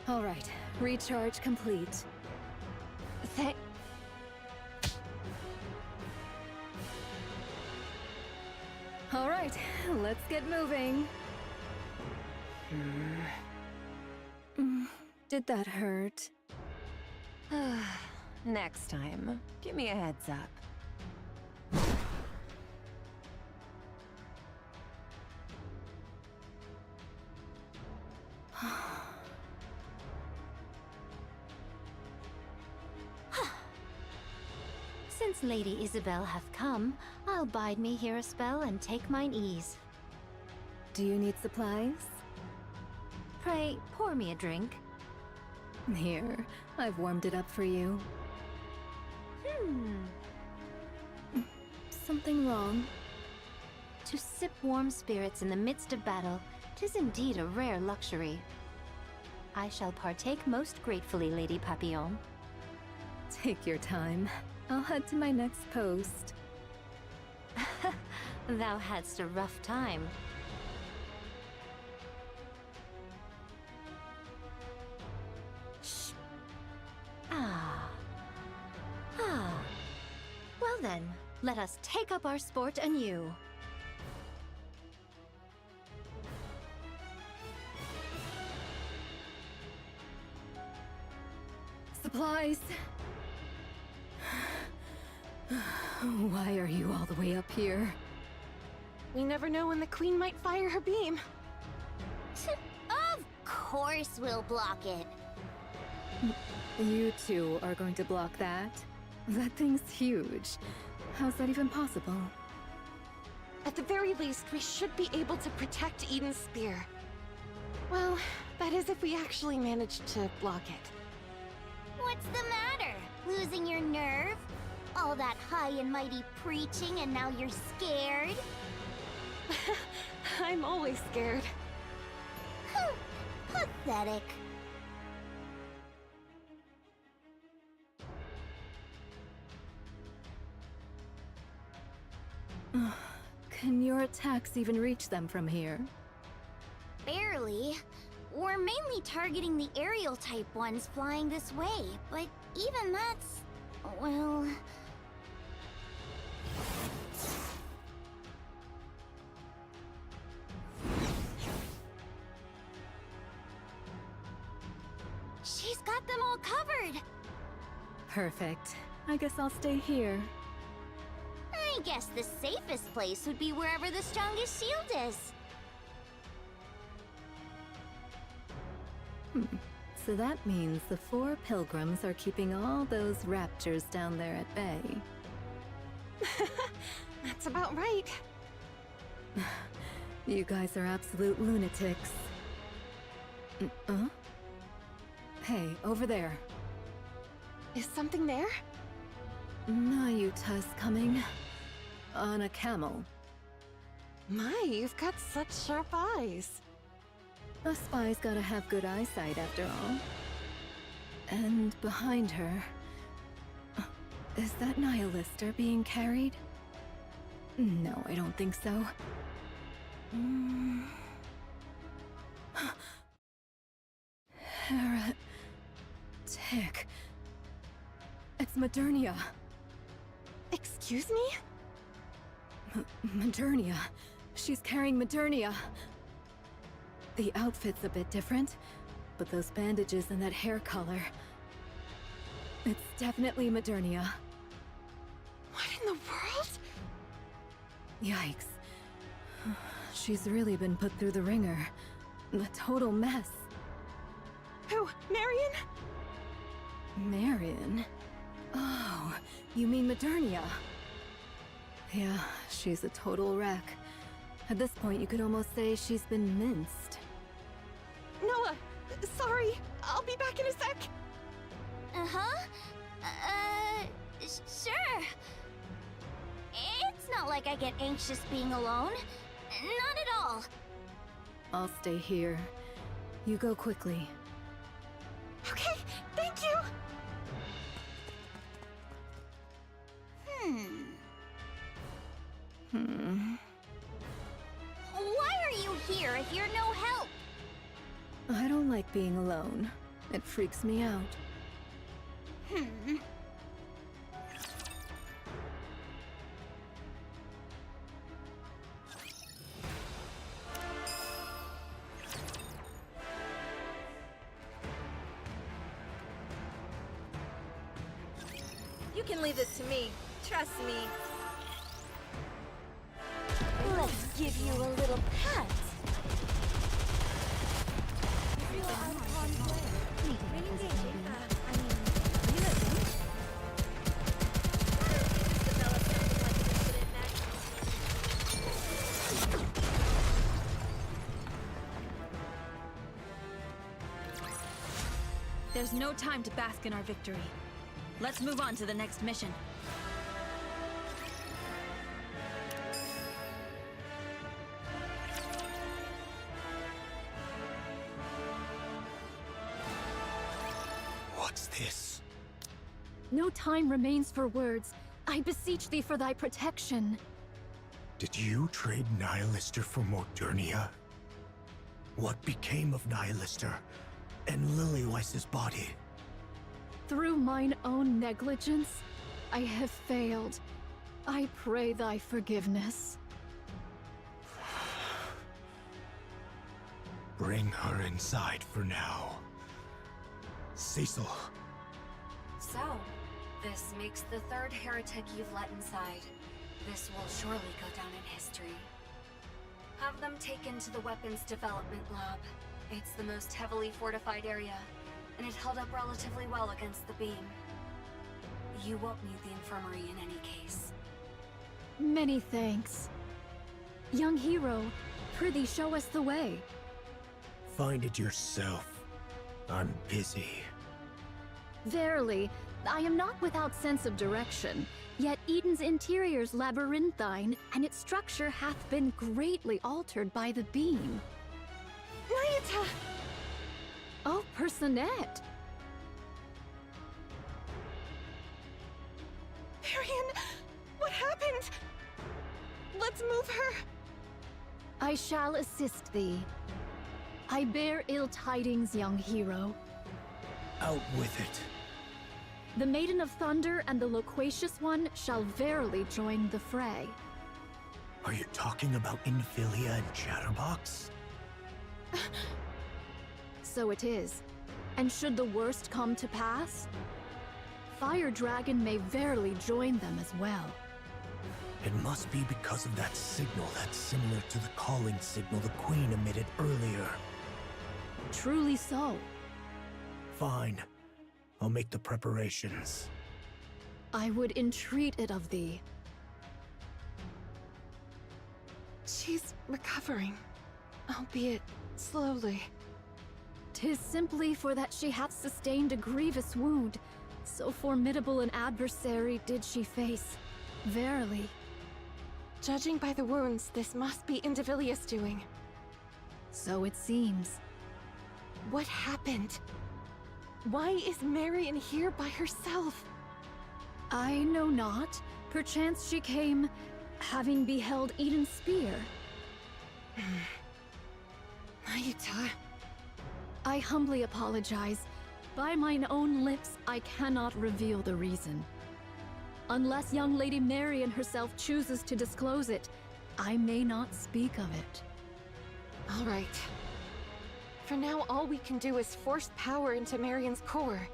Speaker 11: All right, recharge complete. All right, let's get moving. Did that hurt?
Speaker 7: Next time, give me a heads up.
Speaker 3: Since Lady Isabel hath come, I'll bide me here a spell and take mine ease.
Speaker 11: Do you need supplies?
Speaker 3: Pray, pour me a drink.
Speaker 11: Here, I've warmed it up for you. Something wrong?
Speaker 3: To sip warm spirits in the midst of battle, 'tis indeed a rare luxury. I shall partake most gratefully, Lady Papillon.
Speaker 11: Take your time. I'll head to my next post.
Speaker 3: Thou hadst a rough time. Shh. Well then, let us take up our sport anew.
Speaker 11: Supplies! Why are you all the way up here?
Speaker 8: We never know when the Queen might fire her beam.
Speaker 3: Of course we'll block it.
Speaker 11: You two are going to block that? That thing's huge. How's that even possible?
Speaker 8: At the very least, we should be able to protect Eden's spear. Well, that is if we actually manage to block it.
Speaker 3: What's the matter? Losing your nerve? All that high and mighty preaching and now you're scared?
Speaker 8: I'm always scared.
Speaker 3: Pathetic.
Speaker 11: Can your attacks even reach them from here?
Speaker 3: Barely. We're mainly targeting the aerial type ones flying this way, but even that's... well... She's got them all covered.
Speaker 11: Perfect. I guess I'll stay here.
Speaker 3: I guess the safest place would be wherever the strongest shield is.
Speaker 11: So that means the 4 pilgrims are keeping all those raptors down there at bay.
Speaker 8: That's about right.
Speaker 11: You guys are absolute lunatics. Hey, over there.
Speaker 8: Is something there?
Speaker 11: Nayuta's coming. On a camel.
Speaker 8: My, you've got such sharp eyes.
Speaker 11: A spy's gotta have good eyesight after all. And behind her... Is that Nihilister being carried? No, I don't think so. Heretic. It's Modernia.
Speaker 8: Excuse me?
Speaker 11: Modernia. She's carrying Modernia. The outfit's a bit different, but those bandages and that hair color... It's definitely Modernia.
Speaker 8: What in the world?
Speaker 11: Yikes. She's really been put through the ringer. A total mess.
Speaker 8: Who? Marion?
Speaker 11: Marion? Oh, you mean Modernia? Yeah, she's a total wreck. At this point, you could almost say she's been minced.
Speaker 8: Noah, sorry. I'll be back in a sec.
Speaker 3: Uh-huh. Sure. It's not like I get anxious being alone. Not at all.
Speaker 11: I'll stay here. You go quickly.
Speaker 8: Okay, thank you!
Speaker 3: Why are you here if you're no help?
Speaker 11: I don't like being alone. It freaks me out.
Speaker 12: You can leave this to me. Trust me.
Speaker 3: Let's give you a little pat.
Speaker 18: There's no time to bask in our victory. Let's move on to the next mission.
Speaker 2: What's this?
Speaker 9: No time remains for words. I beseech thee for thy protection.
Speaker 2: Did you trade Nihilister for Modernia? What became of Nihilister and Lilyweiss's body?
Speaker 9: Through mine own negligence, I have failed. I pray thy forgiveness.
Speaker 2: Bring her inside for now. Cecil.
Speaker 1: So, this makes the 3rd heretic you've let inside. This will surely go down in history. Have them taken to the weapons development lab. It's the most heavily fortified area, and it held up relatively well against the beam. You won't need the infirmary in any case.
Speaker 9: Many thanks. Young hero, prithee show us the way.
Speaker 2: Find it yourself. I'm busy.
Speaker 9: Verily, I am not without sense of direction, yet Eden's interior's labyrinthine, and its structure hath been greatly altered by the beam.
Speaker 8: Nayuta!
Speaker 9: Oh, Personette!
Speaker 8: Marion, what happened? Let's move her.
Speaker 9: I shall assist thee. I bear ill tidings, young hero.
Speaker 2: Out with it.
Speaker 9: The Maiden of Thunder and the Loquacious One shall verily join the fray.
Speaker 2: Are you talking about Infilia and Chatterbox?
Speaker 9: So it is. And should the worst come to pass, Fire Dragon may verily join them as well.
Speaker 2: It must be because of that signal that's similar to the calling signal the Queen emitted earlier.
Speaker 9: Truly so.
Speaker 2: Fine. I'll make the preparations.
Speaker 9: I would entreat it of thee.
Speaker 8: She's recovering, albeit slowly.
Speaker 9: 'Tis simply for that she hath sustained a grievous wound. So formidable an adversary did she face. Verily.
Speaker 8: Judging by the wounds, this must be Indivilius' doing.
Speaker 9: So it seems.
Speaker 8: What happened? Why is Marion here by herself?
Speaker 9: I know not. Perchance she came, having beheld Eden's spear.
Speaker 8: Mayuta.
Speaker 9: I humbly apologize. By mine own lips, I cannot reveal the reason. Unless young Lady Marion herself chooses to disclose it, I may not speak of it.
Speaker 8: All right. For now, all we can do is force power into Marion's core.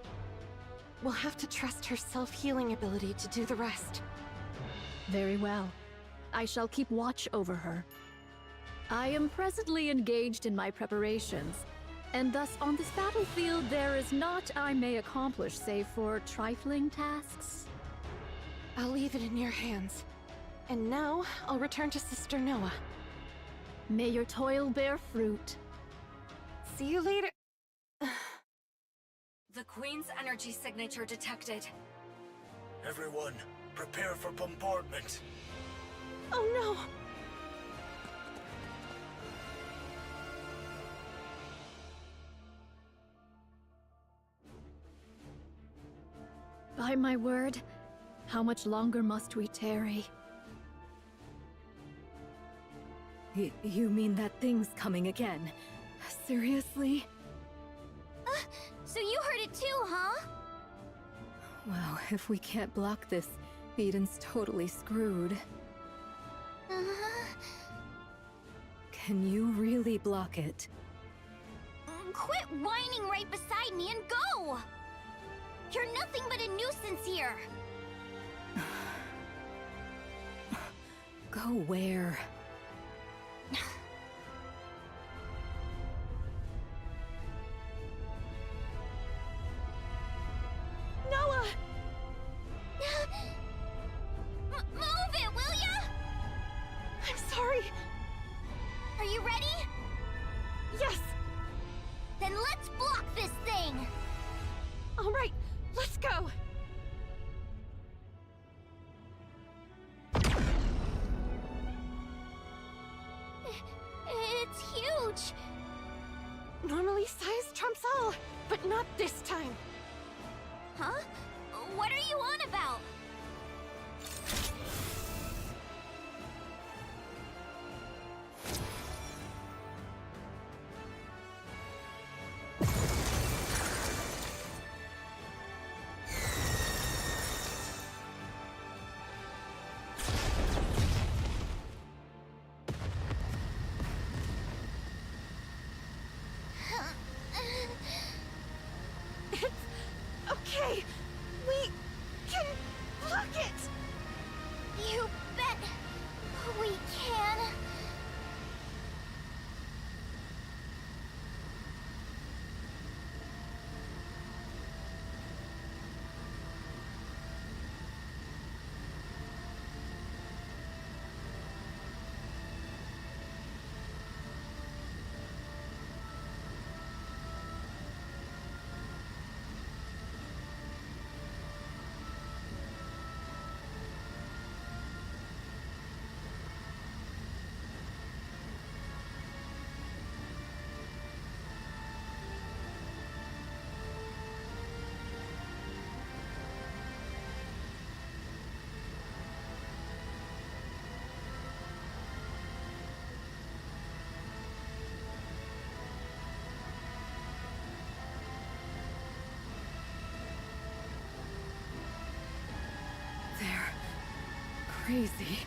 Speaker 8: We'll have to trust her self-healing ability to do the rest.
Speaker 9: Very well. I shall keep watch over her. I am presently engaged in my preparations, and thus on this battlefield there is naught I may accomplish save for trifling tasks.
Speaker 8: I'll leave it in your hands. And now, I'll return to Sister Noah.
Speaker 9: May your toil bear fruit.
Speaker 8: See you later.
Speaker 1: The Queen's energy signature detected.
Speaker 2: Everyone, prepare for bombardment.
Speaker 8: Oh no!
Speaker 9: By my word, how much longer must we tarry?
Speaker 11: You mean that thing's coming again? Seriously?
Speaker 3: So you heard it too, huh?
Speaker 11: Well, if we can't block this, Eden's totally screwed. Can you really block it?
Speaker 3: Quit whining right beside me and go! You're nothing but a nuisance here!
Speaker 11: Go where?
Speaker 8: Noah!
Speaker 3: Move it, will ya?
Speaker 8: I'm sorry.
Speaker 3: Are you ready?
Speaker 8: Yes!
Speaker 3: Then let's block this thing!
Speaker 8: All right, let's go!
Speaker 3: It's huge!
Speaker 8: Normally size trumps all, but not this time.
Speaker 3: Huh? What are you on about?
Speaker 8: Okay, we can block it!
Speaker 3: You bet we can.
Speaker 11: They're crazy.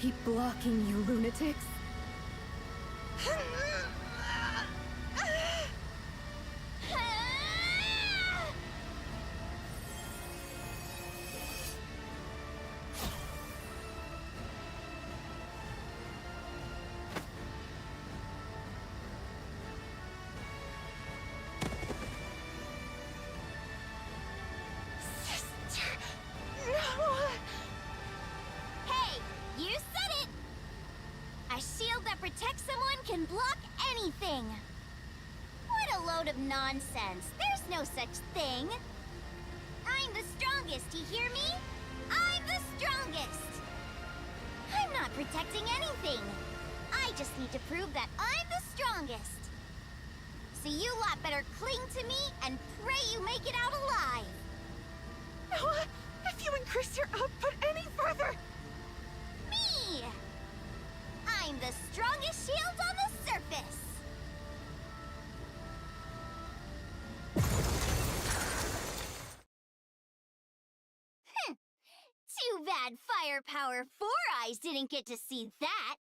Speaker 11: Keep blocking, you lunatics.
Speaker 3: Hey, you said it! A shield that protects someone can block anything! What a load of nonsense. There's no such thing. I'm the strongest, you hear me? I'm the strongest! I'm not protecting anything. I just need to prove that I'm the strongest. So you lot better cling to me and pray you make it out alive.
Speaker 8: Noah, if you increase your output any further...
Speaker 3: Me! I'm the strongest shield on the surface! Too bad Firepower 4 Eyes didn't get to see that!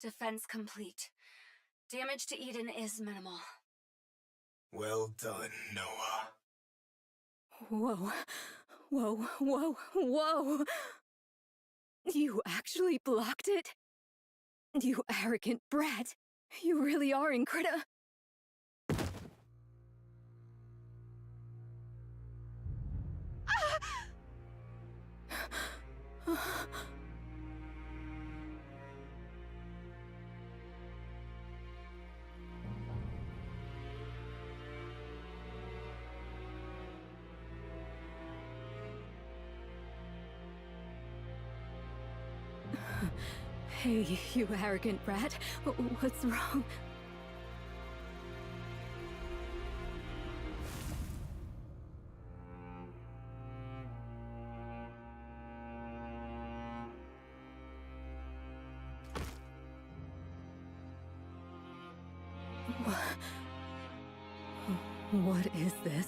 Speaker 1: Defense complete. Damage to Eden is minimal.
Speaker 2: Well done, Noah.
Speaker 11: Whoa. Whoa, whoa, whoa! You actually blocked it? You arrogant brat! You really are incredible. Hey, you arrogant brat. What's wrong? What is this?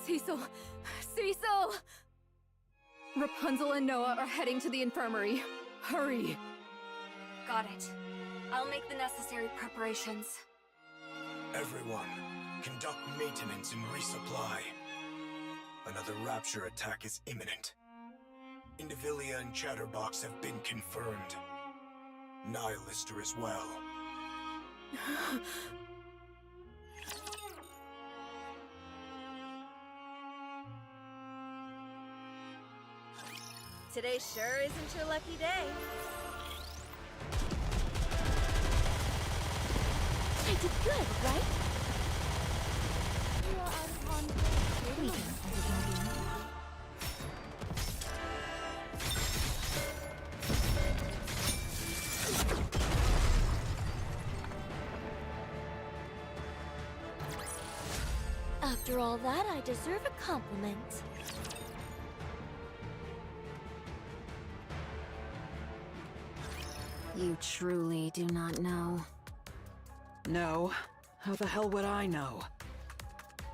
Speaker 11: Cecil! Cecil! Rapunzel and Noah are heading to the infirmary. Hurry!
Speaker 1: Got it. I'll make the necessary preparations.
Speaker 2: Everyone, conduct maintenance and resupply. Another Rapture attack is imminent. Indivilia and Chatterbox have been confirmed. Nihilister as well.
Speaker 12: Today sure isn't your lucky day.
Speaker 3: I did good, right?
Speaker 14: After all that, I deserve a compliment.
Speaker 5: You truly do not know.
Speaker 13: No. How the hell would I know?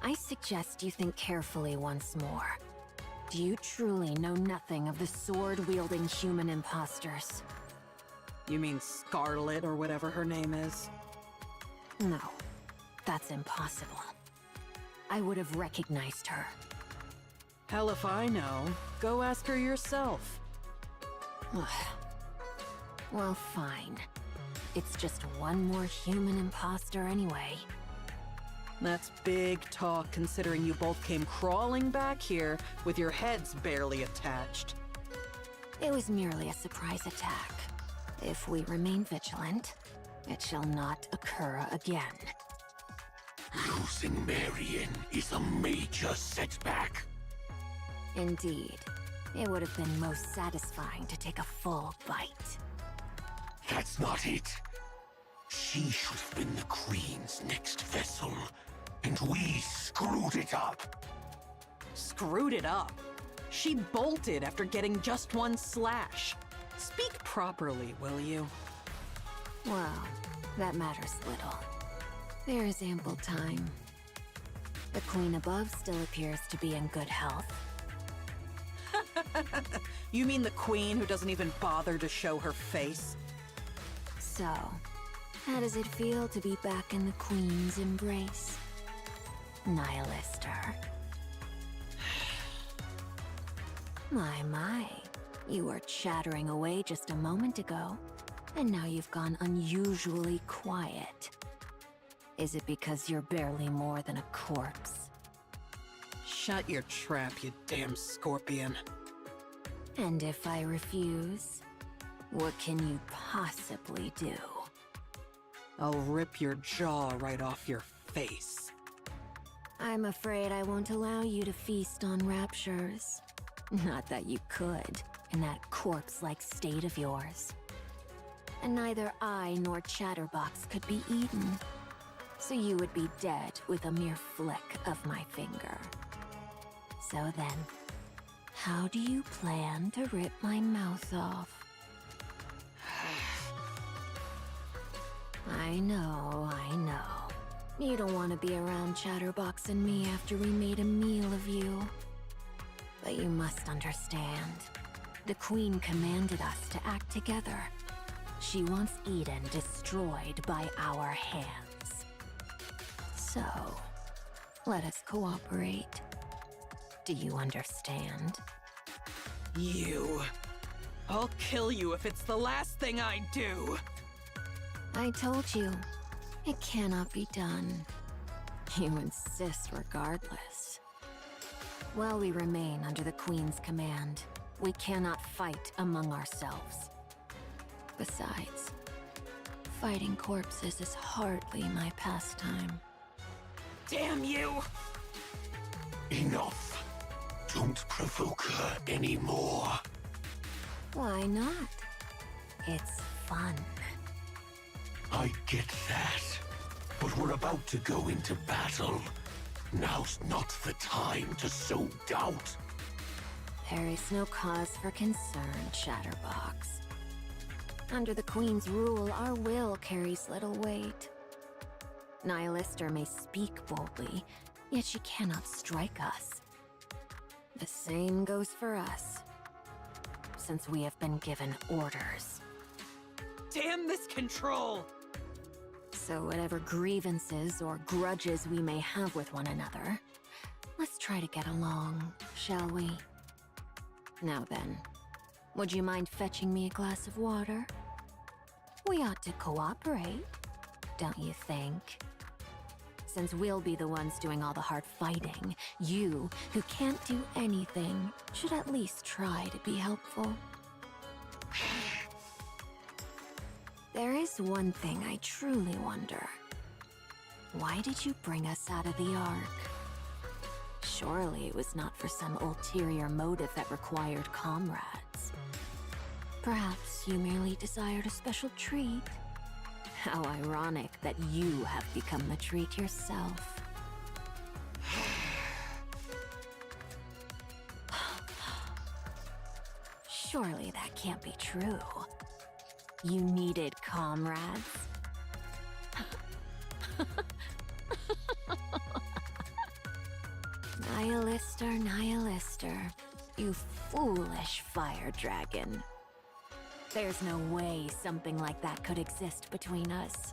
Speaker 5: I suggest you think carefully once more. Do you truly know nothing of the sword-wielding human imposters?
Speaker 13: You mean Scarlet or whatever her name is?
Speaker 5: No. That's impossible. I would have recognized her.
Speaker 13: Hell if I know. Go ask her yourself.
Speaker 5: Well, fine. It's just one more human imposter anyway.
Speaker 13: That's big talk considering you both came crawling back here with your heads barely attached.
Speaker 5: It was merely a surprise attack. If we remain vigilant, it shall not occur again.
Speaker 16: Losing Marion is a major setback.
Speaker 5: Indeed. It would have been most satisfying to take a full bite.
Speaker 16: That's not it. She should have been the Queen's next vessel. And we screwed it up.
Speaker 13: Screwed it up? She bolted after getting just one slash. Speak properly, will you?
Speaker 5: Well, that matters little. There is ample time. The queen above still appears to be in good health.
Speaker 13: You mean the queen who doesn't even bother to show her face?
Speaker 5: So, how does it feel to be back in the queen's embrace? Nihilister. My, you were chattering away just a moment ago, and now you've gone unusually quiet. Is it because you're barely more than a corpse?
Speaker 13: Shut your trap, you damn scorpion.
Speaker 5: And if I refuse, what can you possibly do?
Speaker 13: I'll rip your jaw right off your face.
Speaker 5: I'm afraid I won't allow you to feast on raptures. Not that you could, in that corpse-like state of yours. And neither I nor Chatterbox could be eaten. So you would be dead with a mere flick of my finger. So then, how do you plan to rip my mouth off? I know. You don't want to be around Chatterbox and me after we made a meal of you. But you must understand. The Queen commanded us to act together. She wants Eden destroyed by our hands. So, let us cooperate. Do you understand?
Speaker 13: You. I'll kill you if it's the last thing I do.
Speaker 5: I told you, it cannot be done. You insist regardless. While we remain under the Queen's command, we cannot fight among ourselves. Besides, fighting corpses is hardly my pastime.
Speaker 13: Damn you!
Speaker 16: Enough. Don't provoke her anymore.
Speaker 5: Why not? It's fun.
Speaker 16: I get that. But we're about to go into battle. Now's not the time to sow doubt.
Speaker 5: There is no cause for concern, Chatterbox. Under the Queen's rule, our will carries little weight. Nihilister may speak boldly, yet she cannot strike us. The same goes for us, since we have been given orders.
Speaker 13: Damn this control!
Speaker 5: So whatever grievances or grudges we may have with one another, let's try to get along, shall we? Now then, would you mind fetching me a glass of water? We ought to cooperate, don't you think? Since we'll be the ones doing all the hard fighting, you, who can't do anything, should at least try to be helpful. There is one thing I truly wonder. Why did you bring us out of the Ark? Surely it was not for some ulterior motive that required comrades. Perhaps you merely desired a special treat. How ironic that you have become the treat yourself. Surely that can't be true. You needed comrades. Nihilister, you foolish fire dragon. There's no way something like that could exist between us.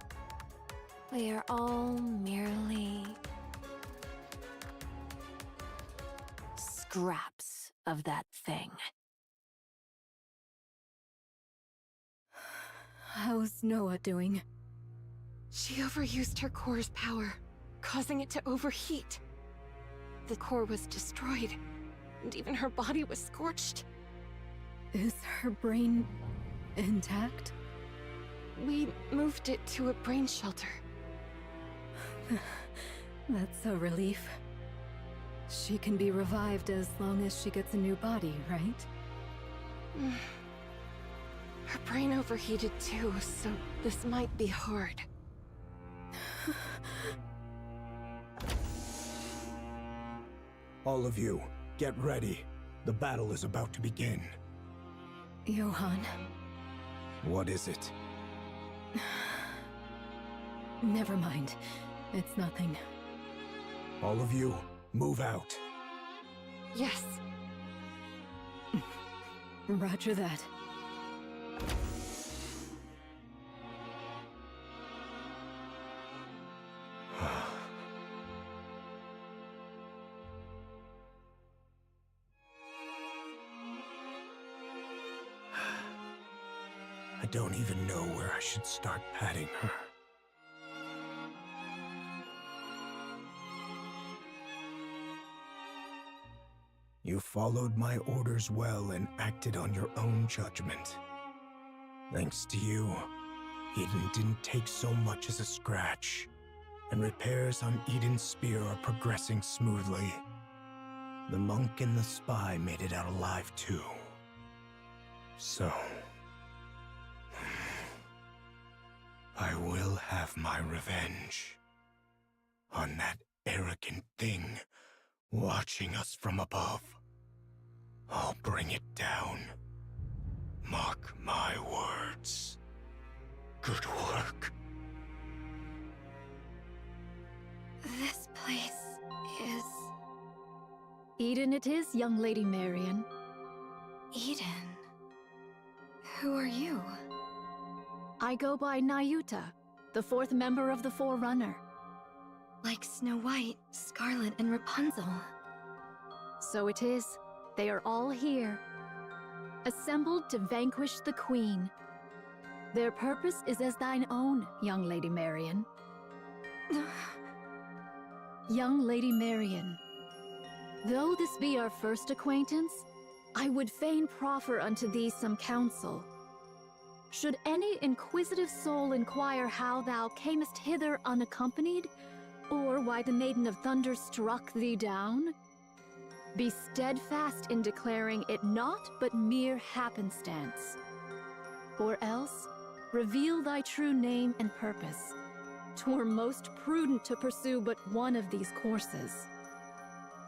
Speaker 5: We are all merely scraps of that thing.
Speaker 11: How's Noah doing?
Speaker 8: She overused her core's power, causing it to overheat. The core was destroyed, and even her body was scorched.
Speaker 11: Is her brain intact?
Speaker 8: We moved it to a brain shelter.
Speaker 11: That's a relief. She can be revived as long as she gets a new body, right?
Speaker 8: Her brain overheated too, so this might be hard.
Speaker 2: All of you, get ready. The battle is about to begin.
Speaker 11: Johann.
Speaker 2: What is it?
Speaker 11: Never mind. It's nothing.
Speaker 2: All of you, move out.
Speaker 11: Yes. Roger that.
Speaker 2: I don't even know where I should start patting her. You followed my orders well and acted on your own judgment. Thanks to you, Eden didn't take so much as a scratch, and repairs on Eden's spear are progressing smoothly. The monk and the spy made it out alive too. So... I will have my revenge on that arrogant thing watching us from above. I'll bring it down. Mark my words. Good work.
Speaker 9: This place is...
Speaker 4: Eden it is, young Lady Marion.
Speaker 9: Eden? Who are you?
Speaker 4: I go by Nayuta, the fourth member of the Forerunner.
Speaker 9: Like Snow White, Scarlet, and Rapunzel.
Speaker 4: So it is. They are all here, assembled to vanquish the Queen. Their purpose is as thine own, young Lady Marion. Young Lady Marion, though this be our first acquaintance, I would fain proffer unto thee some counsel. Should any inquisitive soul inquire how thou camest hither unaccompanied, or why the Maiden of Thunder struck thee down, be steadfast in declaring it not but mere happenstance. Or else, reveal thy true name and purpose. 'Twere most prudent to pursue but one of these courses.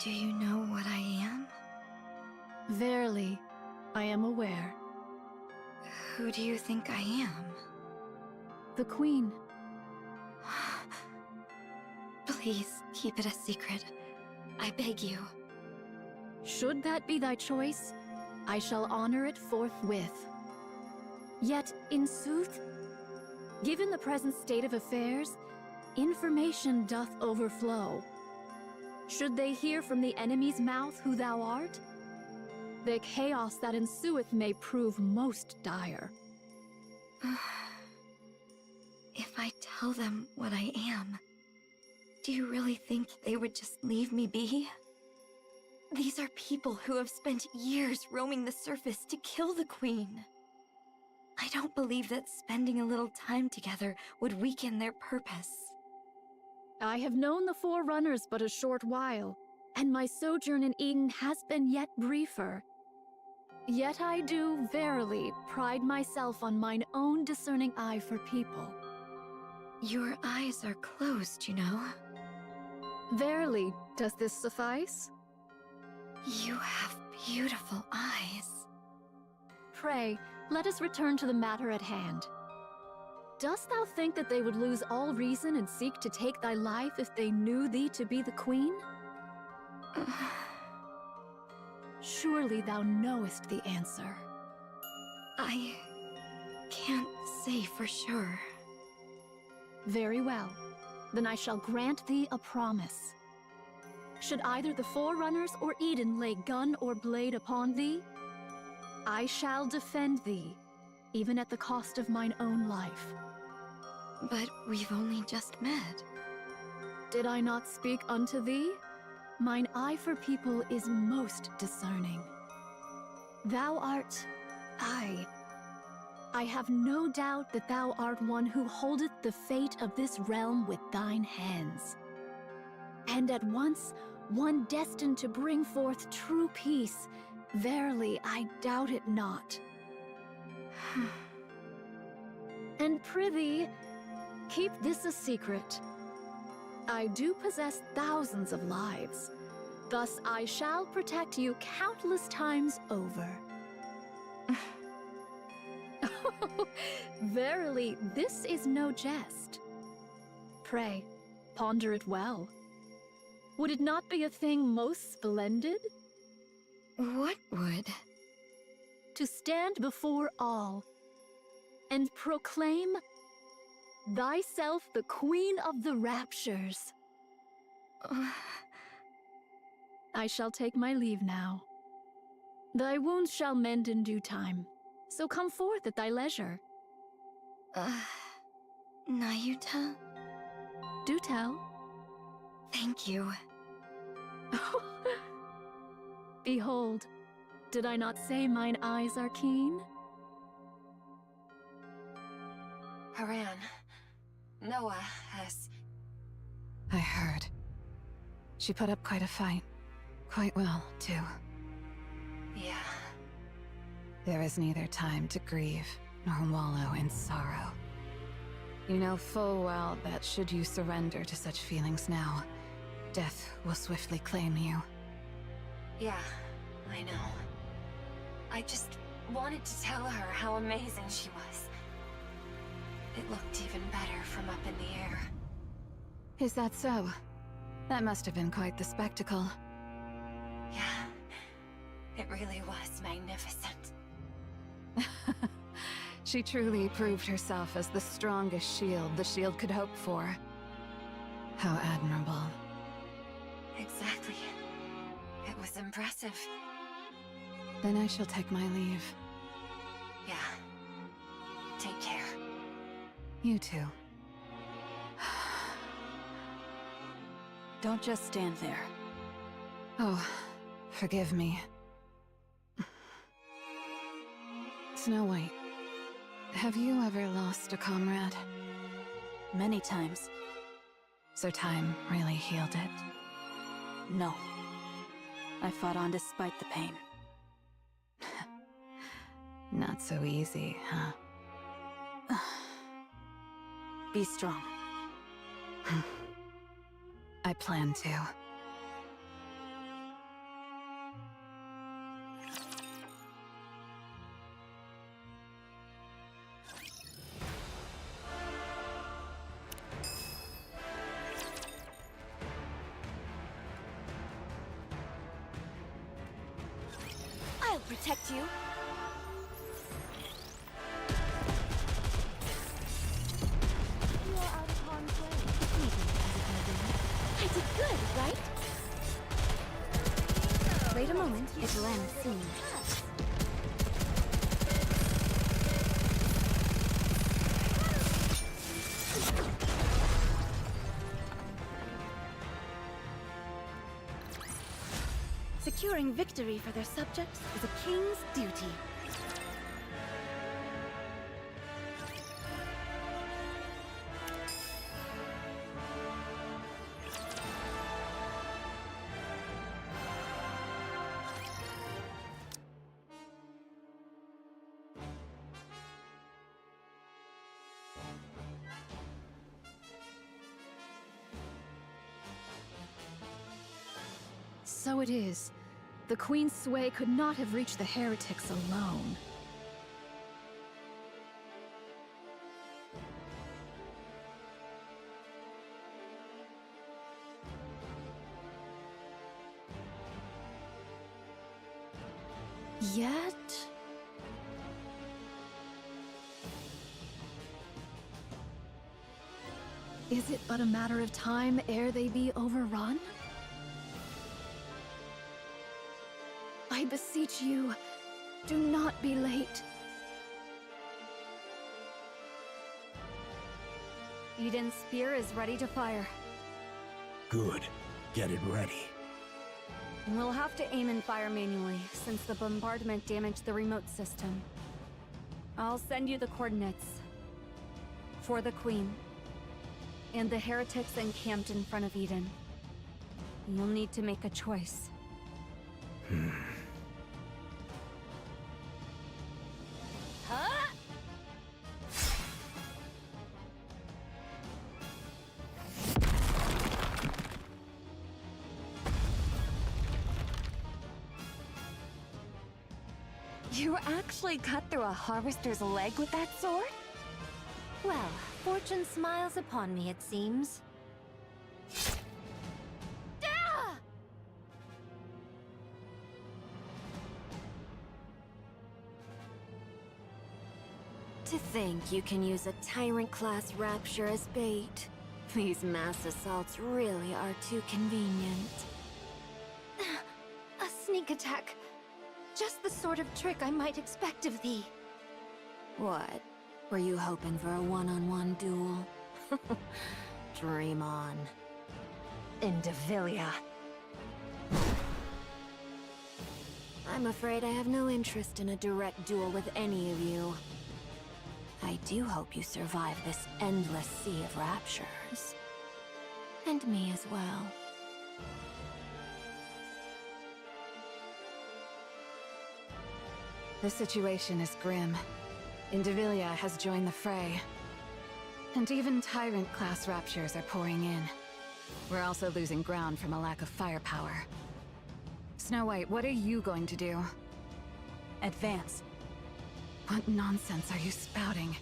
Speaker 9: Do you know what I am?
Speaker 4: Verily, I am aware.
Speaker 9: Who do you think I am?
Speaker 4: The Queen.
Speaker 9: Please, keep it a secret. I beg you.
Speaker 4: Should that be thy choice, I shall honor it forthwith. Yet, in sooth, given the present state of affairs, information doth overflow. Should they hear from the enemy's mouth who thou art, the chaos that ensueth may prove most dire.
Speaker 9: If I tell them what I am, do you really think they would just leave me be? These are people who have spent years roaming the surface to kill the Queen. I don't believe that spending a little time together would weaken their purpose.
Speaker 4: I have known the Forerunners but a short while, and my sojourn in Eden has been yet briefer. Yet I do, verily, pride myself on mine own discerning eye for people.
Speaker 9: Your eyes are closed, you know.
Speaker 4: Verily, does this suffice?
Speaker 9: You have beautiful eyes.
Speaker 4: Pray, let us return to the matter at hand. Dost thou think that they would lose all reason and seek to take thy life if they knew thee to be the Queen? Surely thou knowest the answer.
Speaker 9: I can't say for sure.
Speaker 4: Very well. Then I shall grant thee a promise. Should either the Forerunners or Eden lay gun or blade upon thee, I shall defend thee, even at the cost of mine own life.
Speaker 9: But we've only just met.
Speaker 4: Did I not speak unto thee? Mine eye for people is most discerning. Thou art... I have no doubt that thou art one who holdeth the fate of this realm with thine hands. And at once, one destined to bring forth true peace. Verily, I doubt it not. And prithee, keep this a secret. I do possess thousands of lives,
Speaker 9: Thus I shall protect you countless times over. Verily, this is no jest. Pray, ponder it well. Would it not be a thing most splendid?
Speaker 4: What would?
Speaker 9: To stand before all and proclaim thyself the Queen of the Raptures. I shall take my leave now. Thy wounds shall mend in due time, so come forth at thy leisure.
Speaker 17: Nayuta?
Speaker 9: Do tell.
Speaker 17: Thank you.
Speaker 9: Behold, did I not say mine eyes are keen?
Speaker 5: Haran, Noah has...
Speaker 4: I heard. She put up quite a fight. Quite well, too.
Speaker 5: Yeah.
Speaker 4: There is neither time to grieve, nor wallow in sorrow. You know full well that should you surrender to such feelings now, death will swiftly claim you.
Speaker 5: Yeah, I know. I just wanted to tell her how amazing she was. It looked even better from up in the air.
Speaker 4: Is that so? That must have been quite the spectacle.
Speaker 5: Yeah, it really was magnificent.
Speaker 4: She truly proved herself as the strongest shield the shield could hope for. How admirable.
Speaker 5: Exactly. It was impressive.
Speaker 4: Then I shall take my leave.
Speaker 5: Yeah. Take care.
Speaker 4: You too.
Speaker 6: Don't just stand there.
Speaker 4: Oh, forgive me. Snow White, have you ever lost a comrade?
Speaker 6: Many times.
Speaker 4: So time really healed it?
Speaker 6: No. I fought on despite the pain.
Speaker 4: Not so easy, huh?
Speaker 6: Be strong.
Speaker 4: I plan to.
Speaker 14: I'll protect you. You're out of harm's way. I did good, right? Wait a moment, it'll end soon. Securing victory for their subjects is a king's duty.
Speaker 9: So it is. The Queen's sway could not have reached the heretics alone. Yet... is it but a matter of time ere they be overrun? I beseech you, do not be late.
Speaker 1: Eden's spear is ready to fire.
Speaker 2: Good. Get it ready.
Speaker 1: We'll have to aim and fire manually, since the bombardment damaged the remote system. I'll send you the coordinates. For the Queen. And the heretics encamped in front of Eden. You'll need to make a choice.
Speaker 4: You actually cut through a harvester's leg with that sword?
Speaker 7: Well, fortune smiles upon me, it seems.
Speaker 5: To think you can use a Tyrant-class Rapture as bait. These mass assaults really are too convenient.
Speaker 7: A sneak attack. Just the sort of trick I might expect of thee.
Speaker 5: What? Were you hoping for a one-on-one duel? Dream on.
Speaker 7: Indivilia.
Speaker 5: I'm afraid I have no interest in a direct duel with any of you. I do hope you survive this endless sea of raptures. And me as well.
Speaker 4: The situation is grim. Indivilia has joined the fray. And even Tyrant-class raptures are pouring in. We're also losing ground from a lack of firepower. Snow White, what are you going to do?
Speaker 6: Advance.
Speaker 4: What nonsense are you spouting?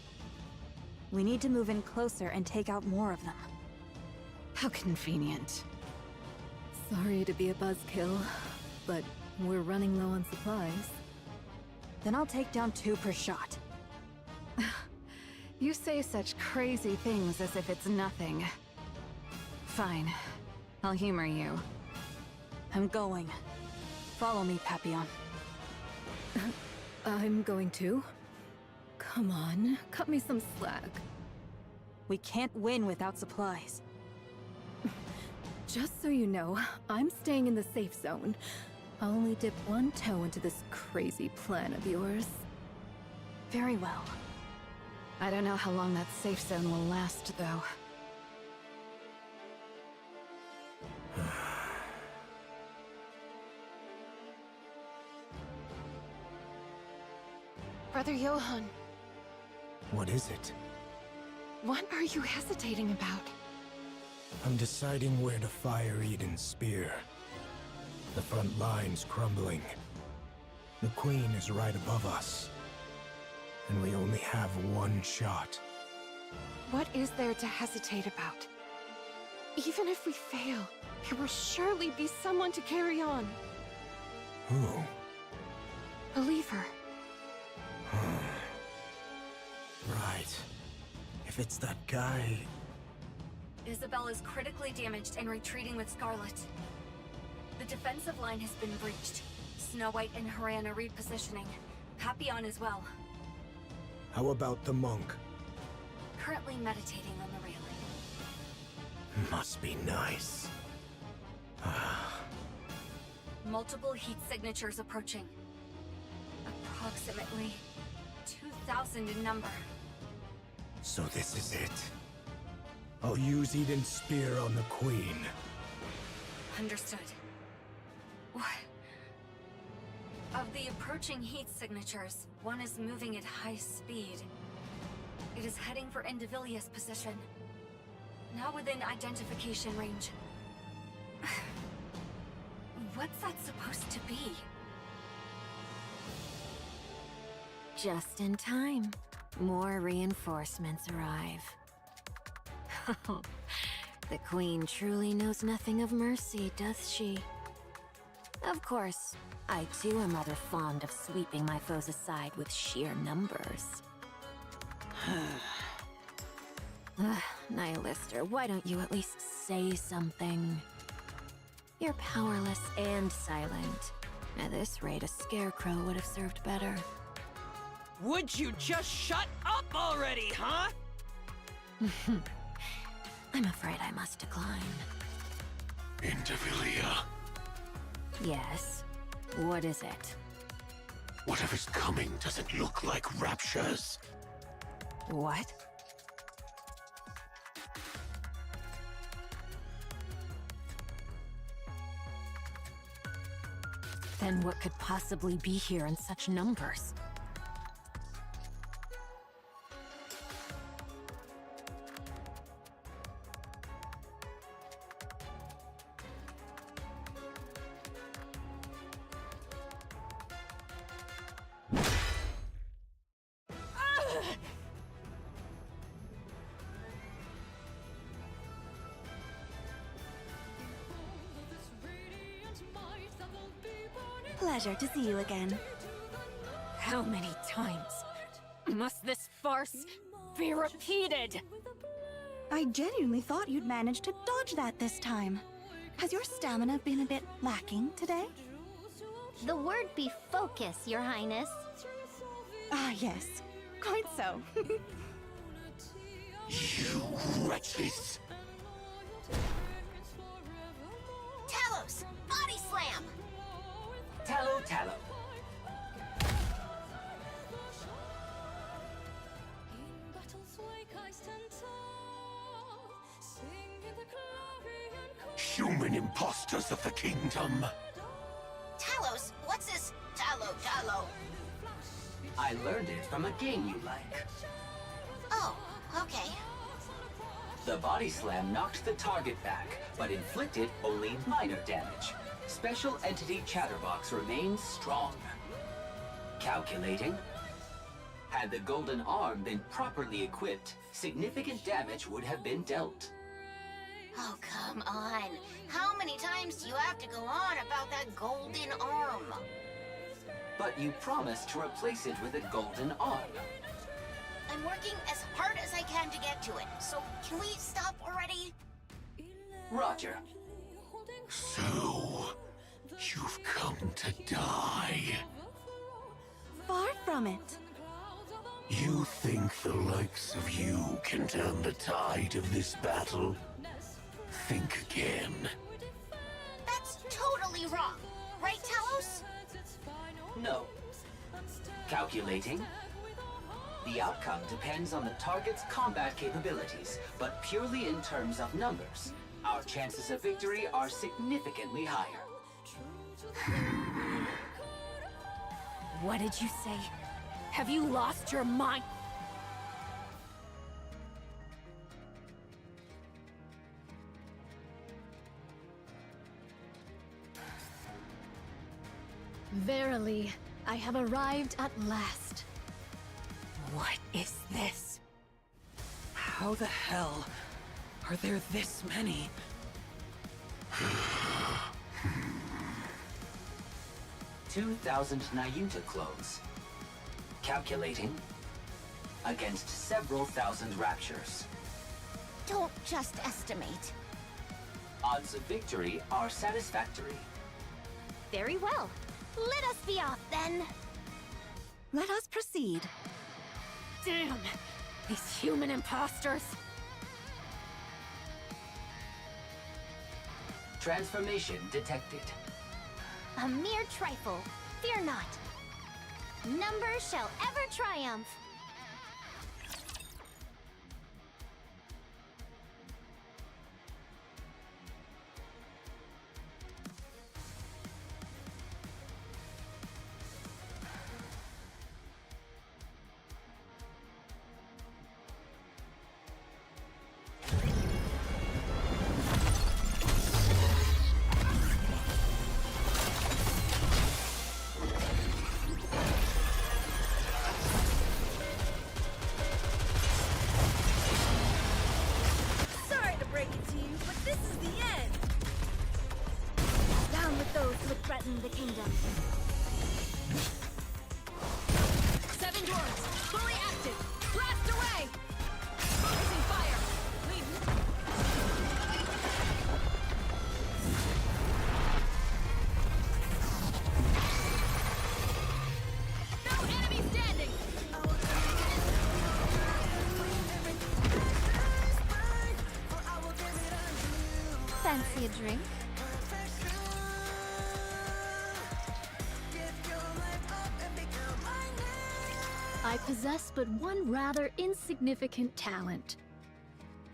Speaker 6: We need to move in closer and take out more of them.
Speaker 4: How convenient.
Speaker 11: Sorry to be a buzzkill, but we're running low on supplies.
Speaker 6: Then I'll take down 2 per shot.
Speaker 4: You say such crazy things as if it's nothing. Fine. I'll humor you.
Speaker 6: I'm going. Follow me, Papillon.
Speaker 11: I'm going to. Come on, cut me some slack.
Speaker 6: We can't win without supplies.
Speaker 11: Just so you know, I'm staying in the safe zone. I'll only dip 1 toe into this crazy plan of yours.
Speaker 6: Very well.
Speaker 4: I don't know how long that safe zone will last, though.
Speaker 8: Brother Johann,
Speaker 2: What is it?
Speaker 8: what are you hesitating about?
Speaker 2: I'm deciding where to fire Eden's spear. The front line's crumbling. The Queen is right above us. And we only have 1 shot.
Speaker 8: What is there to hesitate about? Even if we fail, there will surely be someone to carry on.
Speaker 2: Who?
Speaker 8: Believe her.
Speaker 2: Right. If it's that guy...
Speaker 1: Isabel is critically damaged and retreating with Scarlet. The defensive line has been breached. Snow White and Haran are repositioning. Papillon as well.
Speaker 2: How about the monk?
Speaker 1: Currently meditating on the railing.
Speaker 2: Must be nice.
Speaker 1: Multiple heat signatures approaching. Approximately 2,000 in number.
Speaker 2: So this is it. I'll use Eden's spear on the Queen.
Speaker 1: Understood. What? Of the approaching heat signatures, one is moving at high speed. It is heading for Indivilia's position. Not within identification range. What's that supposed to be?
Speaker 5: Just in time. More reinforcements arrive. The Queen truly knows nothing of mercy, does she? Of course, I too am rather fond of sweeping my foes aside with sheer numbers. Nihilister, why don't you at least say something? You're powerless and silent. At this rate, a scarecrow would have served better.
Speaker 13: Would you just shut up already, huh?
Speaker 5: I'm afraid I must decline.
Speaker 16: Indivilia,
Speaker 5: Yes? What is it?
Speaker 16: whatever's coming doesn't look like raptures.
Speaker 5: What? Then what could possibly be here in such numbers?
Speaker 10: Pleasure to see you again.
Speaker 9: How many times must this farce be repeated?
Speaker 10: I genuinely thought you'd manage to dodge that this time. Has your stamina been a bit lacking today?
Speaker 3: The word be focus, Your Highness.
Speaker 10: Ah, yes. Quite so.
Speaker 16: You wretches!
Speaker 3: Talos! Body slam!
Speaker 15: Tallow, tallow.
Speaker 16: Human imposters of the kingdom!
Speaker 3: Talos, what's this Tallow?
Speaker 15: I learned it from a game you like.
Speaker 3: Oh, okay.
Speaker 15: The body slam knocked the target back, but inflicted only minor damage. Special Entity Chatterbox remains strong. Calculating. Had the golden arm been properly equipped, significant damage would have been dealt.
Speaker 3: Oh, come on. How many times do you have to go on about that golden arm?
Speaker 15: But you promised to replace it with a golden arm.
Speaker 3: I'm working as hard as I can to get to it, so can we stop already?
Speaker 15: Roger.
Speaker 16: So, you've come to die.
Speaker 10: Far from it.
Speaker 16: You think the likes of you can turn the tide of this battle? Think again.
Speaker 3: That's totally wrong. Right, Talos?
Speaker 15: No. Calculating. The outcome depends on the target's combat capabilities, but purely in terms of numbers. Our chances of victory are significantly higher.
Speaker 9: What did you say? Have you lost your mind? Verily, I have arrived at last. What is this?
Speaker 13: How the hell are there this many?
Speaker 15: 2,000 Nayuta clones. Calculating. Against several thousand raptures.
Speaker 3: Don't just estimate.
Speaker 15: Odds of victory are satisfactory.
Speaker 3: Very well. Let us be off, then.
Speaker 10: Let us proceed.
Speaker 9: Damn! These human imposters!
Speaker 15: Transformation detected.
Speaker 3: A mere trifle. Fear not. Numbers shall ever triumph.
Speaker 1: The kingdom.
Speaker 9: 7 dwarves, fully active. Blast away! Rising fire. No enemy standing.
Speaker 3: Fancy a drink?
Speaker 9: I possess but one rather insignificant talent.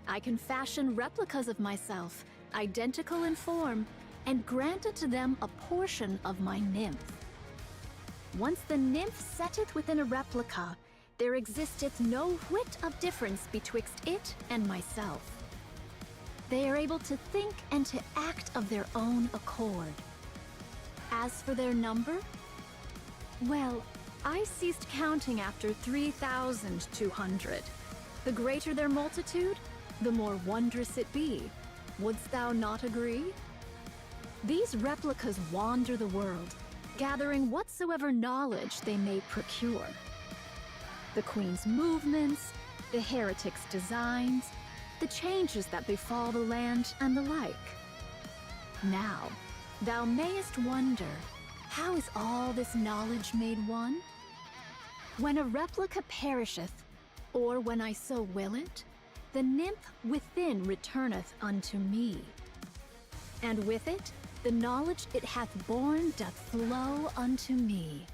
Speaker 9: I can fashion replicas of myself, identical in form, and grant unto them a portion of my nymph. Once the nymph setteth within a replica, there existeth no whit of difference betwixt it and myself. They are able to think and to act of their own accord. As for their number, well, I ceased counting after 3,200. The greater their multitude, the more wondrous it be. Wouldst thou not agree? These replicas wander the world, gathering whatsoever knowledge they may procure. The Queen's movements, the heretic's designs, the changes that befall the land, and the like. Now, thou mayest wonder, how is all this knowledge made one? When a replica perisheth, or when I so will it, the nymph within returneth unto me. And with it, the knowledge it hath borne doth flow unto me.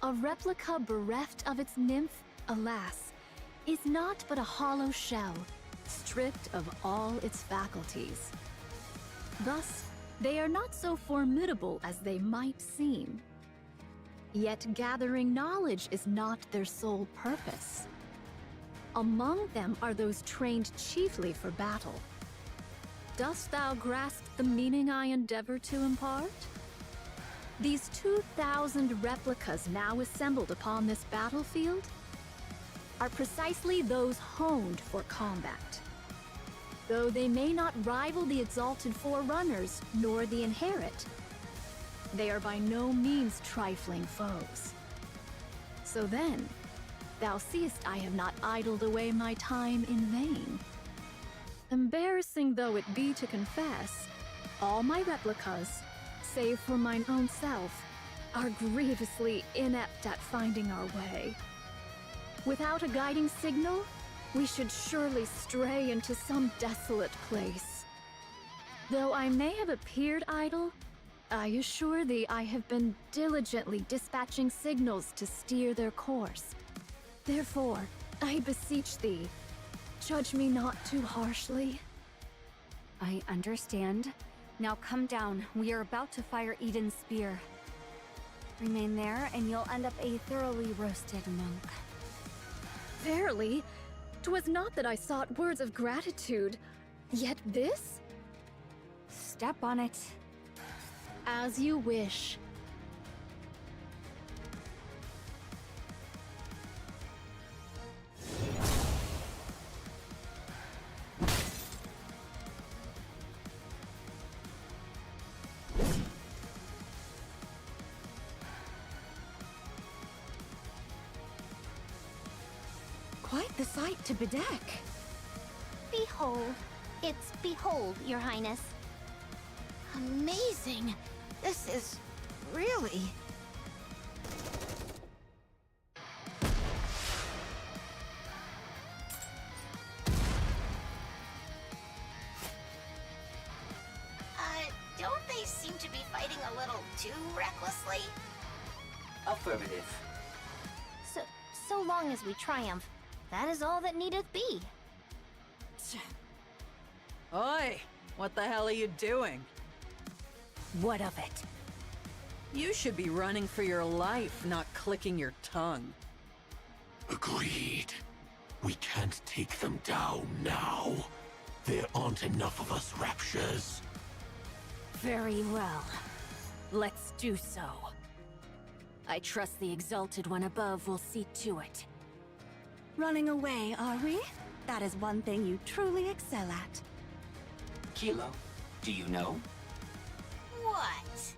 Speaker 9: A replica bereft of its nymph, alas, is not but a hollow shell, stripped of all its faculties. Thus, they are not so formidable as they might seem. Yet gathering knowledge is not their sole purpose. Among them are those trained chiefly for battle. Dost thou grasp the meaning I endeavor to impart? These 2,000 replicas now assembled upon this battlefield are precisely those honed for combat. Though they may not rival the exalted Forerunners nor the Inherit, they are by no means trifling foes. So then, thou seest I have not idled away my time in vain. Embarrassing though it be to confess, all my replicas, save for mine own self, are grievously inept at finding our way. Without a guiding signal, we should surely stray into some desolate place. Though I may have appeared idle, I assure thee I have been diligently dispatching signals to steer their course. Therefore, I beseech thee, judge me not too harshly.
Speaker 1: I understand. Now come down. We are about to fire Eden's spear. Remain there, and you'll end up a thoroughly roasted monk.
Speaker 9: Verily, 'twas not that I sought words of gratitude, yet this?
Speaker 1: Step on it.
Speaker 9: As you wish.
Speaker 10: Quite the sight to bedeck.
Speaker 3: Behold. It's behold, Your Highness.
Speaker 10: Amazing. This is really...
Speaker 3: Don't they seem to be fighting a little too recklessly?
Speaker 15: Affirmative.
Speaker 3: So long as we triumph, that is all that needeth be.
Speaker 13: Oi! What the hell are you doing?
Speaker 10: What of it?
Speaker 13: You should be running for your life, not clicking your tongue.
Speaker 16: Agreed. We can't take them down now. There aren't enough of us Raptures.
Speaker 17: Very well. Let's do so. I trust the Exalted One above will see to it.
Speaker 10: Running away, are we? That is one thing you truly excel at.
Speaker 15: Kilo, do you know?
Speaker 3: What?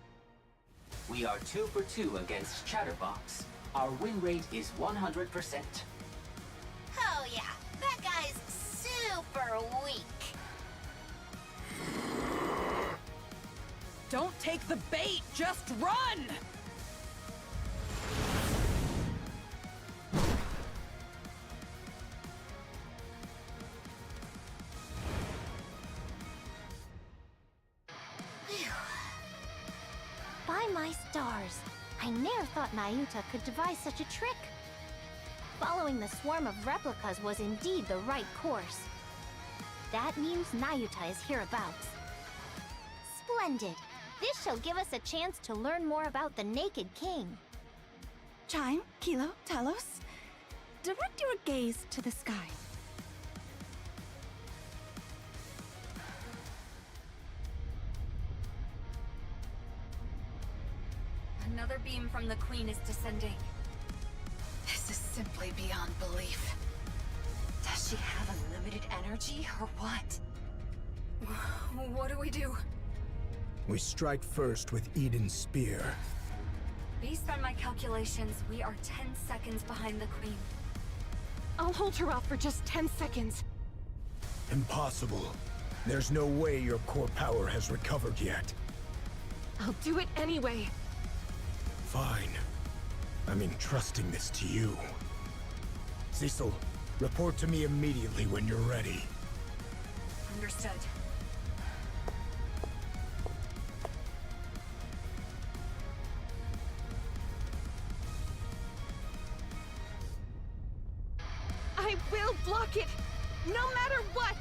Speaker 15: We are 2 for 2 against Chatterbox. Our win rate is 100%.
Speaker 3: Oh yeah, that guy's super weak.
Speaker 13: Don't take the bait, just run!
Speaker 3: By my stars, I ne'er thought Nayuta could devise such a trick. Following the swarm of replicas was indeed the right course. That means Nayuta is hereabouts. Splendid! This shall give us a chance to learn more about the Naked King.
Speaker 10: Chime, Kilo, Talos, direct your gaze to the sky.
Speaker 1: Another beam from the Queen is descending.
Speaker 4: This is simply beyond belief. Does she have unlimited energy, or what? What do we do?
Speaker 2: We strike first with Eden's spear.
Speaker 1: Based on my calculations, we are 10 seconds behind the Queen.
Speaker 8: I'll hold her off for just 10 seconds.
Speaker 2: Impossible. There's no way your core power has recovered yet.
Speaker 8: I'll do it anyway.
Speaker 2: Fine. I'm entrusting this to you. Cecil, report to me immediately when you're ready.
Speaker 1: Understood.
Speaker 8: I will block it, no matter what!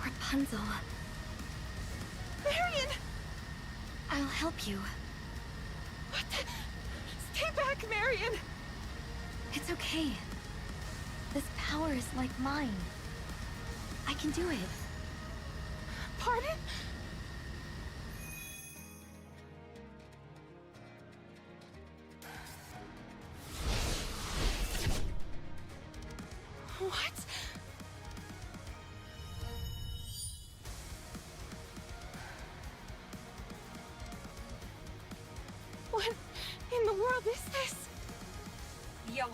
Speaker 1: Rapunzel.
Speaker 8: Marion!
Speaker 1: I'll help you.
Speaker 8: What the? Stay back, Marion!
Speaker 1: It's okay. This power is like mine. I can do it.
Speaker 8: Pardon? What? What in the world is this?
Speaker 1: Johan.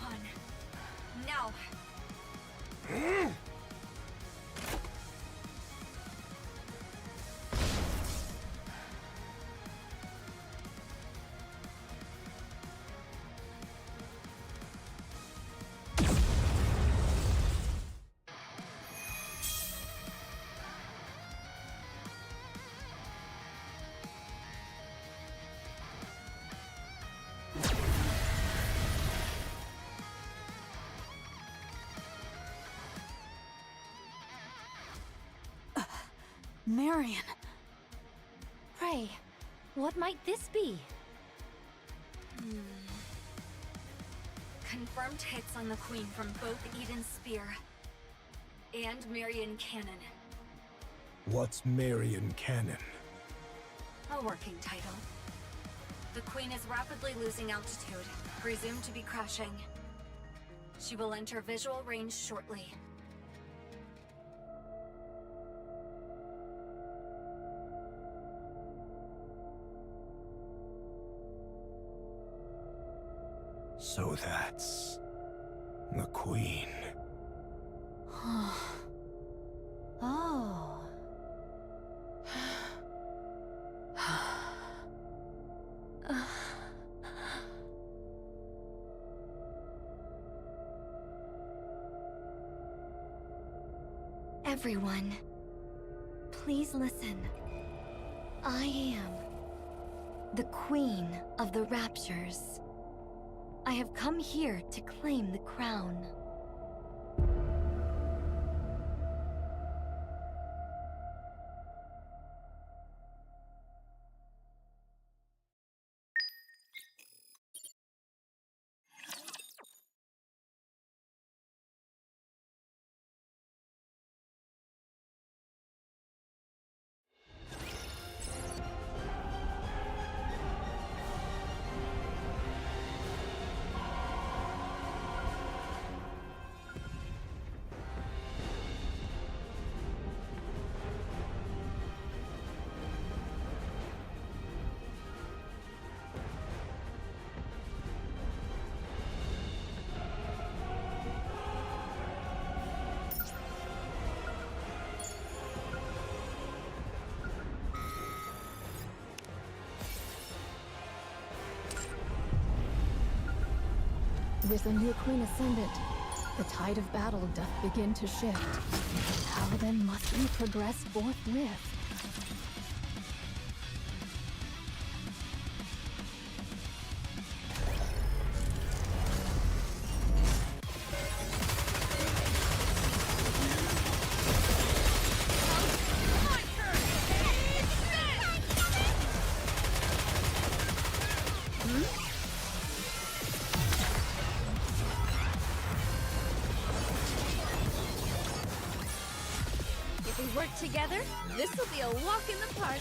Speaker 1: Now.
Speaker 6: Marion.
Speaker 9: Pray, what might this be?
Speaker 1: Confirmed hits on the Queen from both Eden's Spear and Marion Cannon.
Speaker 2: What's Marion Cannon?
Speaker 1: A working title. The Queen is rapidly losing altitude, presumed to be crashing. She will enter visual range shortly.
Speaker 2: So that's the Queen.
Speaker 9: Oh.
Speaker 1: Everyone, please listen. I am the Queen of the Raptures. I have come here to claim the crown.
Speaker 9: With a new Queen Ascendant, the tide of battle doth begin to shift. How then must we progress forthwith?
Speaker 12: work together, this will be a walk in the park.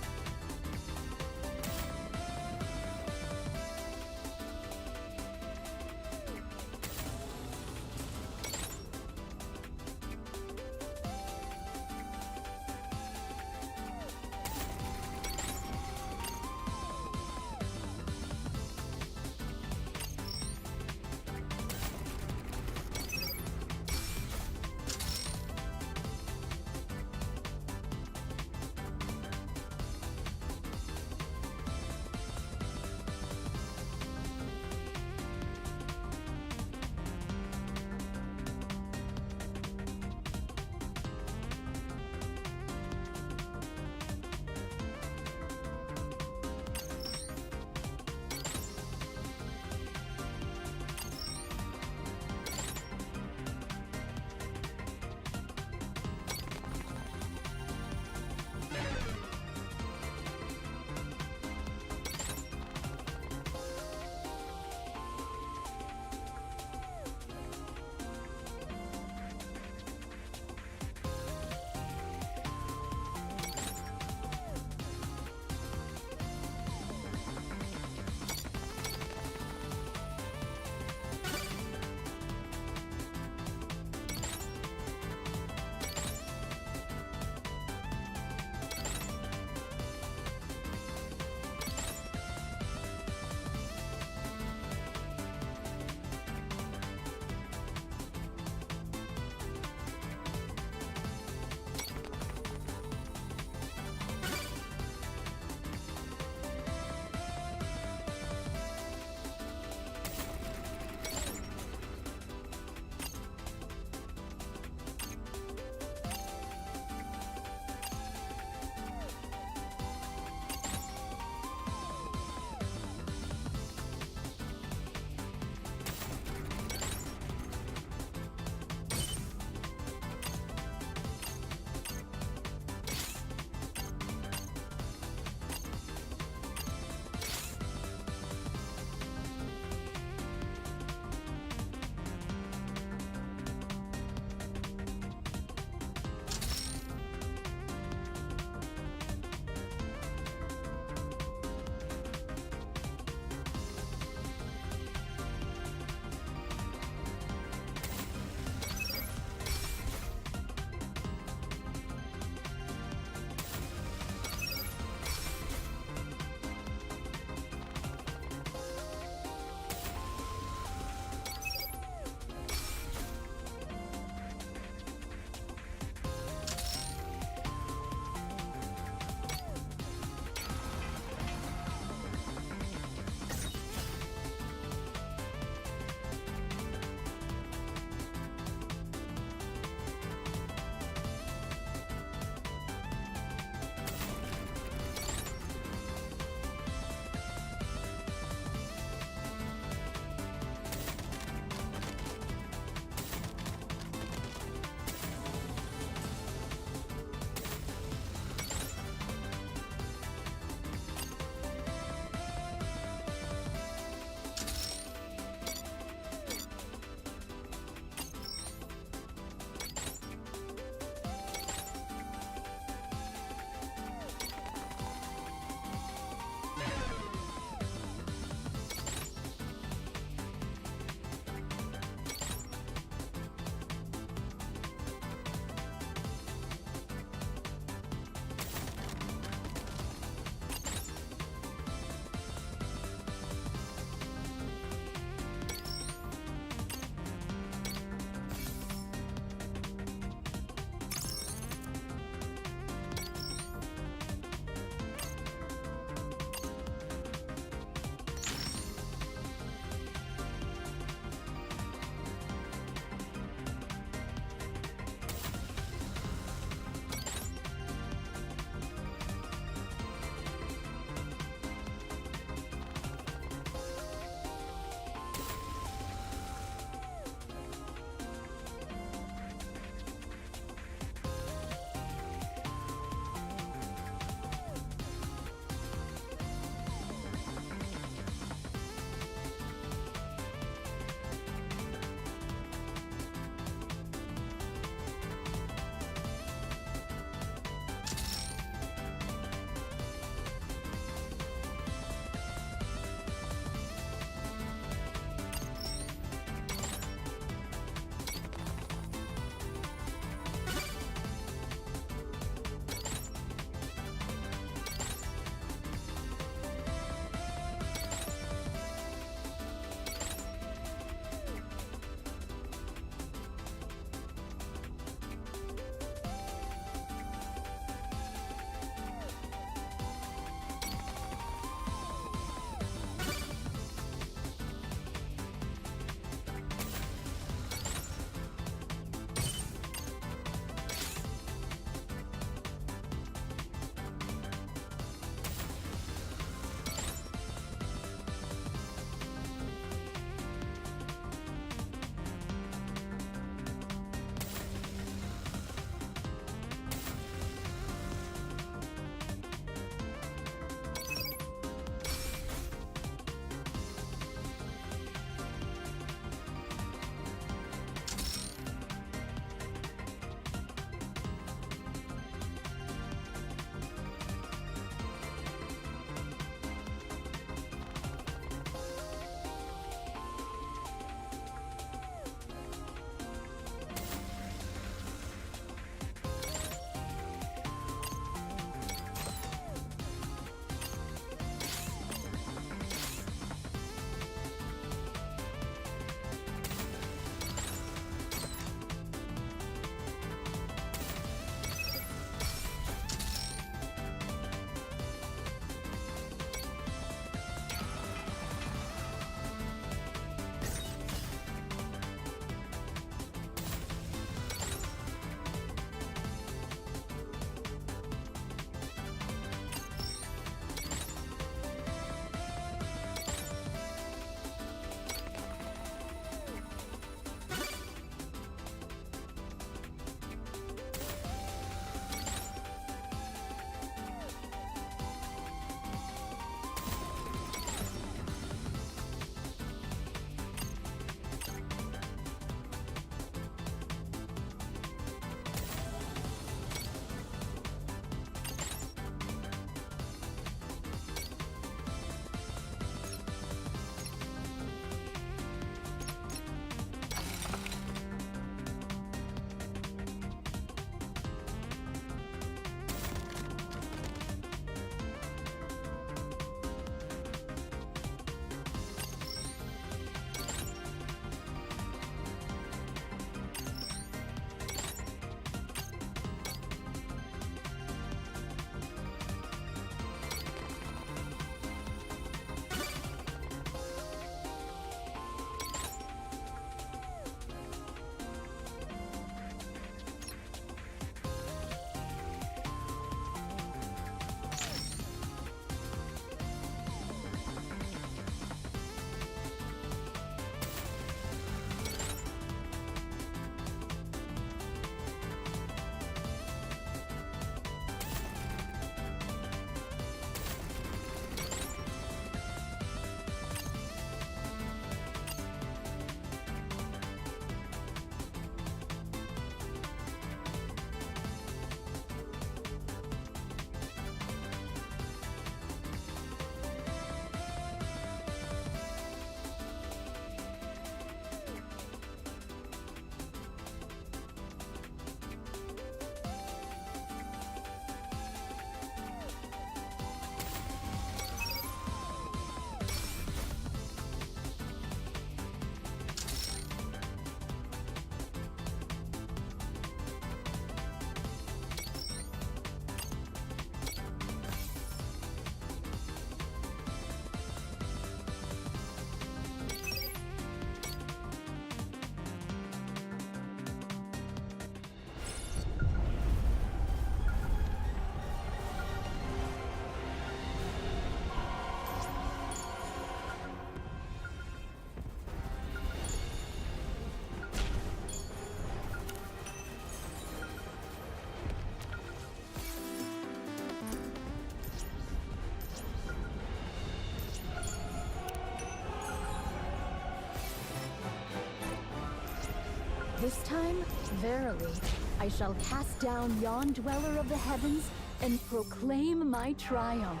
Speaker 9: This time, verily, I shall cast down yon dweller of the heavens and proclaim my triumph.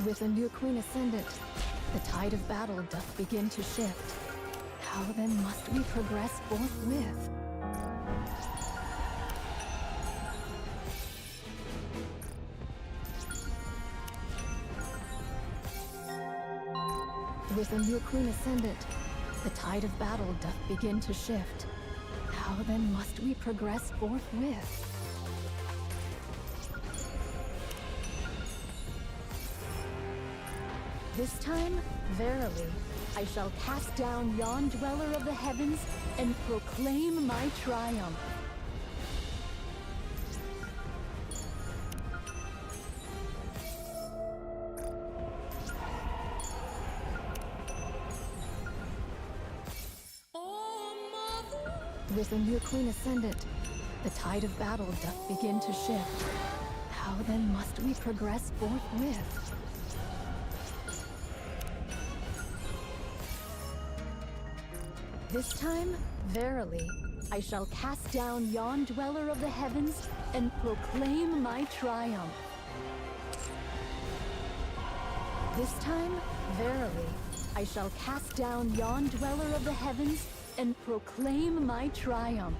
Speaker 9: With a new queen ascendant, the tide of battle doth begin to shift. How then must we progress forthwith? With a new queen ascendant, the tide of battle doth begin to shift. How then must we progress forthwith? This time, verily, I shall cast down yon dweller of the heavens and proclaim my triumph. With a new queen ascendant, the tide of battle doth begin to shift. How then must we progress forthwith? This time, verily, I shall cast down yon dweller of the heavens and proclaim my triumph. This time, verily, I shall cast down yon dweller of the heavens and proclaim my triumph.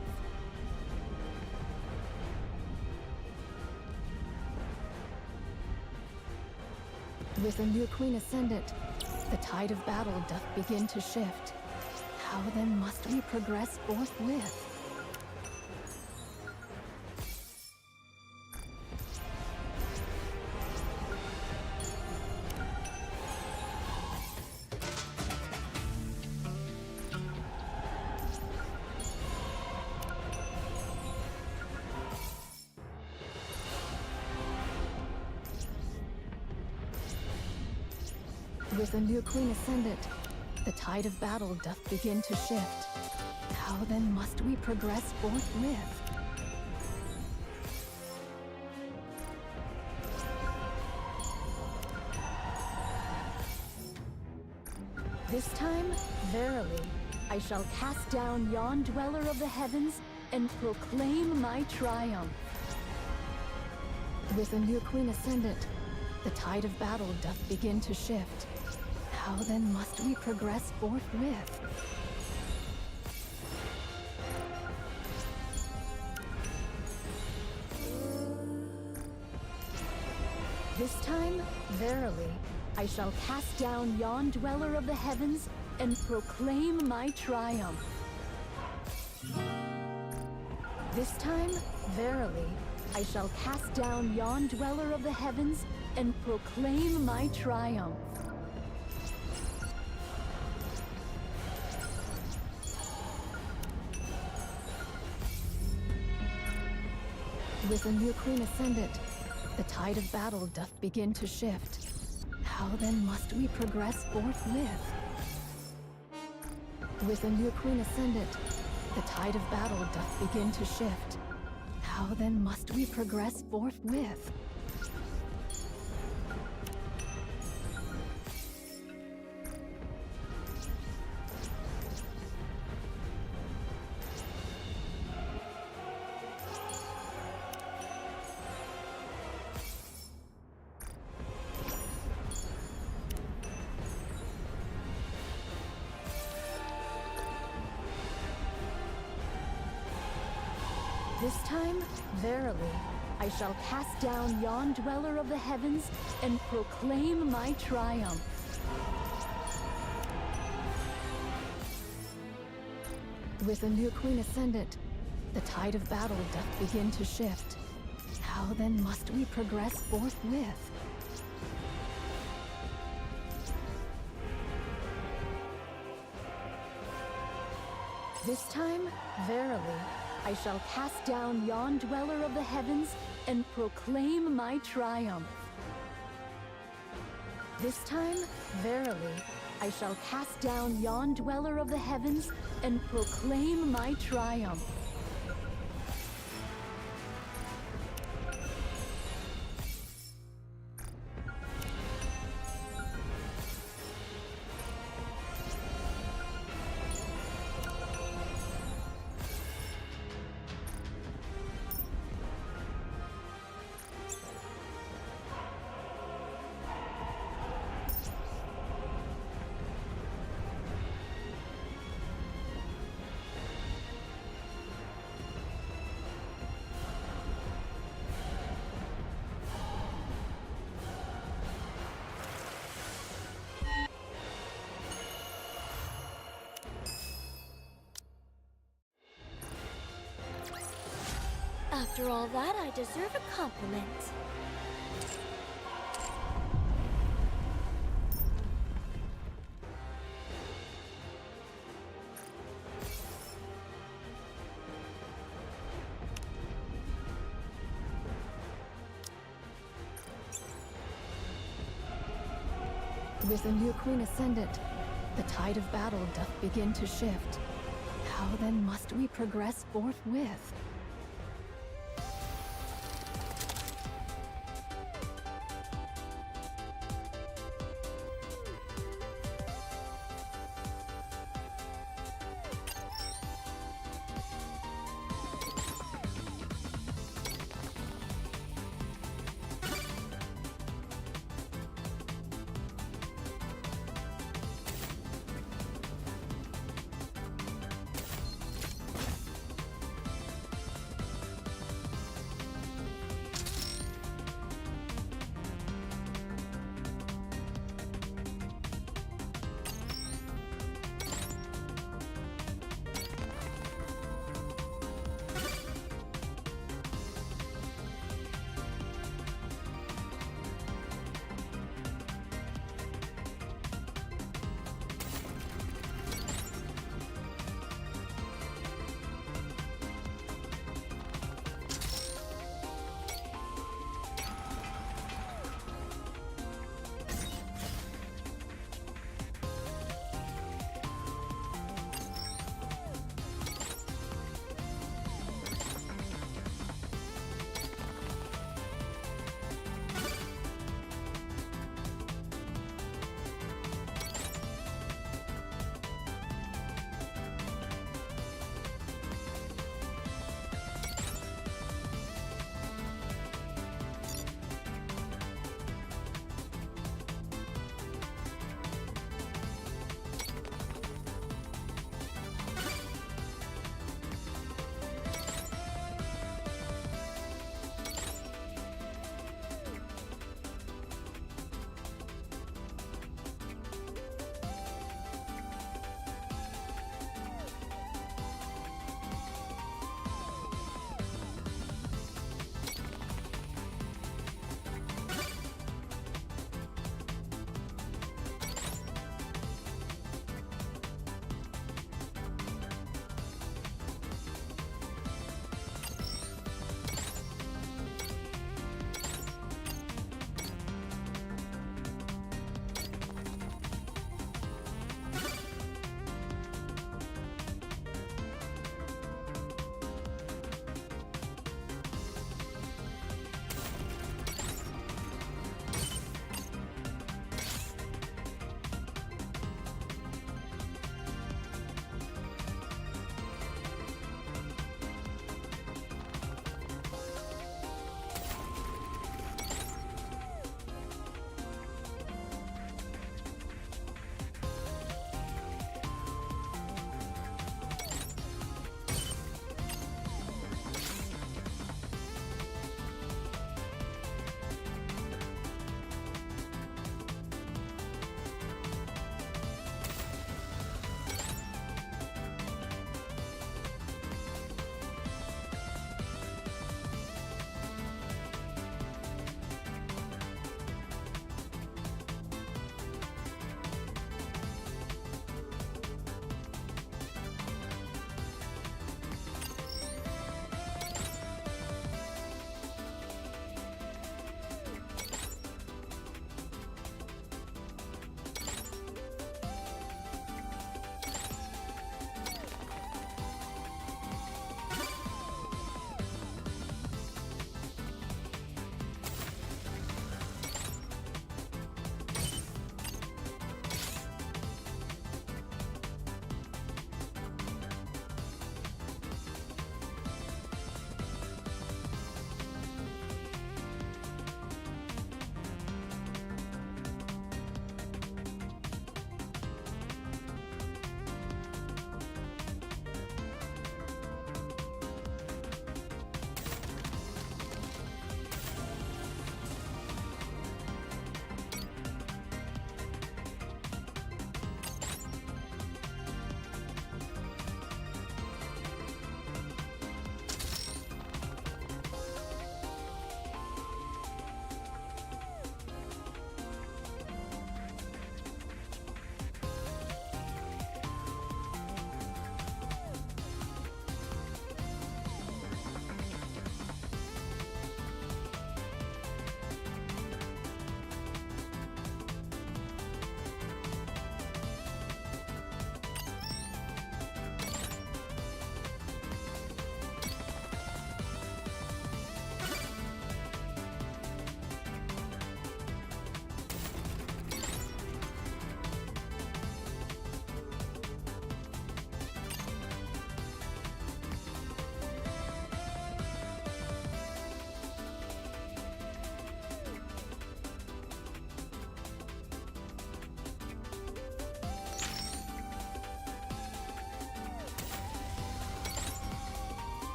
Speaker 9: With a new queen ascendant, the tide of battle doth begin to shift. How then must we progress forthwith? With a new queen ascendant, the tide of battle doth begin to shift. How then must we progress forthwith? This time, verily, I shall cast down yon dweller of the heavens and proclaim my triumph. With a new queen ascendant, the tide of battle doth begin to shift. How then must we progress forthwith? This time, verily, I shall cast down yon dweller of the heavens and proclaim my triumph. This time, verily, I shall cast down yon dweller of the heavens and proclaim my triumph. With a new queen ascendant, the tide of battle doth begin to shift. How then must we progress forthwith? With a new queen ascendant, the tide of battle doth begin to shift. How then must we progress forthwith? This time, verily, I shall cast down yon dweller of the heavens and proclaim my triumph. With a new queen ascendant, the tide of battle doth begin to shift. How then must we progress forthwith? This time, verily, I shall cast down yon dweller of the heavens and proclaim my triumph. This time, verily, I shall cast down yon dweller of the heavens and proclaim my triumph.
Speaker 14: After all that, I deserve a compliment.
Speaker 9: With a new queen ascendant, the tide of battle doth begin to shift. How then must we progress forthwith?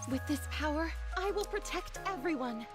Speaker 8: With this power, I will protect everyone.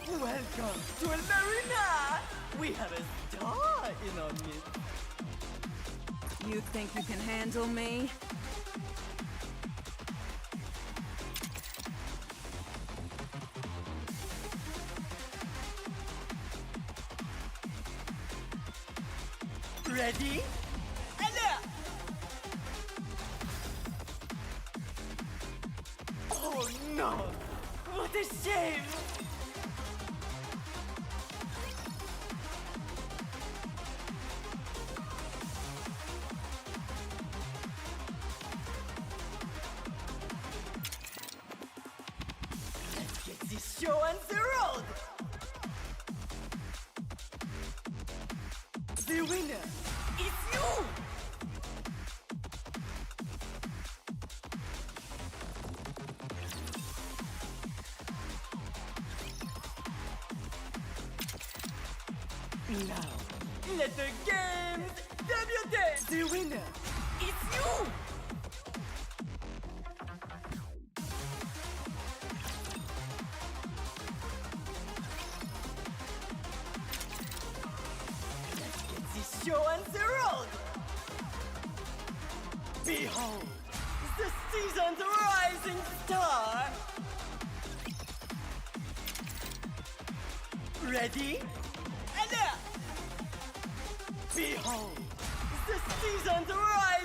Speaker 19: Welcome to El Marina! We have a star
Speaker 13: in on me. You think you can handle me?
Speaker 19: Ready? Alert! Oh no! What a shame! Let's get this show on the road! The winner! It's you! Now, let the games debut! The winner! It's you! Let's get this show on the road! Behold, the season's rising star! Ready? Alert! Behold, the season's rising